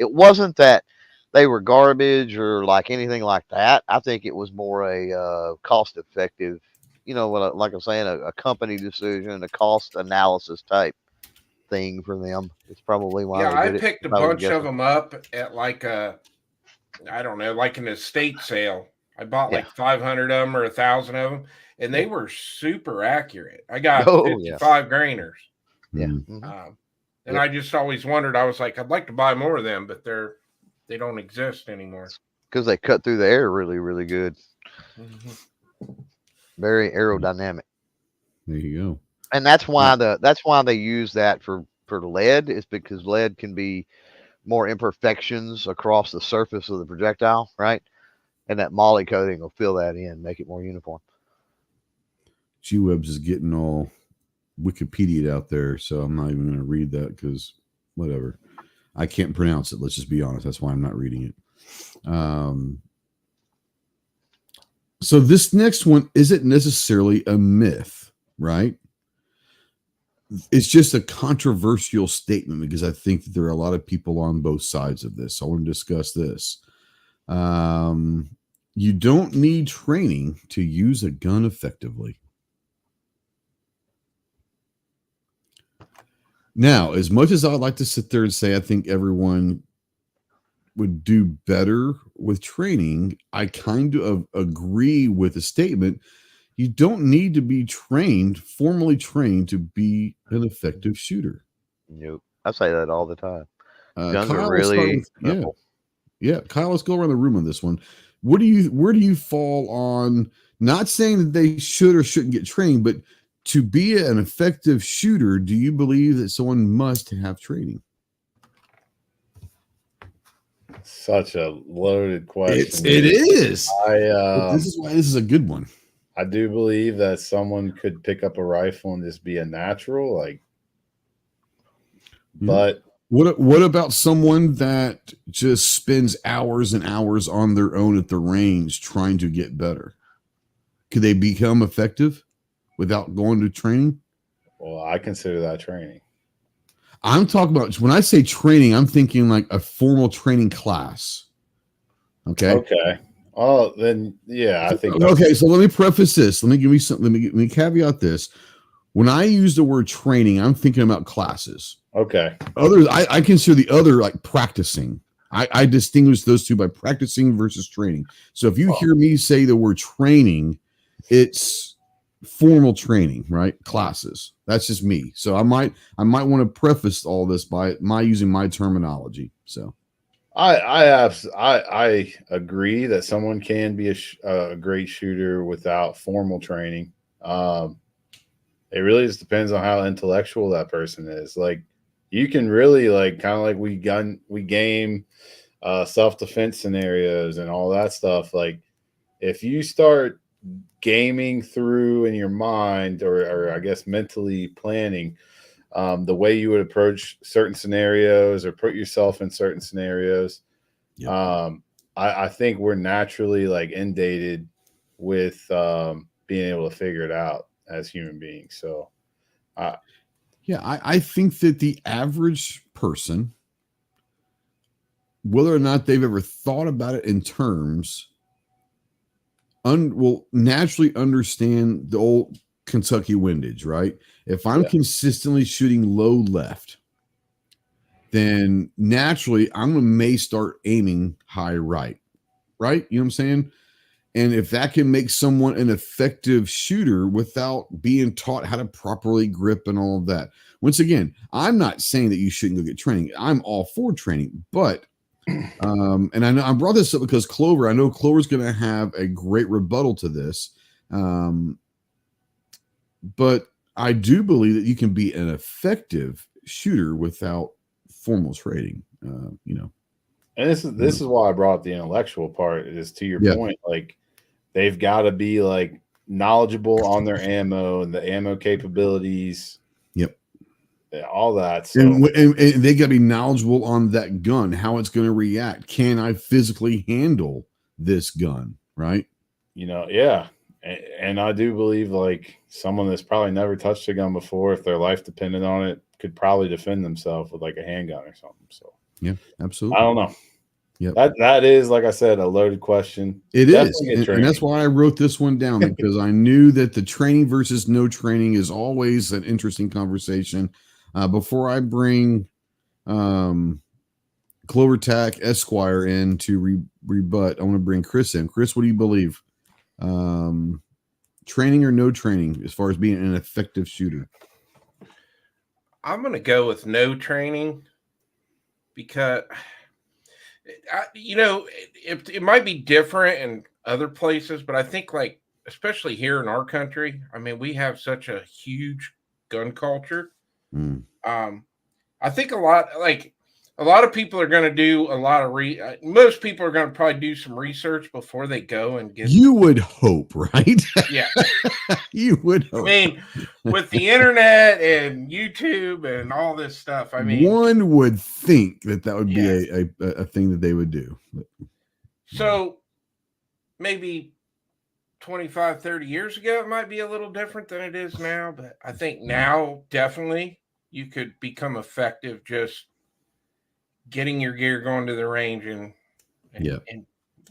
[SPEAKER 5] wasn't that they were garbage or like anything like that. I think it was more a cost-effective, like I'm saying, a company decision, a cost analysis type thing for them. It's probably why.
[SPEAKER 2] Yeah, I picked a bunch of them up at like an estate sale. I bought like 500 of them or 1,000 of them, and they were super accurate. I got 55 grainers.
[SPEAKER 5] Yeah.
[SPEAKER 2] And I just always wondered, I was like, I'd like to buy more of them, but they don't exist anymore.
[SPEAKER 5] Because they cut through the air really, really good. Very aerodynamic.
[SPEAKER 1] There you go.
[SPEAKER 5] And that's why they use that for lead, is because lead can be more imperfections across the surface of the projectile, right? And that molly coating will fill that in, make it more uniform.
[SPEAKER 1] G-Webs is getting all Wikipedia out there, so I'm not even going to read that because whatever. I can't pronounce it. Let's just be honest. That's why I'm not reading it. So this next one isn't necessarily a myth, right? It's just a controversial statement because I think that there are a lot of people on both sides of this. So I want to discuss this. You don't need training to use a gun effectively. Now, as much as I'd like to sit there and say I think everyone would do better with training, I kind of agree with the statement. You don't need to be formally trained to be an effective shooter.
[SPEAKER 5] Nope. I say that all the time. Guns
[SPEAKER 1] Kyle,
[SPEAKER 5] are really
[SPEAKER 1] simple. Yeah. Kyle, let's go around the room on this one. Where do you fall on, not saying that they should or shouldn't get trained, but to be an effective shooter, do you believe that someone must have training?
[SPEAKER 3] Such a loaded question.
[SPEAKER 1] It is.
[SPEAKER 3] But
[SPEAKER 1] this is why this is a good one.
[SPEAKER 3] I do believe that someone could pick up a rifle and just be a natural, like. But
[SPEAKER 1] what about someone that just spends hours and hours on their own at the range trying to get better? Could they become effective without going to training?
[SPEAKER 3] Well, I consider that training.
[SPEAKER 1] I'm talking about, when I say training, I'm thinking like a formal training class. Okay.
[SPEAKER 3] Oh, then yeah, I think.
[SPEAKER 1] Okay, so let me preface this. Let me caveat this. When I use the word training, I'm thinking about classes.
[SPEAKER 3] Okay.
[SPEAKER 1] Others, I consider the other like practicing. I distinguish those two by practicing versus training. So if you hear me say the word training, it's formal training, right? Classes. That's just me. So I might want to preface all this by using my terminology. So
[SPEAKER 3] I agree that someone can be a great shooter without formal training. It really just depends on how intellectual that person is. Like, you can really, like, kind of like we game self-defense scenarios and all that stuff. Like, if you start gaming through in your mind, or I guess mentally planning the way you would approach certain scenarios or put yourself in certain scenarios, I think we're naturally like inundated with being able to figure it out as human beings. So
[SPEAKER 1] I think that the average person, whether or not they've ever thought about it in terms, will naturally understand the old Kentucky windage, right? If I'm consistently shooting low left, then naturally may start aiming high right. You know what I'm saying? And if that can make someone an effective shooter without being taught how to properly grip and all of that. Once again, I'm not saying that you shouldn't go get training. I'm all for training, but and I know I brought this up because I know Clover's going to have a great rebuttal to this. But I do believe that you can be an effective shooter without formal training, And
[SPEAKER 3] this is why I brought the intellectual part, is to your point. Like, they've got to be like knowledgeable on their ammo and the ammo capabilities.
[SPEAKER 1] Yep.
[SPEAKER 3] All that. So,
[SPEAKER 1] and they got to be knowledgeable on that gun, how it's going to react. Can I physically handle this gun? Right.
[SPEAKER 3] Yeah. And I do believe like someone that's probably never touched a gun before, if their life depended on it, could probably defend themselves with like a handgun or something. So
[SPEAKER 1] yeah, absolutely.
[SPEAKER 3] I don't know.
[SPEAKER 1] Yeah,
[SPEAKER 3] that is, like I said, a loaded question.
[SPEAKER 1] It is, and that's why I wrote this one down, because I knew that the training versus no training is always an interesting conversation. Before I bring Clover Tack Esquire in to rebut, I want to bring Chris in. Chris, what do you believe? Training or no training as far as being an effective shooter?
[SPEAKER 2] I'm going to go with no training, because it might be different in other places, but I think, like, especially here in our country, I mean, we have such a huge gun culture. I think a lot of people are going to do a lot of most people are going to probably do some research before they go and get.
[SPEAKER 1] You would hope, right?
[SPEAKER 2] Yeah.
[SPEAKER 1] You would hope.
[SPEAKER 2] I mean, with the internet and YouTube and all this stuff, I mean,
[SPEAKER 1] one would think that would be a thing that they would do.
[SPEAKER 2] So maybe 25, 30 years ago, it might be a little different than it is now. But I think now, definitely, you could become effective just getting your gear, going to the range, and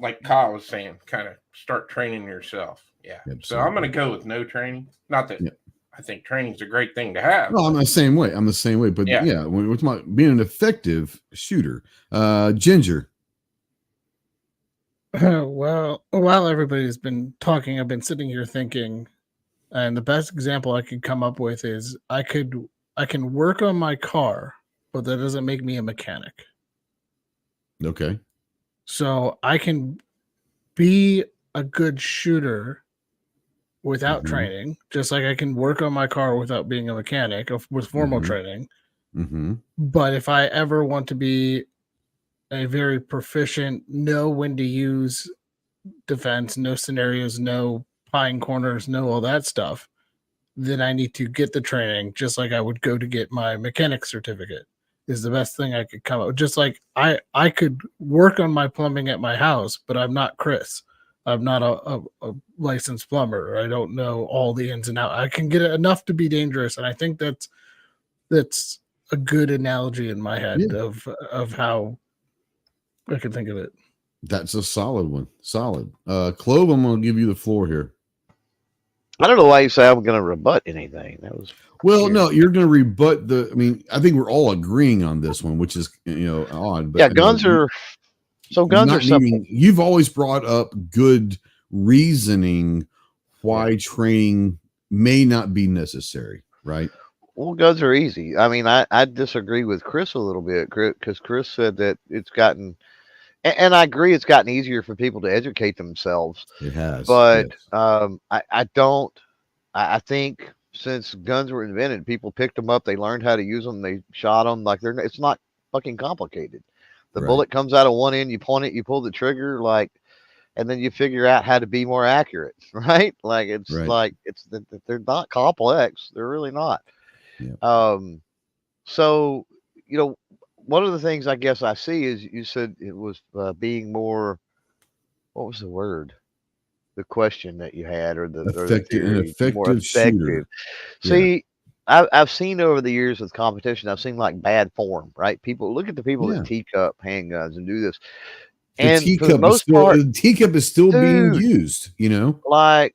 [SPEAKER 2] like Kyle was saying, kind of start training yourself. Yeah.
[SPEAKER 1] Absolutely.
[SPEAKER 2] So I'm going to go with no training. Not that
[SPEAKER 1] Yeah.
[SPEAKER 2] I think training's a great thing to have.
[SPEAKER 1] No, I'm the same way. But yeah, with my being an effective shooter, Ginger.
[SPEAKER 4] Well, while everybody's been talking, I've been sitting here thinking, and the best example I could come up with is I can work on my car, but that doesn't make me a mechanic.
[SPEAKER 1] Okay.
[SPEAKER 4] So I can be a good shooter without training, just like I can work on my car without being a mechanic with formal training. But if I ever want to be a very proficient, know when to use defense, no scenarios, no pine corners, no all that stuff, then I need to get the training, just like I would go to get my mechanic certificate. Is the best thing I could come up. Just like I could work on my plumbing at my house, but I'm not Chris. I'm not a licensed plumber. I don't know all the ins and outs. I can get it enough to be dangerous, and I think that's a good analogy in my head of how I can think of it.
[SPEAKER 1] That's a solid one. Solid. Clove, I'm going to give you the floor here.
[SPEAKER 5] I don't know why you say I'm going to rebut anything. That was weird.
[SPEAKER 1] No, you're going to rebut I think we're all agreeing on this one, which is odd. But
[SPEAKER 5] yeah, guns are simple.
[SPEAKER 1] You've always brought up good reasoning why training may not be necessary, right?
[SPEAKER 5] Well, guns are easy. I mean, I disagree with Chris a little bit because Chris said that it's gotten, and I agree, it's gotten easier for people to educate themselves.
[SPEAKER 1] It has,
[SPEAKER 5] but
[SPEAKER 1] yes.
[SPEAKER 5] I think since guns were invented, people picked them up, they learned how to use them, they shot them. Like it's not fucking complicated. The bullet comes out of one end, you point it, you pull the trigger, and then you figure out how to be more accurate, right? Like they're not complex. They're really not. Yeah. So, one of the things I guess I see is you said it was being more, what was the word? The question that you had, or the
[SPEAKER 1] effective shooter.
[SPEAKER 5] See, I've seen over the years with competition, I've seen like bad form, right? People look at the people that teacup handguns and do this. And for the most part,
[SPEAKER 1] the teacup is still being used,
[SPEAKER 5] or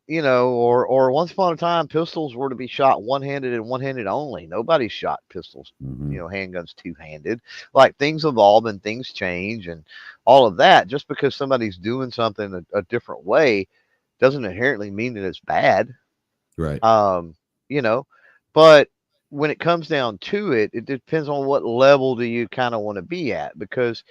[SPEAKER 5] once upon a time, pistols were to be shot one-handed and one-handed only. Nobody shot pistols, handguns two-handed. Like, things evolve and things change and all of that. Just because somebody's doing something a different way doesn't inherently mean that it's bad.
[SPEAKER 1] Right.
[SPEAKER 5] But when it comes down to it, it depends on what level do you kind of want to be at, because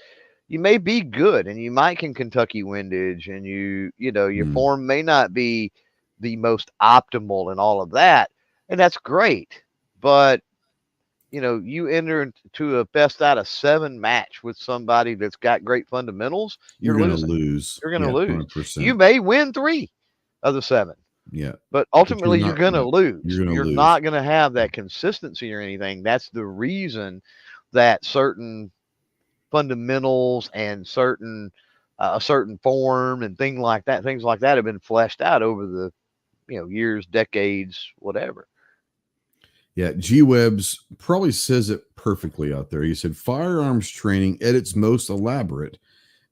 [SPEAKER 5] you may be good and you might can Kentucky windage and your form may not be the most optimal and all of that. And that's great. But, you enter into a best out of 7 match with somebody that's got great fundamentals, you're going to lose. You're going to lose. 100%. You may win 3 of the 7.
[SPEAKER 1] Yeah.
[SPEAKER 5] But ultimately you're going to lose. You're not going to have that consistency or anything. That's the reason that certain fundamentals and a certain form and things like that have been fleshed out over the years, decades, whatever.
[SPEAKER 1] Yeah, G-Webs probably says it perfectly out there. He said firearms training at its most elaborate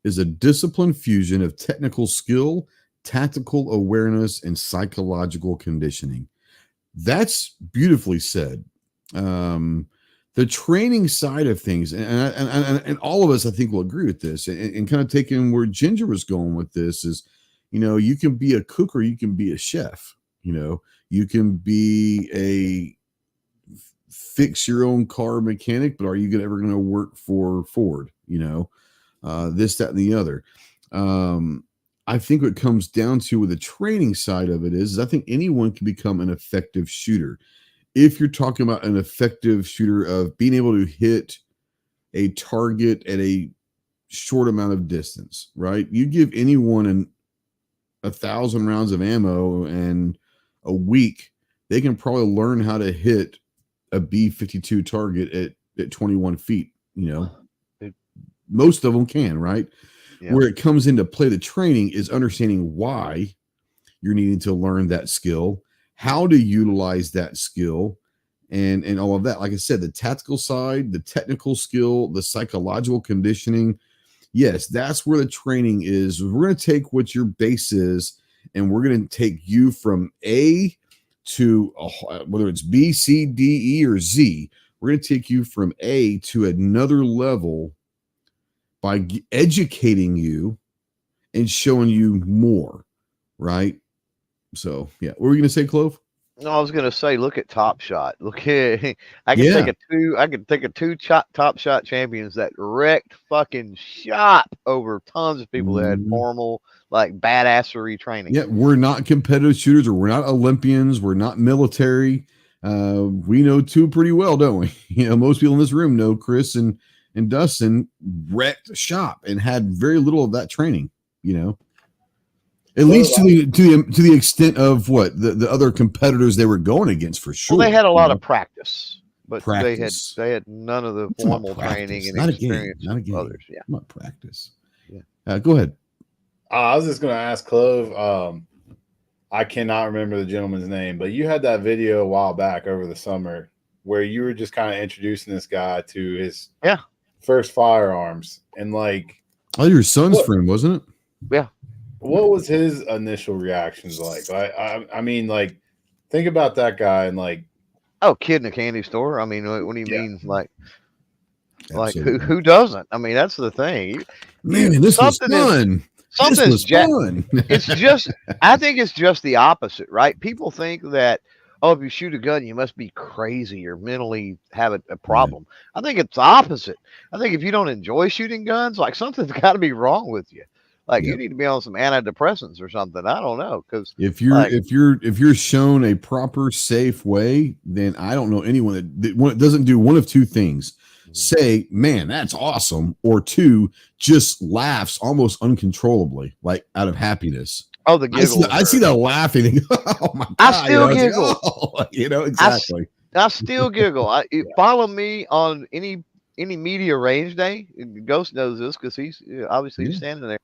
[SPEAKER 1] is a disciplined fusion of technical skill, tactical awareness, and psychological conditioning. That's beautifully said. The training side of things, and all of us, I think, will agree with this, and kind of taking where Ginger was going with this is, you can be a cook or you can be a chef. You can be a fix your own car mechanic, but are you ever going to work for Ford? This, that, and the other. I think what it comes down to with the training side of it is I think anyone can become an effective shooter. If you're talking about an effective shooter of being able to hit a target at a short amount of distance, right? You give anyone 1,000 rounds of ammo and a week, they can probably learn how to hit a B-52 target at 21 feet. Most of them can, right? Yeah. Where it comes into play, the training is understanding why you're needing to learn that skill, how to utilize that skill, and all of that. Like I said, the tactical side, the technical skill, the psychological conditioning, yes, that's where the training is. We're going to take what your base is, and we're going to take you from A to whether it's B, C, D, E, or Z. We're going to take you from A to another level by educating you and showing you more, right? So, yeah. What were you going to say, Clove?
[SPEAKER 5] No, I was gonna say, look at Top Shot. Look at I can think of two Top Shot champions that wrecked fucking shop over tons of people that had formal like badassery training.
[SPEAKER 1] Yeah, we're not competitive shooters, or we're not Olympians. We're not military. We know two pretty well, don't we? You know, most people in this room know Chris and Dustin wrecked shop and had very little of that training. You know. At least to the extent of what the other competitors they were going against, for sure.
[SPEAKER 5] Well, they had a lot of practice, but
[SPEAKER 1] practice.
[SPEAKER 5] they had none of the formal training and experience of others. Yeah,
[SPEAKER 1] not practice. Yeah, go ahead.
[SPEAKER 3] I was just going to ask Clove. I cannot remember the gentleman's name, but you had that video a while back over the summer where you were just kind of introducing this guy to his first firearms, and like,
[SPEAKER 1] oh, your son's friend, wasn't it?
[SPEAKER 5] Yeah.
[SPEAKER 3] What was his initial reactions like? I mean, like, think about that guy and like,
[SPEAKER 5] oh, kid in a candy store. I mean, what do you mean, like who doesn't? I mean, that's the thing.
[SPEAKER 1] Man, this was fun.
[SPEAKER 5] Something's fun. It's just, I think it's just the opposite, right? People think that, oh, if you shoot a gun, you must be crazy or mentally have a problem. I think it's the opposite. I think if you don't enjoy shooting guns, like something's got to be wrong with you. Like you need to be on some antidepressants or something. I don't know, because
[SPEAKER 1] if you're shown a proper, safe way, then I don't know anyone that doesn't do one of two things: say, "Man, that's awesome," or two, just laughs almost uncontrollably, like out of happiness.
[SPEAKER 5] Oh, the giggle!
[SPEAKER 1] I see the laughing. Oh my God!
[SPEAKER 5] I still giggle.
[SPEAKER 1] Exactly.
[SPEAKER 5] I still giggle. Follow me on any media range day. Ghost knows this because he's obviously standing there.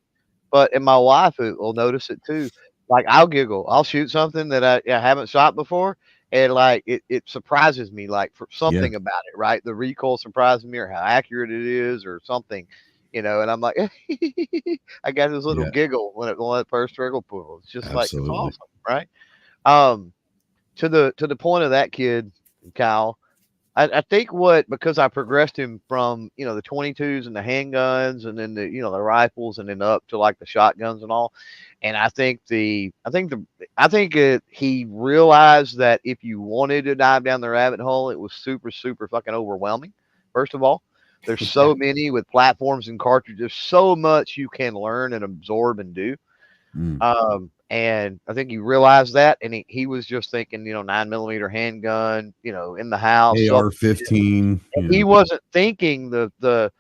[SPEAKER 5] But and my wife will notice it too. Like I'll giggle. I'll shoot something that I haven't shot before, and like it surprises me, like for something about it, right? The recoil surprises me, or how accurate it is, or something, and I'm like, I got this little giggle when that first trigger pull. It's just like it's awesome, right? To the point of that kid, Kyle. I think because I progressed him from, the 22s and the handguns and then the rifles and then up to like the shotguns and all. And I think he realized that if you wanted to dive down the rabbit hole, it was super, super fucking overwhelming. First of all, there's so many with platforms and cartridges, so much you can learn and absorb and do. And I think he realized that, and he was just thinking, 9mm handgun, in the house,
[SPEAKER 1] AR-15.
[SPEAKER 5] He wasn't thinking the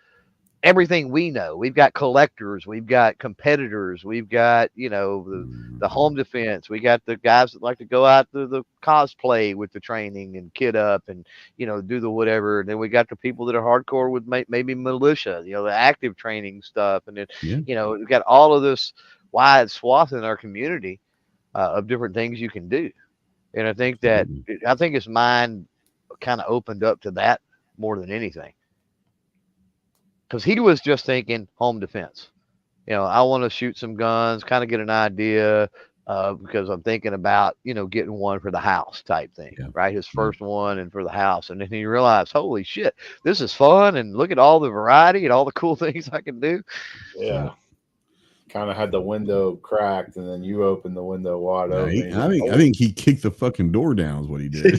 [SPEAKER 5] everything we know. We've got collectors, we've got competitors, we've got the home defense. We got the guys that like to go out to the cosplay with the training and kit up and do the whatever. And then we got the people that are hardcore with maybe militia, the active training stuff. And then we've got all of this wide swath in our community of different things you can do. And I think his mind kind of opened up to that more than anything, because he was just thinking home defense. I want to shoot some guns, kind of get an idea, because I'm thinking about getting one for the house type thing, right? His first one and for the house. And then he realized, holy shit, this is fun, and look at all the variety and all the cool things I can do.
[SPEAKER 3] Yeah. Kind of had the window cracked, and then you opened the window wide open.
[SPEAKER 1] I think he kicked the fucking door down is what he did.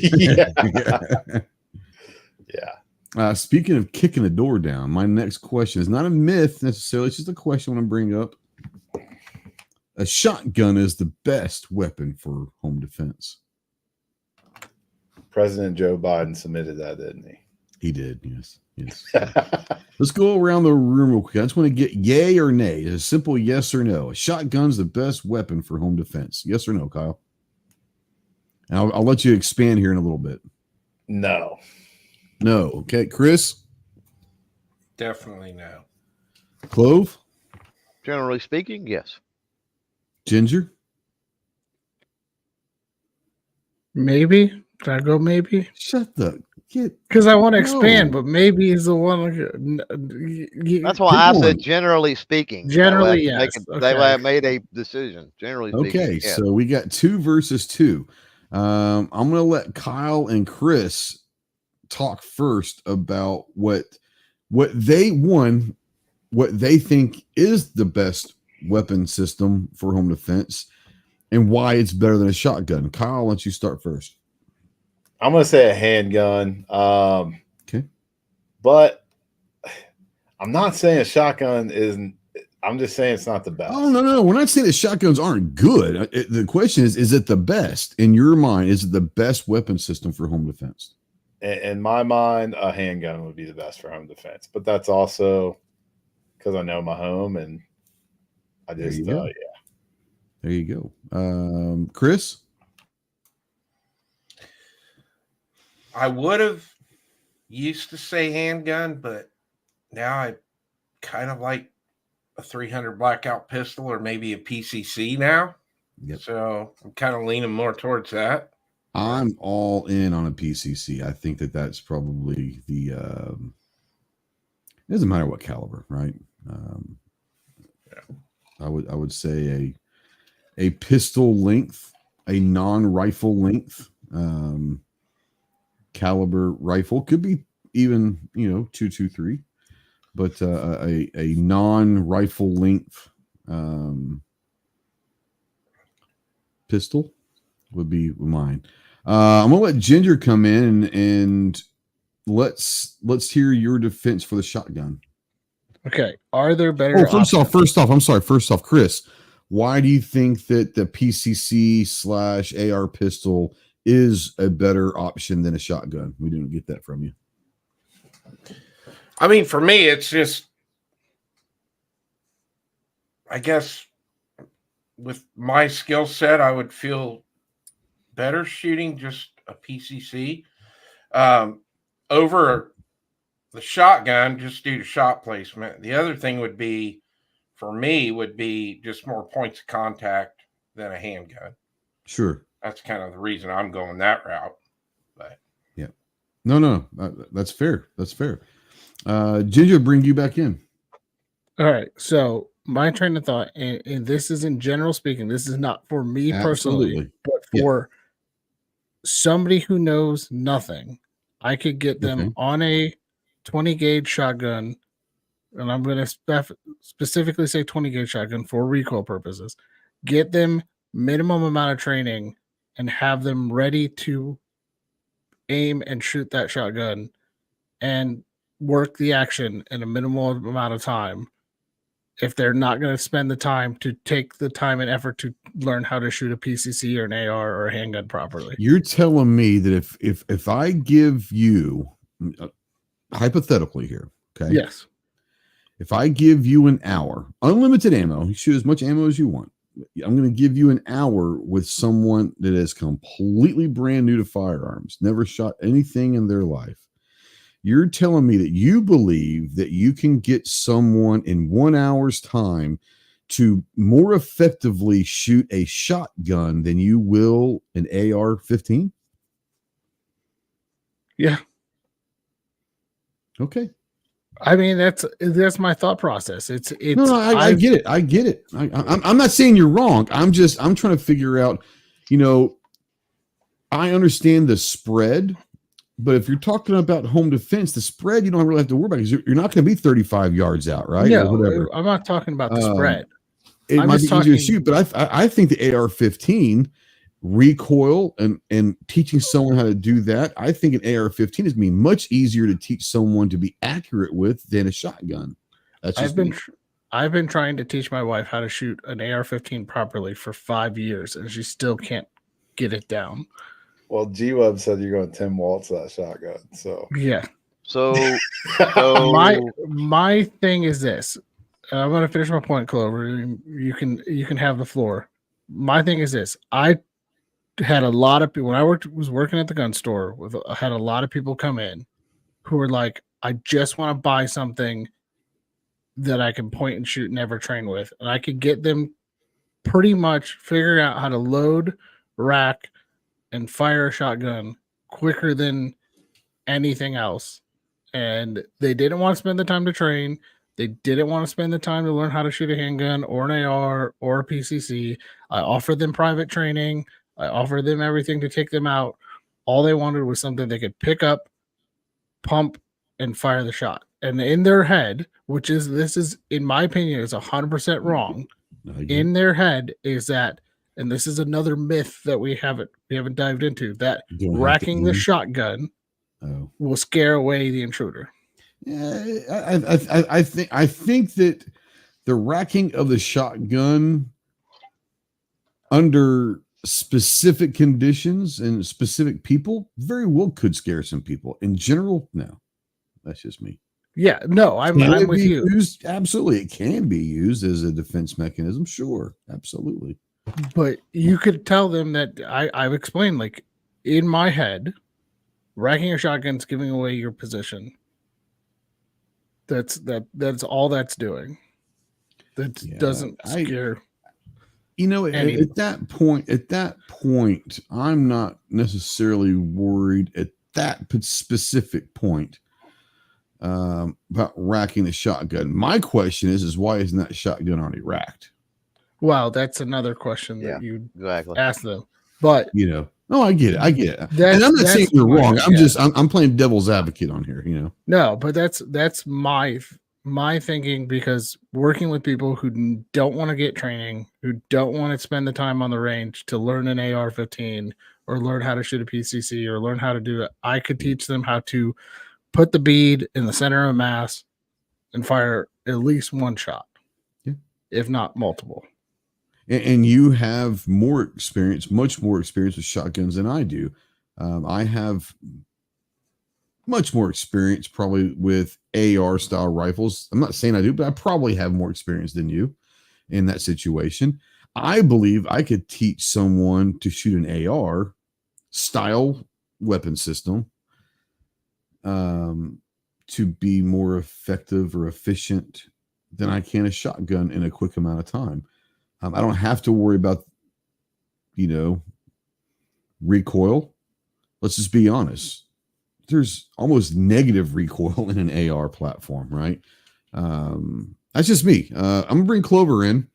[SPEAKER 1] Speaking of kicking the door down, my next question is not a myth necessarily. It's just a question I want to bring up. A shotgun is the best weapon for home defense.
[SPEAKER 3] President Joe Biden submitted that, didn't he?
[SPEAKER 1] He did, yes. Let's go around the room real quick. I just want to get yay or nay. It's a simple yes or no. A shotgun's the best weapon for home defense. Yes or no, Kyle? And I'll let you expand here in a little bit.
[SPEAKER 3] No.
[SPEAKER 1] No. Okay, Chris?
[SPEAKER 2] Definitely no.
[SPEAKER 1] Clove?
[SPEAKER 5] Generally speaking, yes.
[SPEAKER 1] Ginger?
[SPEAKER 4] Maybe. Can I go maybe?
[SPEAKER 1] Shut the
[SPEAKER 4] Because I want to expand, but maybe he's the one.
[SPEAKER 5] That's why I said generally speaking.
[SPEAKER 4] Generally, yes.
[SPEAKER 5] That way I made a decision. Generally speaking.
[SPEAKER 1] Okay,
[SPEAKER 5] yes.
[SPEAKER 1] so we got 2 versus 2. I'm going to let Kyle and Chris talk first about what they think is the best weapon system for home defense and why it's better than a shotgun. Kyle, I'll let you start first.
[SPEAKER 3] I'm going to say a handgun.
[SPEAKER 1] Okay.
[SPEAKER 3] But I'm not saying a shotgun isn't. I'm just saying it's not the best.
[SPEAKER 1] Oh, no. We're not saying that shotguns aren't good. The question is it the best? In your mind, is it the best weapon system for home defense?
[SPEAKER 3] In my mind, a handgun would be the best for home defense. But that's also because I know my home and I just, yeah.
[SPEAKER 1] There you go. Chris?
[SPEAKER 2] I would have used to say handgun, but now I kind of like a 300 blackout pistol or maybe a PCC now.
[SPEAKER 1] Yep.
[SPEAKER 2] So I'm kind of leaning more towards that.
[SPEAKER 1] I'm all in on a PCC. I think that's probably the it doesn't matter what caliber, right? I would say a pistol length, a non-rifle length caliber rifle could be even 223, but a non-rifle length pistol would be mine. I'm gonna let Ginger come in and let's hear your defense for the shotgun.
[SPEAKER 4] Okay, are there better?
[SPEAKER 1] First off, Chris, why do you think that the PCC/AR pistol is a better option than a shotgun? We didn't get that from you.
[SPEAKER 2] I mean, for me, it's just, I guess, with my skill set, I would feel better shooting just a PCC over the shotgun, just due to shot placement. The other thing would be, for me, would be just more points of contact than a handgun.
[SPEAKER 1] Sure.
[SPEAKER 2] That's kind of the reason I'm going that route. But
[SPEAKER 1] yeah, no, that's fair. That's fair. Ginger, bring you back in.
[SPEAKER 4] All right. So my train of thought, and this is in general speaking, this is not for me personally, but for somebody who knows nothing. I could get them on a 20 gauge shotgun, and I'm going to specifically say 20 gauge shotgun for recoil purposes. Get them minimum amount of training and have them ready to aim and shoot that shotgun and work the action in a minimal amount of time. If they're not going to spend the time to take the time and effort to learn how to shoot a PCC or an AR or a handgun properly.
[SPEAKER 1] You're telling me that if I give you, hypothetically here, okay?
[SPEAKER 4] Yes.
[SPEAKER 1] If I give you an hour, unlimited ammo, you shoot as much ammo as you want. I'm going to give you an hour with someone that is completely brand new to firearms, never shot anything in their life. You're telling me that you believe that you can get someone in 1 hour's time to more effectively shoot a shotgun than you will an AR-15?
[SPEAKER 4] Yeah.
[SPEAKER 1] Okay.
[SPEAKER 4] I mean, that's my thought process. It's
[SPEAKER 1] no, I get it. I get it. I'm not saying you're wrong. I'm trying to figure out, I understand the spread, but if you're talking about home defense, the spread, you don't really have to worry about because you're not going to be 35 yards out, right?
[SPEAKER 4] No, I'm not talking about the spread.
[SPEAKER 1] It might be easier to shoot, but I think the AR-15 recoil and teaching someone how to do that, I think an AR-15 is going to be much easier to teach someone to be accurate with than a shotgun.
[SPEAKER 4] I've been trying to teach my wife how to shoot an AR-15 properly for 5 years, and she still can't get it down.
[SPEAKER 3] Well, G-Web said you're going 10 watts that shotgun, so
[SPEAKER 4] yeah.
[SPEAKER 5] So
[SPEAKER 4] my thing is this. I'm going to finish my point, Clover. You can have the floor. My thing is this. I had a lot of people when I was working at the gun store. I had a lot of people come in who were like, "I just want to buy something that I can point and shoot, never train with," and I could get them pretty much figuring out how to load, rack, and fire a shotgun quicker than anything else. And they didn't want to spend the time to train. They didn't want to spend the time to learn how to shoot a handgun or an AR or a PCC. I offered them private training. I offered them everything to take them out. All they wanted was something they could pick up, pump, and fire the shot. And in their head, this is in my opinion is 100% wrong. In their head is that, and this is another myth that we haven't dived into, that racking the shotgun will scare away the intruder.
[SPEAKER 1] Yeah, I think that the racking of the shotgun under specific conditions and specific people very well could scare some people. In general, no. That's just me.
[SPEAKER 4] Yeah, no, I'm with you.
[SPEAKER 1] Absolutely. It can be used as a defense mechanism. Sure. Absolutely.
[SPEAKER 4] But you could tell them that I've explained, like, in my head, racking a shotgun is giving away your position. That's all that's doing. That doesn't scare.
[SPEAKER 1] At that point, I'm not necessarily worried at that specific point about racking the shotgun. My question is why isn't that shotgun already racked?
[SPEAKER 4] Well, that's another question that you
[SPEAKER 5] exactly
[SPEAKER 4] ask them. But
[SPEAKER 1] no, I get it. And I'm not saying you're wrong. I'm playing devil's advocate on here.
[SPEAKER 4] No, but that's my thinking, because working with people who don't want to get training, who don't want to spend the time on the range to learn an AR-15 or learn how to shoot a PCC or learn how to do it, I could teach them how to put the bead in the center of mass and fire at least one shot, if not multiple.
[SPEAKER 1] And you have much more experience with shotguns than I do. I have much more experience probably with AR style rifles. I'm not saying I do, but I probably have more experience than you in that situation. I believe I could teach someone to shoot an AR style weapon system to be more effective or efficient than I can a shotgun in a quick amount of time. I don't have to worry about, recoil. Let's just be honest. There's almost negative recoil in an AR platform, right? That's just me. I'm going to bring Clover in.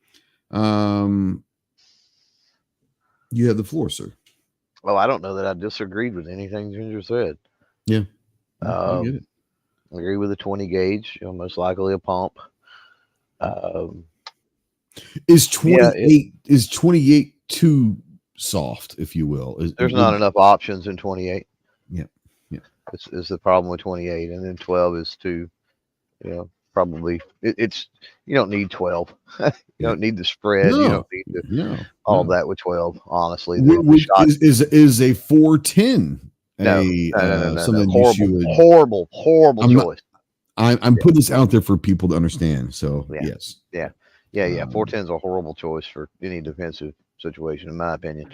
[SPEAKER 1] You have the floor, sir.
[SPEAKER 5] Well, I don't know that I disagreed with anything Ginger said.
[SPEAKER 1] Yeah. I get it.
[SPEAKER 5] I agree with the 20 gauge, most likely a pump.
[SPEAKER 1] Is 28 too soft, if you will?
[SPEAKER 5] There's not enough options in 28.
[SPEAKER 1] Yeah.
[SPEAKER 5] It's the problem with 28, and then 12 is too, probably it's you don't need 12. You don't need the spread. No, you don't need all of that with 12. Honestly,
[SPEAKER 1] is a 410.
[SPEAKER 5] No. Horrible choice.
[SPEAKER 1] I'm putting this out there for people to understand. So yes.
[SPEAKER 5] Yeah. 410 is a horrible choice for any defensive situation, in my opinion.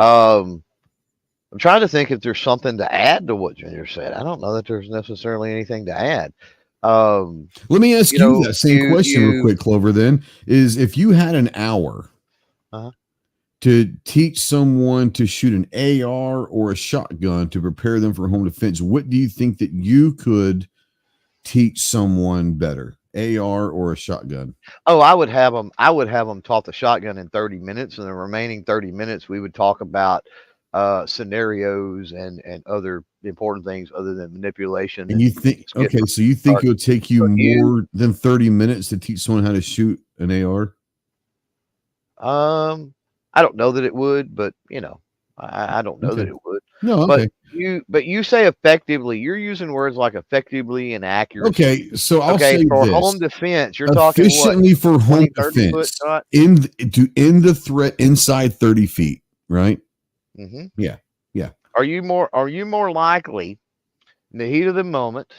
[SPEAKER 5] I'm trying to think if there's something to add to what Ginger said. I don't know that there's necessarily anything to add.
[SPEAKER 1] Let me ask you that same question real quick, Clover. Then is if you had an hour to teach someone to shoot an AR or a shotgun to prepare them for home defense, what do you think that you could teach someone better, AR or a shotgun?
[SPEAKER 5] Oh, I would have them taught the shotgun in 30 minutes, and the remaining 30 minutes we would talk about scenarios and other important things other than manipulation.
[SPEAKER 1] And you think so you think it would take you more than 30 minutes to teach someone how to shoot an AR?
[SPEAKER 5] I don't know that it would, but I don't know that it would.
[SPEAKER 1] No, okay.
[SPEAKER 5] But you say effectively. You're using words like effectively and accuracy.
[SPEAKER 1] Okay, so I'll say
[SPEAKER 5] for
[SPEAKER 1] this.
[SPEAKER 5] Home defense, you're talking
[SPEAKER 1] efficiently for home defense in the threat inside 30 feet, right?
[SPEAKER 5] Mm-hmm.
[SPEAKER 1] Yeah.
[SPEAKER 5] Are you more likely in the heat of the moment?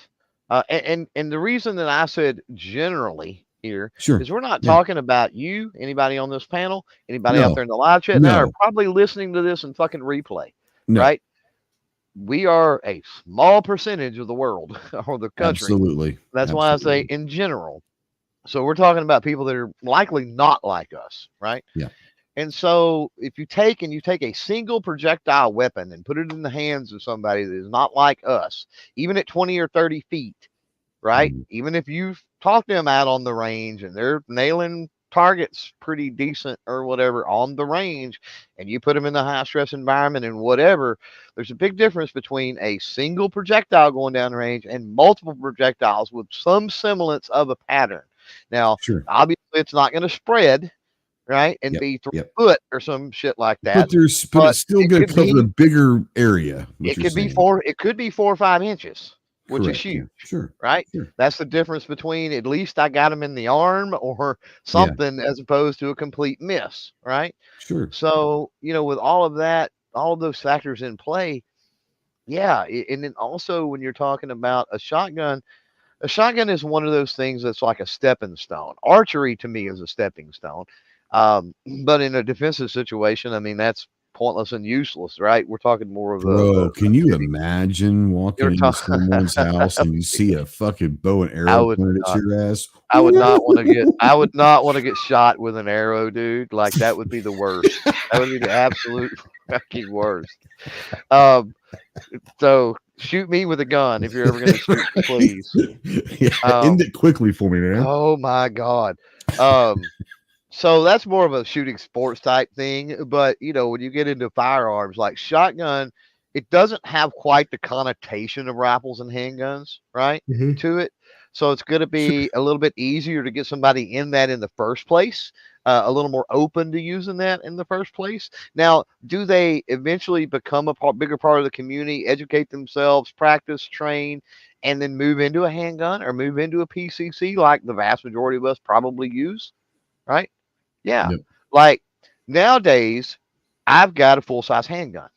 [SPEAKER 5] And the reason that I said generally here is we're not talking about you, anybody on this panel, anybody out there in the live chat now are probably listening to this in fucking replay, right? We are a small percentage of the world or the country.
[SPEAKER 1] Absolutely.
[SPEAKER 5] That's why I say in general. So we're talking about people that are likely not like us, right?
[SPEAKER 1] Yeah.
[SPEAKER 5] And so if you take a single projectile weapon and put it in the hands of somebody that is not like us, even at 20 or 30 feet, right? Even if you've talked them out on the range and they're nailing targets pretty decent or whatever on the range, and you put them in the high stress environment and whatever, there's a big difference between a single projectile going down the range and multiple projectiles with some semblance of a pattern. Now, obviously, it's not going to spread, right, and be 3 foot or some shit like that.
[SPEAKER 1] But it's still going to cover a bigger area.
[SPEAKER 5] It could be 4 or 5 inches, which is huge. Right? That's the difference between at least I got him in the arm or something as opposed to a complete miss, right? So, with all of that, all of those factors in play, and then also when you're talking about a shotgun is one of those things that's like a stepping stone. Archery to me is a stepping stone. But in a defensive situation, I mean, that's pointless and useless, right? We're talking more of
[SPEAKER 1] Bro, can you imagine walking into someone's house and you see a fucking bow and arrow pointed at your ass?
[SPEAKER 5] I would not want to get shot with an arrow, dude. Like, that would be the worst. That would be the absolute fucking worst. So shoot me with a gun if you're ever going to shoot me, please.
[SPEAKER 1] End it quickly for me, man.
[SPEAKER 5] Oh my God. So that's more of a shooting sports type thing. But, when you get into firearms, like shotgun, it doesn't have quite the connotation of rifles and handguns, right, to it. So it's going to be a little bit easier to get somebody in that in the first place, a little more open to using that in the first place. Now, do they eventually become a bigger part of the community, educate themselves, practice, train, and then move into a handgun or move into a PCC like the vast majority of us probably use, right? Yeah. Like nowadays, I've got a full-size handgun,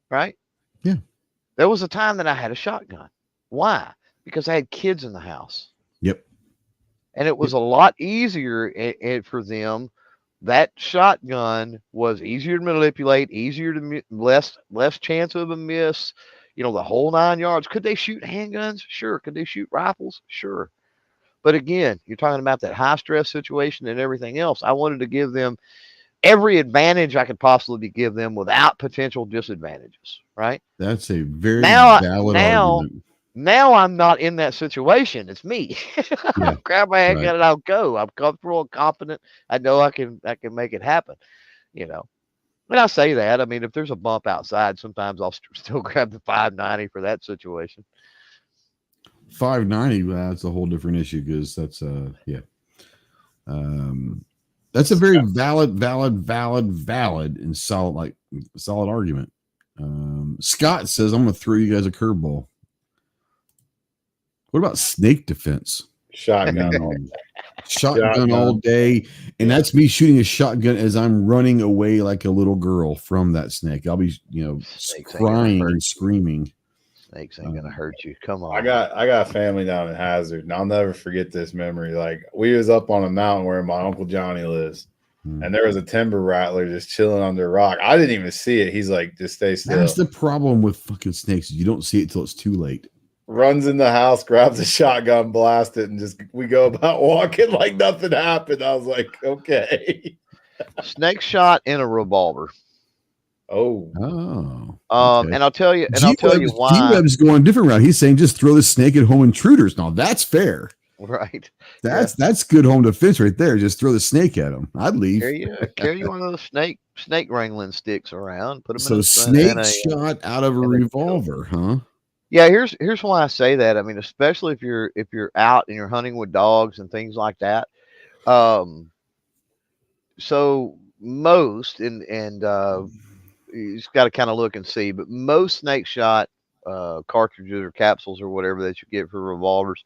[SPEAKER 5] right?
[SPEAKER 1] Yeah.
[SPEAKER 5] There was a time that I had a shotgun. Why? Because I had kids in the house.
[SPEAKER 1] Yep.
[SPEAKER 5] And it was a lot easier for them. That shotgun was easier to manipulate, easier to less chance of a miss, the whole 9 yards. Could they shoot handguns? Sure. Could they shoot rifles? Sure. But again, you're talking about that high stress situation and everything else. I wanted to give them every advantage I could possibly give them without potential disadvantages, right?
[SPEAKER 1] That's a very valid argument.
[SPEAKER 5] Now I'm not in that situation. It's me. Grab my handgun and I'll go. I'm comfortable and confident. I know I can make it happen, When I say that, I mean, if there's a bump outside, sometimes I'll still grab the 590 for that situation.
[SPEAKER 1] 590, that's a whole different issue because that's that's a very valid and solid argument. Scott says, I'm gonna throw you guys a curveball. What about snake defense?
[SPEAKER 3] Shotgun
[SPEAKER 1] all day, and that's me shooting a shotgun as I'm running away like a little girl from that snake. I'll be crying and screaming.
[SPEAKER 5] Snakes ain't gonna hurt you. Come on.
[SPEAKER 3] I got family down in Hazard, and I'll never forget this memory. Like, we was up on a mountain where my Uncle Johnny lives, and there was a timber rattler just chilling under a rock. I didn't even see it. He's like, just stay still.
[SPEAKER 1] That's the problem with fucking snakes. You don't see it till it's too late.
[SPEAKER 3] Runs in the house, grabs a shotgun, blasts it, and we go about walking like nothing happened. I was like, okay.
[SPEAKER 5] Snake shot in a revolver.
[SPEAKER 3] Oh.
[SPEAKER 1] Okay.
[SPEAKER 5] And I'll tell you why.
[SPEAKER 1] G-Web's going a different route. He's saying just throw the snake at home intruders. Now that's fair.
[SPEAKER 5] Right.
[SPEAKER 1] That's good home defense right there. Just throw the snake at them. I'd leave.
[SPEAKER 5] Carry one of those snake wrangling sticks around. Put them
[SPEAKER 1] so snake shot out of a revolver, huh?
[SPEAKER 5] Yeah, here's why I say that. I mean, especially if you're out and you're hunting with dogs and things like that. So most and you just got to kind of look and see, but most snake shot cartridges or capsules or whatever that you get for revolvers,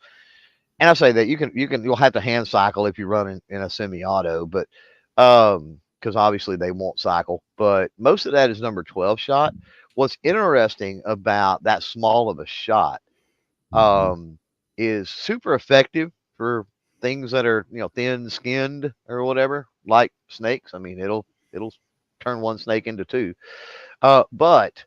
[SPEAKER 5] and I say that you'll have to hand cycle if you run in a semi-auto, but because obviously they won't cycle, but most of that is number 12 shot. What's interesting about that small of a shot is super effective for things that are thin skinned or whatever, like snakes. I mean, it'll turn one snake into two. But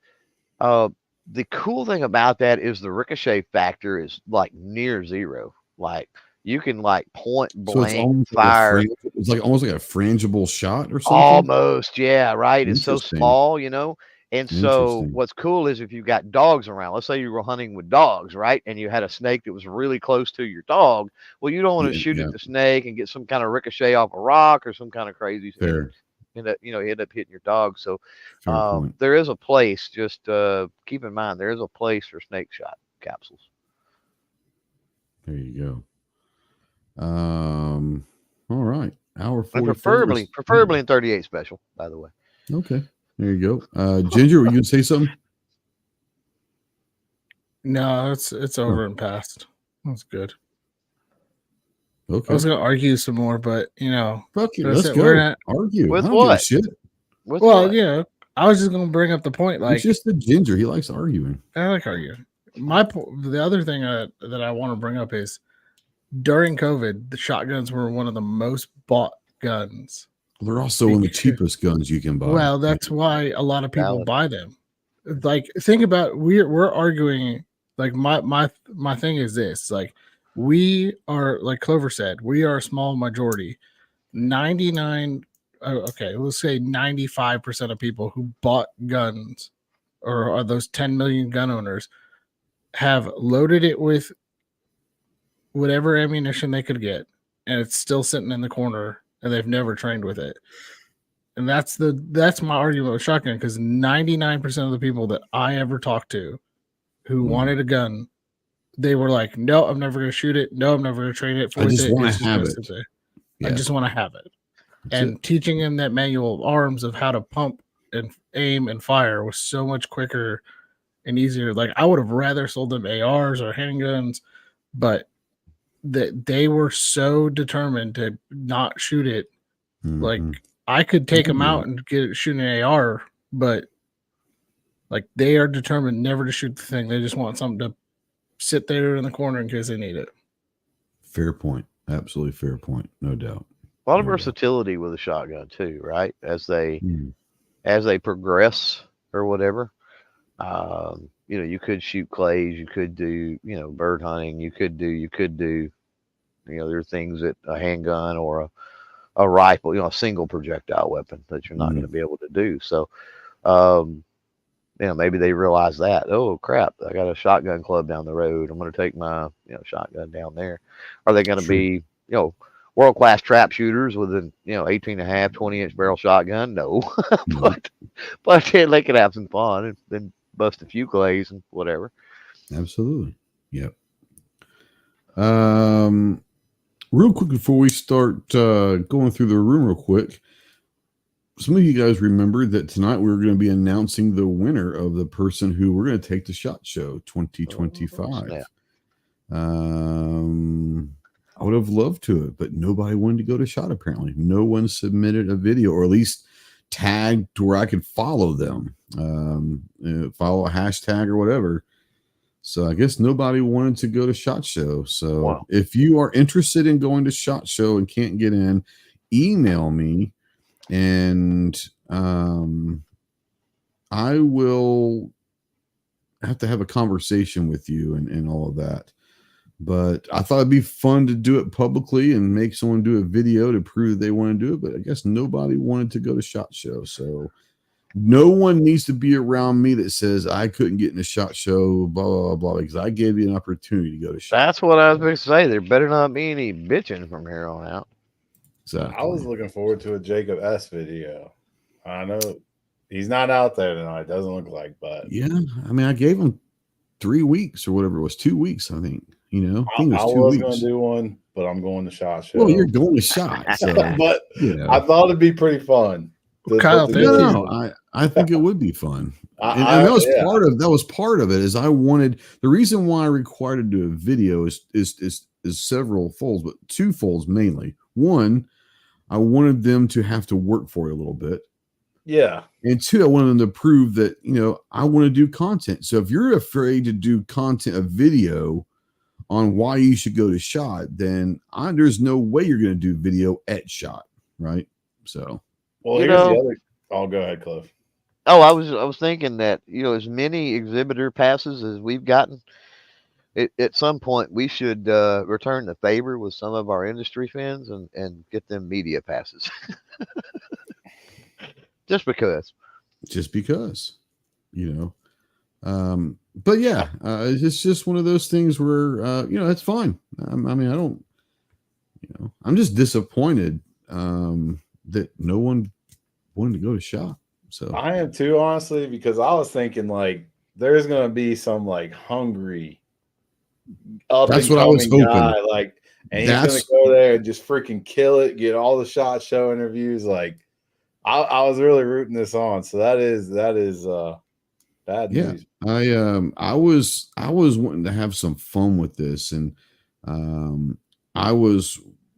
[SPEAKER 5] the cool thing about that is the ricochet factor is like near zero. Like you can like point
[SPEAKER 1] So it's
[SPEAKER 5] blank
[SPEAKER 1] almost
[SPEAKER 5] fire.
[SPEAKER 1] it's like almost like a frangible shot or something.
[SPEAKER 5] Almost, yeah, right. It's so
[SPEAKER 1] Interesting.
[SPEAKER 5] small, you know. And so
[SPEAKER 1] Interesting.
[SPEAKER 5] what's cool is if you've got dogs around, let's say you were hunting with dogs, right? And you had a snake that was really close to your dog. Well, you don't want to
[SPEAKER 1] Yeah,
[SPEAKER 5] shoot
[SPEAKER 1] yeah.
[SPEAKER 5] at the snake and get some kind of ricochet off a rock or some kind of crazy
[SPEAKER 1] Fair.
[SPEAKER 5] end up hitting your dog. So
[SPEAKER 1] Fair point.
[SPEAKER 5] there is a place, just keep in mind there is a place for snake shot capsules.
[SPEAKER 1] There you go. All right. Hour 44.
[SPEAKER 5] And preferably in 38 special, by the way.
[SPEAKER 1] Okay. There you go. Ginger, were you gonna say something?
[SPEAKER 4] No, it's over and past. That's good.
[SPEAKER 1] Okay.
[SPEAKER 4] I was gonna argue some more, but
[SPEAKER 1] Fuck it.
[SPEAKER 4] that's
[SPEAKER 1] Let's
[SPEAKER 4] it.
[SPEAKER 1] go.
[SPEAKER 4] We're not-
[SPEAKER 1] Argue.
[SPEAKER 5] With
[SPEAKER 1] I don't give a
[SPEAKER 5] what?
[SPEAKER 1] shit.
[SPEAKER 5] With
[SPEAKER 4] well,
[SPEAKER 5] what?
[SPEAKER 4] I was just gonna bring up the point. Like,
[SPEAKER 1] It's just the Ginger. He likes arguing.
[SPEAKER 4] I like arguing. The other thing that I want to bring up is during COVID, the shotguns were one of the most bought guns.
[SPEAKER 1] They're also one of the cheapest guns you can buy.
[SPEAKER 4] Well, that's why a lot of people
[SPEAKER 5] Valid.
[SPEAKER 4] buy them. Like, think about we're arguing. Like my thing is this. Like, we are, like Clover said, we are a small majority. 99. Okay, let's say 95% of people who bought guns, or are those 10 million gun owners, have loaded it with whatever ammunition they could get, and it's still sitting in the corner, and they've never trained with it. And that's my argument with shotgun, because 99% of the people that I ever talked to who wanted a gun, they were like, "No, I'm never going to shoot it. No, I'm never going to train it.
[SPEAKER 1] I just want to have it.
[SPEAKER 4] I just want to have it." And teaching them that manual of arms of how to pump and aim and fire was so much quicker and easier. Like, I would have rather sold them ARs or handguns, but they were so determined to not shoot it. Like, I could take them out and shoot an AR, but like, they are determined never to shoot the thing. They just want something to sit there in the corner in case they need it.
[SPEAKER 1] Fair point. Absolutely fair point. No doubt.
[SPEAKER 5] A lot of versatility with a shotgun too, right? As they progress or whatever. You could shoot clays, you could do, bird hunting, you could do, there are things that a handgun or a rifle, a single projectile weapon that you're not going to be able to do. So, maybe they realize that, oh crap, I got a shotgun club down the road. I'm going to take my, shotgun down there. Are they going to be, world-class trap shooters with an 18.5 20-inch barrel shotgun? No. but they could have some fun and then bust a few clays and whatever.
[SPEAKER 1] Absolutely. Yep. Real quick before we start going through the room real quick, some of you guys remember that tonight we were going to be announcing the winner of the person who we're going to take to SHOT Show 2025. I would have loved to, but nobody wanted to go to SHOT. Apparently, no one submitted a video, or at least tagged to where I could follow them, follow a hashtag or whatever. So I guess nobody wanted to go to SHOT Show. So if you are interested in going to SHOT Show and can't get in, email me, and I will have to have a conversation with you and all of that. But I thought it'd be fun to do it publicly and make someone do a video to prove they want to do it. But I guess nobody wanted to go to SHOT Show. So no one needs to be around me that says I couldn't get in a SHOT Show, blah, blah, blah, because I gave you an opportunity to go to SHOT.
[SPEAKER 5] That's what I was going to say. There better not be any bitching from here on out.
[SPEAKER 1] Exactly.
[SPEAKER 3] I was looking forward to a Jacob S video. I know he's not out there tonight. Doesn't look like, but
[SPEAKER 1] yeah, I mean, I gave him 3 weeks or whatever it was, 2 weeks, I think. I think it was 2
[SPEAKER 3] was
[SPEAKER 1] weeks.
[SPEAKER 3] going to do one, but I'm going to SHOT Show.
[SPEAKER 1] Well, you're going to SHOT, so,
[SPEAKER 3] but I thought it'd be pretty fun.
[SPEAKER 4] Kyle,
[SPEAKER 1] I think it would be fun. And that was part of it. Is I wanted, the reason why I required to do a video is several folds, but two folds mainly. One, I wanted them to have to work for it a little bit.
[SPEAKER 3] Yeah.
[SPEAKER 1] And two, I wanted them to prove that, I want to do content. So if you're afraid to do content, a video on why you should go to SHOT, then there's no way you're going to do video at SHOT, right? So,
[SPEAKER 3] well, here's the other. Oh, go ahead, Cliff.
[SPEAKER 5] Oh, I was thinking that as many exhibitor passes as we've gotten, at some point we should return the favor with some of our industry fans and get them media passes. Just because,
[SPEAKER 1] but yeah, it's just one of those things where, it's fine. I mean, I don't, I'm just disappointed that no one wanted to go to SHOT. So
[SPEAKER 3] I am too, honestly, because I was thinking like there's going to be some like hungry up
[SPEAKER 1] that's
[SPEAKER 3] and
[SPEAKER 1] what I was
[SPEAKER 3] coming
[SPEAKER 1] hoping.
[SPEAKER 3] guy, like, and he's going to go there and just freaking kill it, get all the SHOT Show interviews. Like, I was really rooting this on. So that is bad news.
[SPEAKER 1] I was wanting to have some fun with this, and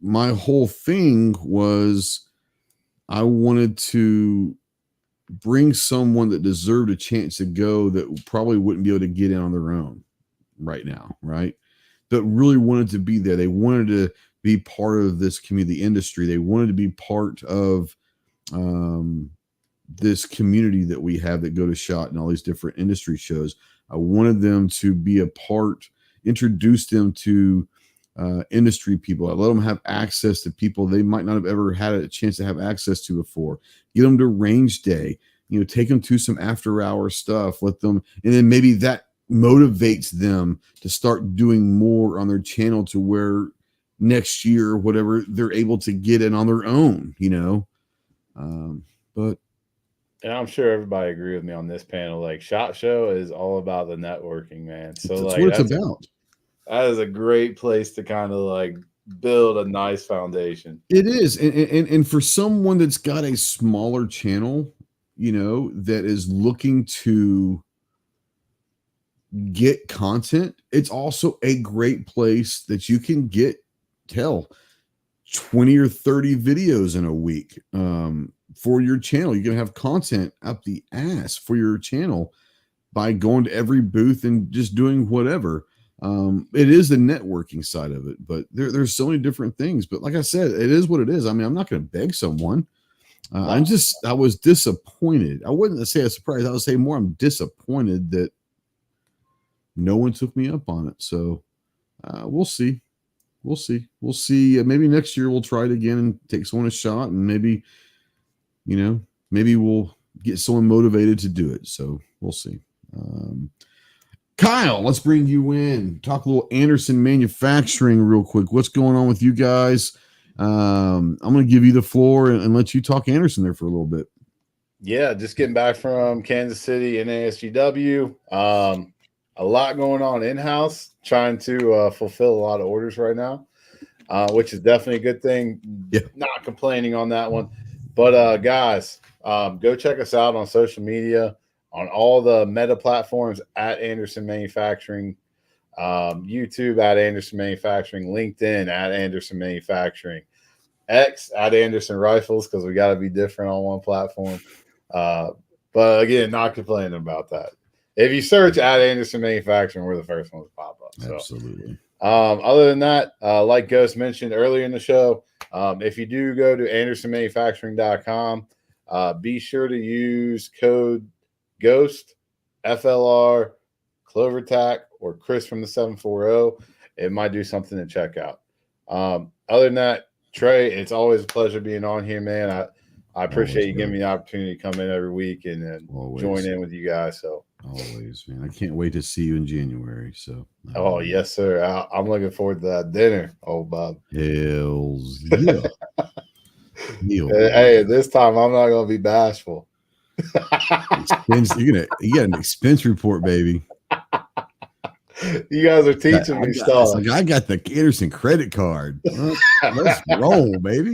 [SPEAKER 1] my whole thing was I wanted to bring someone that deserved a chance to go that probably wouldn't be able to get in on their own right now, right? That really wanted to be there. They wanted to be part of this community industry. They wanted to be part of this community that we have that go to SHOT and all these different industry shows. I wanted them to be a part, introduce them to industry people. I let them have access to people they might not have ever had a chance to have access to before. Get them to range day, take them to some after hour stuff, let them, and then maybe that motivates them to start doing more on their channel to where next year or whatever they're able to get in on their own, but
[SPEAKER 3] and I'm sure everybody agree with me on this panel. Like, SHOT Show is all about the networking, man. So
[SPEAKER 1] that's
[SPEAKER 3] like
[SPEAKER 1] what it's about.
[SPEAKER 3] That is a great place to kind of like build a nice foundation.
[SPEAKER 1] It is, and for someone that's got a smaller channel, that is looking to get content, it's also a great place that you can get 20 or 30 videos in a week for your channel. You can have content up the ass for your channel by going to every booth and just doing whatever. It is the networking side of it, but there's so many different things. But like I said, it is what it is. I mean, I'm not going to beg someone. I was disappointed. I wouldn't say a surprise. I would say more I'm disappointed that no one took me up on it. So we'll see. We'll see. Maybe next year we'll try it again and take someone a shot, and maybe we'll get someone motivated to do it. So we'll see. Kyle, let's bring you in. Talk a little Anderson Manufacturing real quick. What's going on with you guys? I'm going to give you the floor and let you talk Anderson there for a little bit.
[SPEAKER 3] Yeah, just getting back from Kansas City and NASGW. A lot going on in-house, trying to fulfill a lot of orders right now, which is definitely a good thing.
[SPEAKER 1] Yeah.
[SPEAKER 3] Not complaining on that one. But guys, go check us out on social media, on all the meta platforms at Anderson Manufacturing, YouTube at Anderson Manufacturing, LinkedIn at Anderson Manufacturing, X at Anderson Rifles, because we got to be different on one platform. But again, not complaining about that. If you search at Anderson Manufacturing, we're the first ones to pop up. So.
[SPEAKER 1] Absolutely.
[SPEAKER 3] Other than that, like Ghost mentioned earlier in the show, if you do go to andersonmanufacturing.com, be sure to use code GHOST, FLR, CloverTac, or Chris from the 740. It might do something to check out. Other than that, Trey, it's always a pleasure being on here, man. I appreciate you giving me the opportunity to come in every week and join in with you guys. So
[SPEAKER 1] always, man. I can't wait to see you in January. So
[SPEAKER 3] yes, sir. I'm looking forward to that dinner, old Bob.
[SPEAKER 1] Hells yeah.
[SPEAKER 3] Hey, this time I'm not gonna be bashful.
[SPEAKER 1] You got an expense report, baby.
[SPEAKER 3] You guys are teaching me stuff.
[SPEAKER 1] Like I got the Anderson credit card. Let's roll, baby.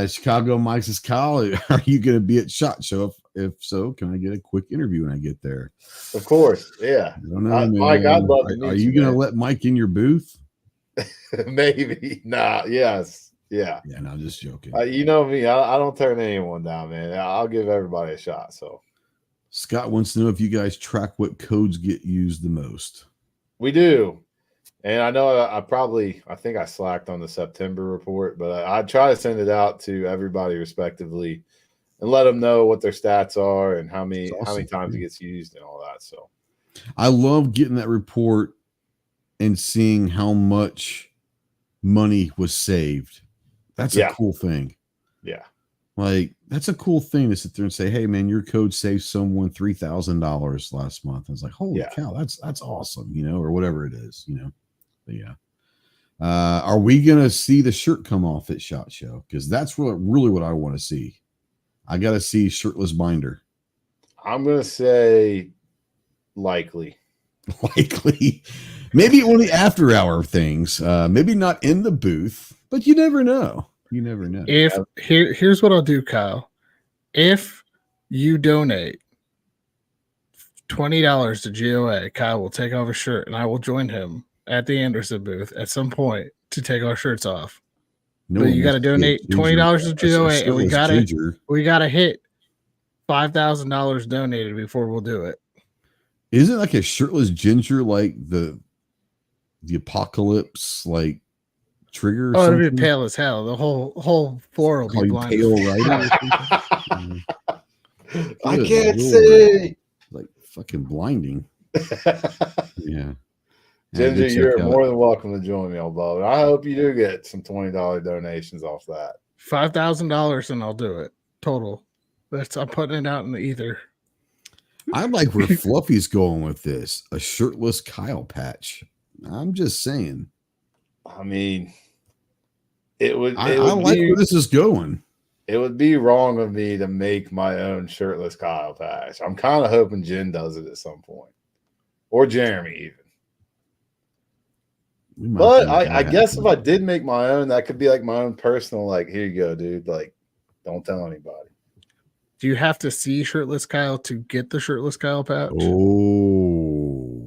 [SPEAKER 1] Chicago Mike says, Kyle, are you going to be at SHOT Show? If so, can I get a quick interview when I get there?
[SPEAKER 3] Of course, yeah.
[SPEAKER 1] I don't know,
[SPEAKER 3] Mike, I'd love to meet you.
[SPEAKER 1] Are you going to let Mike in your booth?
[SPEAKER 3] Maybe. Nah. Yes. Yeah.
[SPEAKER 1] Yeah. No, I'm just joking.
[SPEAKER 3] You know me. I don't turn anyone down, man. I'll give everybody a shot. So
[SPEAKER 1] Scott wants to know if you guys track what codes get used the most.
[SPEAKER 3] We do. And I know I think I slacked on the September report, but I try to send it out to everybody respectively and let them know what their stats are and how many times it gets used and all that. So
[SPEAKER 1] I love getting that report and seeing how much money was saved. That's a cool thing.
[SPEAKER 3] Yeah.
[SPEAKER 1] Like, that's a cool thing to sit there and say, hey man, your code saved someone $3,000 last month. I was like, holy cow, that's awesome, or whatever it is, But yeah. Are we gonna see the shirt come off at SHOT Show? Because that's really what I want to see. I gotta see shirtless Binder.
[SPEAKER 3] I'm gonna say likely.
[SPEAKER 1] Maybe one of the after hour things. Maybe not in the booth, but you never know.
[SPEAKER 4] Here's what I'll do, Kyle. If you donate $20 to GOA, Kyle will take off a shirt, and I will join him at the Anderson booth at some point to take our shirts off. No, but you got to donate $20 to GOA, and we gotta hit $5,000 donated before we'll do it.
[SPEAKER 1] Is it like a shirtless ginger, like the apocalypse, like trigger?
[SPEAKER 4] Oh, it'll be pale as hell. The whole floor will be blind.
[SPEAKER 1] Pale, right?
[SPEAKER 3] I can't see.
[SPEAKER 1] Like fucking blinding. Yeah.
[SPEAKER 3] Ginger, you're more than welcome to join me on Bob. I hope you do get some $20 donations off that.
[SPEAKER 4] $5,000 and I'll do it. Total. I'm putting it out in the ether.
[SPEAKER 1] I like where Fluffy's going with this. A shirtless Kyle patch. I'm just saying.
[SPEAKER 3] I mean, it would.
[SPEAKER 1] I like where this is going.
[SPEAKER 3] It would be wrong of me to make my own shirtless Kyle patch. I'm kind of hoping Jen does it at some point, or Jeremy even. But I guess if I did make my own, that could be like my own personal. Like, here you go, dude. Like, don't tell anybody.
[SPEAKER 4] Do you have to see shirtless Kyle to get the shirtless Kyle patch?
[SPEAKER 1] Oh,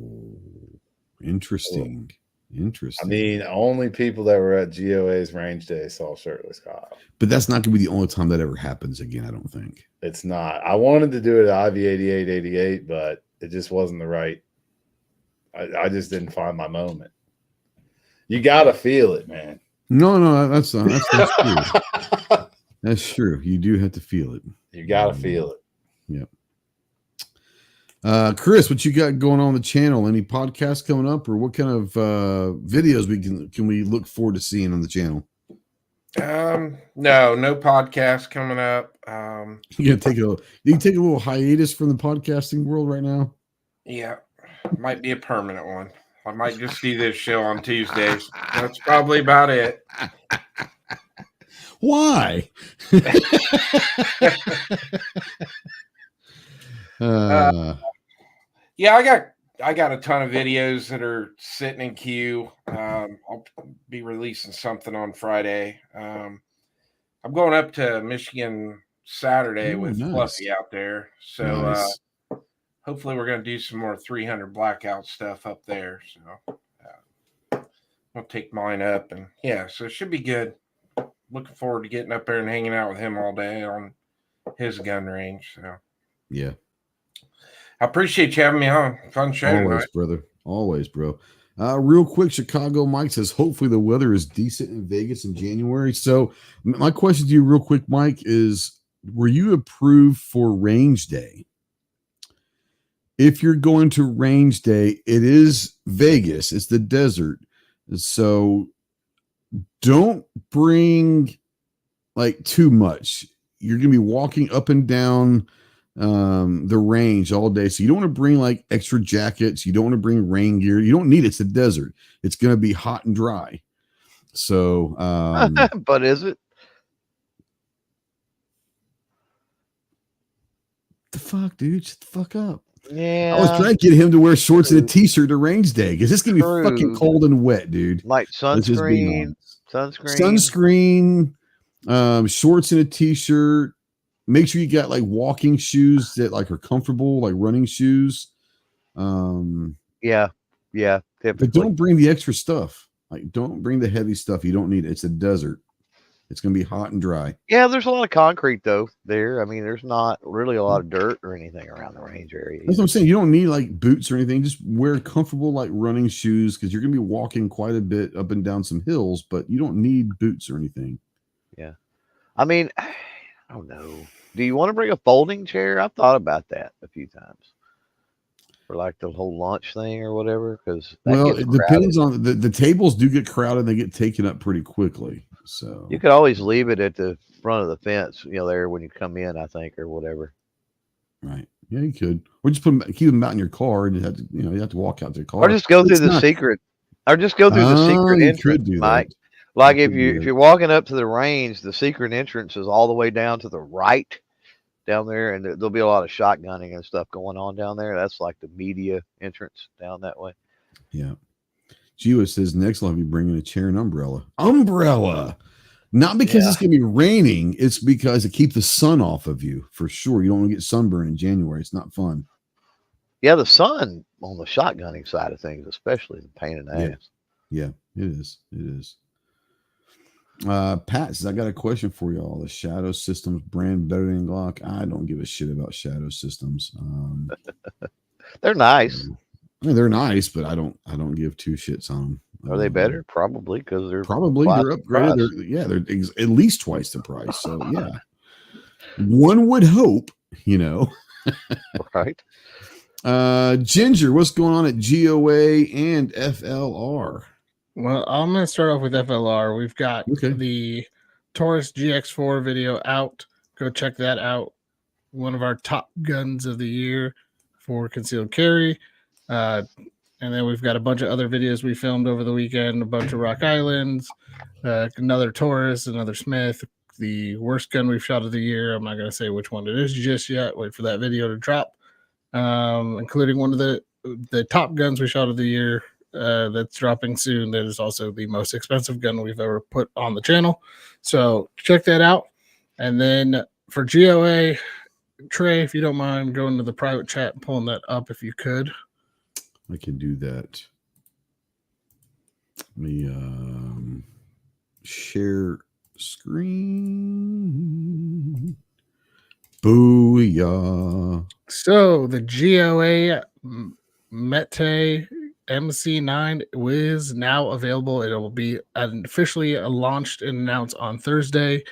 [SPEAKER 1] interesting.
[SPEAKER 3] I mean, only people that were at GOA's range day saw shirtless Kyle.
[SPEAKER 1] But that's not going to be the only time that ever happens again, I don't think.
[SPEAKER 3] It's not. I wanted to do it at IV8888, but it just wasn't the right. I just didn't find my moment. You got to feel it, man.
[SPEAKER 1] No, that's true. That's true. You do have to feel it.
[SPEAKER 3] You got to feel it.
[SPEAKER 1] Yep. Chris, what you got going on the channel? Any podcasts coming up, or what kind of videos can we look forward to seeing on the channel?
[SPEAKER 2] No podcast coming up.
[SPEAKER 1] You take a little hiatus from the podcasting world right now?
[SPEAKER 2] Yeah, might be a permanent one. I might just do this show on Tuesdays. That's probably about it.
[SPEAKER 1] Why?
[SPEAKER 2] Yeah, I got a ton of videos that are sitting in queue. I'll be releasing something on Friday. I'm going up to Michigan Saturday with Fluffy out there. So hopefully we're going to do some more 300 blackout stuff up there. So I'll take mine up, and so it should be good. Looking forward to getting up there and hanging out with him all day on his gun range. So
[SPEAKER 1] yeah.
[SPEAKER 2] I appreciate you having me on. Fun show.
[SPEAKER 1] Always, brother. Always, bro. Real quick, Chicago Mike says, hopefully the weather is decent in Vegas in January. So my question to you real quick, Mike, is were you approved for range day? If you're going to range day, it is Vegas. It's the desert. So don't bring like too much. You're going to be walking up and down the range all day. So you don't want to bring like extra jackets. You don't want to bring rain gear. You don't need it. It's a desert. It's going to be hot and dry. So,
[SPEAKER 5] but is it?
[SPEAKER 1] The fuck, dude? Shut the fuck up.
[SPEAKER 5] Yeah.
[SPEAKER 1] I was trying to get him to wear shorts and a t-shirt to range day because it's going to be fucking cold and wet, dude.
[SPEAKER 5] Like sunscreen,
[SPEAKER 1] shorts and a t-shirt. Make sure you got like walking shoes that like are comfortable, like running shoes.
[SPEAKER 5] Yeah.
[SPEAKER 1] But don't bring the extra stuff. Like, don't bring the heavy stuff. You don't need it. It's a desert. It's going to be hot and dry.
[SPEAKER 5] Yeah, there's a lot of concrete though there. I mean, there's not really a lot of dirt or anything around the range area.
[SPEAKER 1] That's what I'm saying. You don't need like boots or anything. Just wear comfortable like running shoes because you're going to be walking quite a bit up and down some hills, but you don't need boots or anything.
[SPEAKER 5] Yeah. I mean, I don't know. Do you want to bring a folding chair? I've thought about that a few times. for like the whole launch thing or whatever? Because
[SPEAKER 1] Well, it depends on the tables do get crowded. They get taken up pretty quickly. So
[SPEAKER 5] you could always leave it at the front of the fence, there when you come in, I think, or whatever.
[SPEAKER 1] Right. Yeah, you could. Or just keep them out in your car and you have to, you have to walk out to your car.
[SPEAKER 5] Or just go through the secret. Or just go through the secret entrance, Mike. Like if you're walking up to the range, the secret entrance is all the way down to the right down there, and there'll be a lot of shotgunning and stuff going on down there. That's like the media entrance down that way.
[SPEAKER 1] Yeah. Gio says next I'll be bringing a chair and umbrella. Umbrella. Not because it's going to be raining. It's because it keeps the sun off of you for sure. You don't want to get sunburned in January. It's not fun.
[SPEAKER 5] Yeah, the sun on the shotgunning side of things, especially the pain in the ass.
[SPEAKER 1] Yeah, it is. It is. Pat says, I got a question for y'all. The Shadow Systems brand better than Glock? I don't give a shit about Shadow Systems.
[SPEAKER 5] They're nice.
[SPEAKER 1] They're nice, but I don't give two shits on them.
[SPEAKER 5] Are they better? Probably, because they're
[SPEAKER 1] they're upgraded. They're at least twice the price. So yeah, one would hope,
[SPEAKER 5] right.
[SPEAKER 1] Ginger, what's going on at GOA and FLR?
[SPEAKER 4] Well, I'm going to start off with FLR. We've got the Taurus GX4 video out. Go check that out. One of our top guns of the year for concealed carry. And then we've got a bunch of other videos we filmed over the weekend, a bunch of Rock Islands, another Taurus, another Smith, the worst gun we've shot of the year. I'm not going to say which one it is just yet. Wait for that video to drop, including one of the top guns we shot of the year that's dropping soon. That is also the most expensive gun we've ever put on the channel. So check that out. And then for GOA, Trey, if you don't mind going to the private chat and pulling that up if you could.
[SPEAKER 1] I can do that. Let me share screen. Booyah.
[SPEAKER 4] So the GOA Mete MC9 is now available. It will be officially launched and announced on Thursday.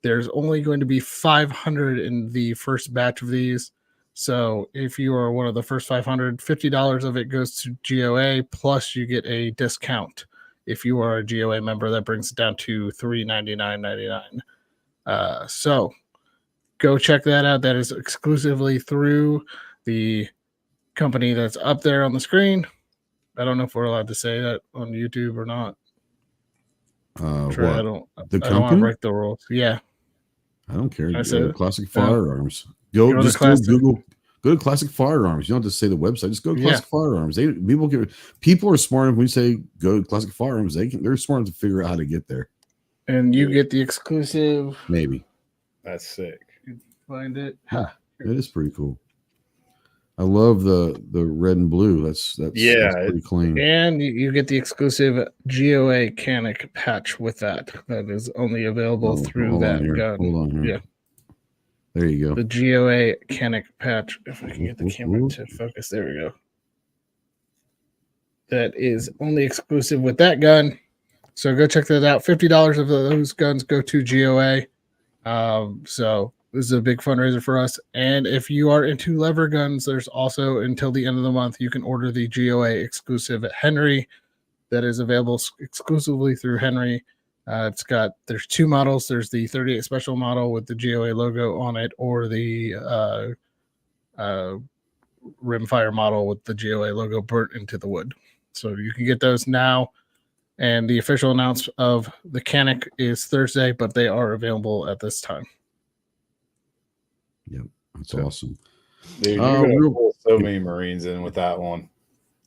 [SPEAKER 4] There's only going to be 500 in the first batch of these. So if you are one of the first 500, $50 of it goes to GOA, plus you get a discount. If you are a GOA member, that brings it down to $399.99. So go check that out. That is exclusively through the company that's up there on the screen. I don't know if we're allowed to say that on YouTube or not.
[SPEAKER 1] What?
[SPEAKER 4] I don't want to break the rules. Yeah.
[SPEAKER 1] I don't care. Classic Firearms. Go to Classic Firearms. You don't have to say the website. Just go to Classic Firearms. People are smart enough when you say go to Classic Firearms. They're smart enough to figure out how to get there.
[SPEAKER 4] And you get the exclusive.
[SPEAKER 1] Maybe.
[SPEAKER 3] That's sick.
[SPEAKER 4] Find it.
[SPEAKER 1] Huh. It is pretty cool. I love the red and blue. That's pretty clean.
[SPEAKER 4] And you get the exclusive GOA Canic patch with that. That is only available through that gun.
[SPEAKER 1] Hold on here.
[SPEAKER 4] Yeah.
[SPEAKER 1] There you go.
[SPEAKER 4] The GOA Canic patch. If I can get the camera to focus. There we go. That is only exclusive with that gun. So go check that out. $50 of those guns go to GOA. So this is a big fundraiser for us. And if you are into lever guns, there's also until the end of the month, you can order the GOA exclusive at Henry. That is available exclusively through Henry. There's two models. There's the 38 special model with the GOA logo on it, or the rimfire model with the GOA logo burnt into the wood. So you can get those now. And the official announcement of the Canic is Thursday, but they are available at this time.
[SPEAKER 1] Yep, that's awesome.
[SPEAKER 3] Dude, you're gonna pull so many Marines in with that one.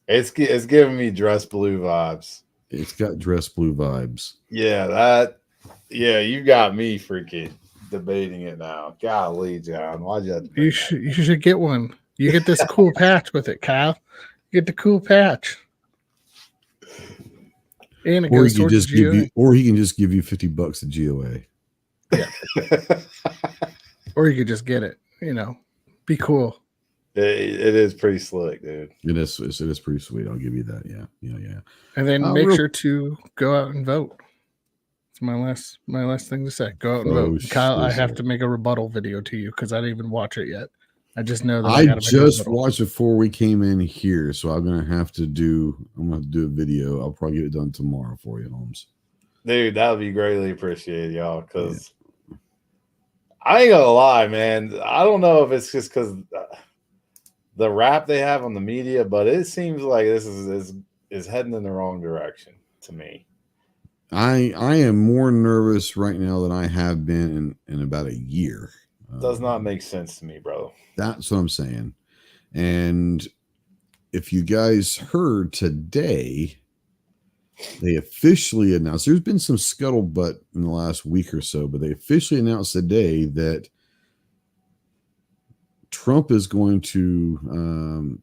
[SPEAKER 3] It's giving me dress blue vibes.
[SPEAKER 1] It's got dress blue vibes.
[SPEAKER 3] Yeah, you got me freaking debating it now. Golly, John, why'd you have to
[SPEAKER 4] you should get one. You get this cool patch with it, Kyle. You get the cool patch. And it goes towards GOA.
[SPEAKER 1] Or he can just give you $50 to GOA.
[SPEAKER 4] Yeah. Or you could just get it. Be cool.
[SPEAKER 3] It is pretty slick, dude.
[SPEAKER 1] It is pretty sweet. I'll give you that. Yeah.
[SPEAKER 4] And then make sure to go out and vote. It's my last thing to say. Go out and vote. Kyle, I have to make a rebuttal video to you because I didn't even watch it yet. I just know that
[SPEAKER 1] I
[SPEAKER 4] got a
[SPEAKER 1] just
[SPEAKER 4] middle.
[SPEAKER 1] watched before we came in here, so I'm gonna have to do a video. I'll probably get it done tomorrow for you, Holmes.
[SPEAKER 3] Dude, that would be greatly appreciated, y'all, because I ain't gonna lie, man. I don't know if it's just because the rap they have on the media, but it seems like this is heading in the wrong direction to me.
[SPEAKER 1] I am more nervous right now than I have been in about a year.
[SPEAKER 3] Does not make sense to me, bro.
[SPEAKER 1] That's what I'm saying. And if you guys heard today, they officially announced, there's been some scuttlebutt in the last week or so, but they officially announced today that Trump is going to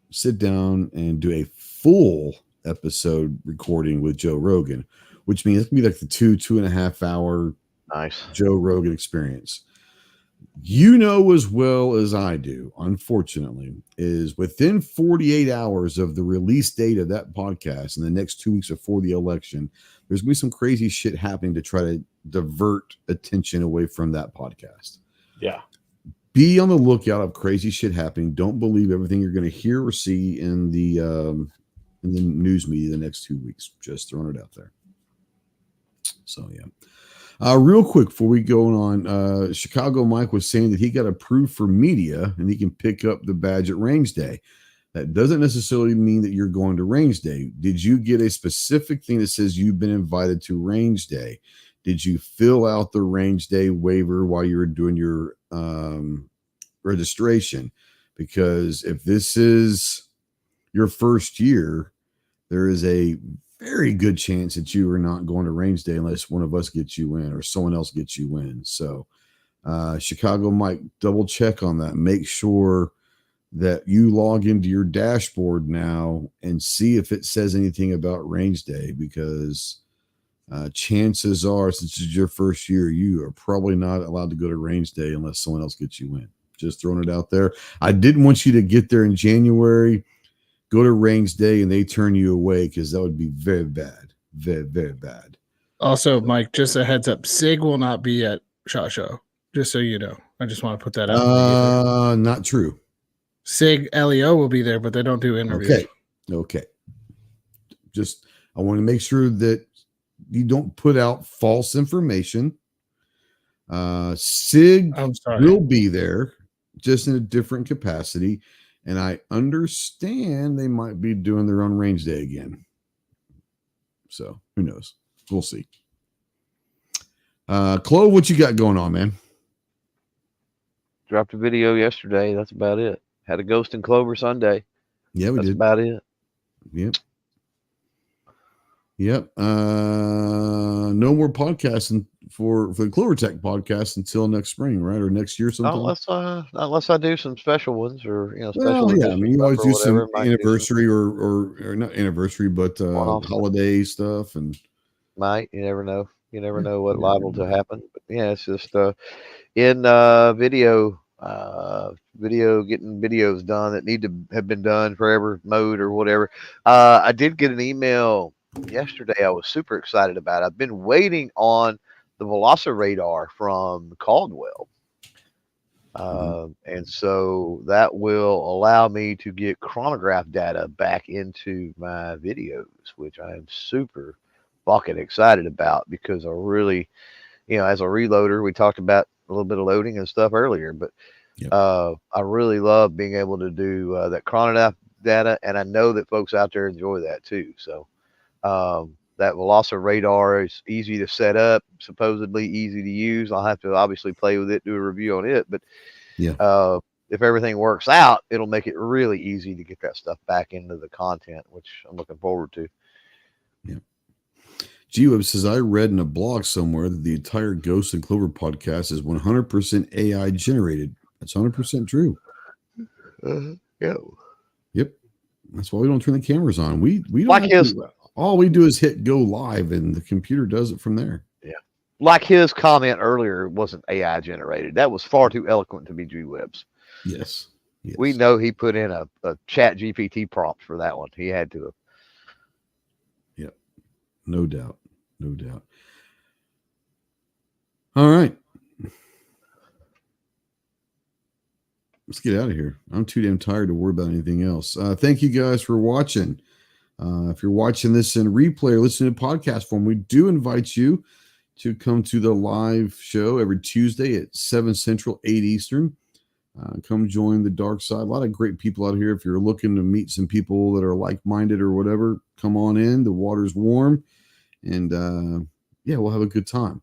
[SPEAKER 1] sit down and do a full episode recording with Joe Rogan, which means it's going to be like the 2.5 hour
[SPEAKER 5] Nice
[SPEAKER 1] Joe Rogan experience. You know as well as I do, unfortunately, is within 48 hours of the release date of that podcast in the next 2 weeks before the election, there's going to be some crazy shit happening to try to divert attention away from that podcast.
[SPEAKER 3] Yeah.
[SPEAKER 1] Be on the lookout of crazy shit happening. Don't believe everything you're going to hear or see in the news media the next 2 weeks. Just throwing it out there. So, yeah. Real quick before we go on, Chicago Mike was saying that he got approved for media and he can pick up the badge at range day. That doesn't necessarily mean that you're going to range day. Did you get a specific thing that says you've been invited to range day? Did you fill out the range day waiver while you were doing your registration? Because if this is your first year, there is a very good chance that you are not going to range day unless one of us gets you in or someone else gets you in. So Chicago Mike, double check on that. Make sure that you log into your dashboard now and see if it says anything about range day, because chances are, since it's your first year, you are probably not allowed to go to range day unless someone else gets you in. Just throwing it out there. I didn't want you to get there in January, go to range day, and they turn you away, because that would be very bad. Very, very bad.
[SPEAKER 4] Also, Mike, just a heads up, SIG will not be at SHOT Show, just so you know. I just want to put that out in the ether.
[SPEAKER 1] Not true.
[SPEAKER 4] SIG LEO will be there, but they don't do interviews.
[SPEAKER 1] Okay. Just, I want to make sure that you don't put out false information. SIG will be there, just in a different capacity. And I understand they might be doing their own range day again. So who knows? We'll see. Chloe, what you got going on, man?
[SPEAKER 5] dropped a video yesterday. That's about it. Had a Ghost and Clover Sunday.
[SPEAKER 1] Yeah, we
[SPEAKER 5] That's
[SPEAKER 1] did.
[SPEAKER 5] about it.
[SPEAKER 1] Yep. No more podcasting for the Clover Tech podcast until next spring, right? Or next year sometime.
[SPEAKER 5] Unless I do some special ones, or special.
[SPEAKER 1] Well, yeah, I mean, you always do some anniversary
[SPEAKER 5] or
[SPEAKER 1] not anniversary, but holiday stuff, and
[SPEAKER 5] you never know. You never know what liable to happen. But yeah, it's just in video getting videos done that need to have been done forever mode or whatever. I did get an email yesterday I was super excited about. I've been waiting on the Velociradar from Caldwell. And so that will allow me to get chronograph data back into my videos, which I am super fucking excited about, because I really, as a reloader, we talked about a little bit of loading and stuff earlier, but I really love being able to do that chronograph data, and I know that folks out there enjoy that too. So that Velociradar is easy to set up, supposedly easy to use. I'll have to obviously play with it, do a review on it, but if everything works out, it'll make it really easy to get that stuff back into the content, which I'm looking forward to.
[SPEAKER 1] Yeah. G-Web says, I read in a blog somewhere that the entire Ghost and Clover podcast is 100% AI generated. That's 100% true.
[SPEAKER 5] Yeah.
[SPEAKER 1] Yep. That's why we don't turn the cameras on. We don't
[SPEAKER 5] like
[SPEAKER 1] all we do is hit go live, and the computer does it from there.
[SPEAKER 5] Yeah. Like his comment earlier wasn't AI generated. That was far too eloquent to be G-Web's.
[SPEAKER 1] Yes.
[SPEAKER 5] We know he put in a chat GPT prompt for that one. He had to have.
[SPEAKER 1] Yep. No doubt. No doubt. All right. let's get out of here. I'm too damn tired to worry about anything else. Thank you guys for watching. If you're watching this in replay or listening to podcast form, we do invite you to come to the live show every Tuesday at 7 Central, 8 Eastern. Come join the dark side. A lot of great people out here. If you're looking to meet some people that are like-minded or whatever, come on in. The water's warm. And, yeah, we'll have a good time.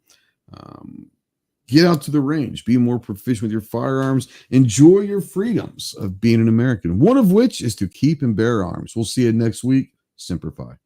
[SPEAKER 1] Get out to the range. Be more proficient with your firearms. Enjoy your freedoms of being an American, one of which is to keep and bear arms. We'll see you next week. Semper Fi.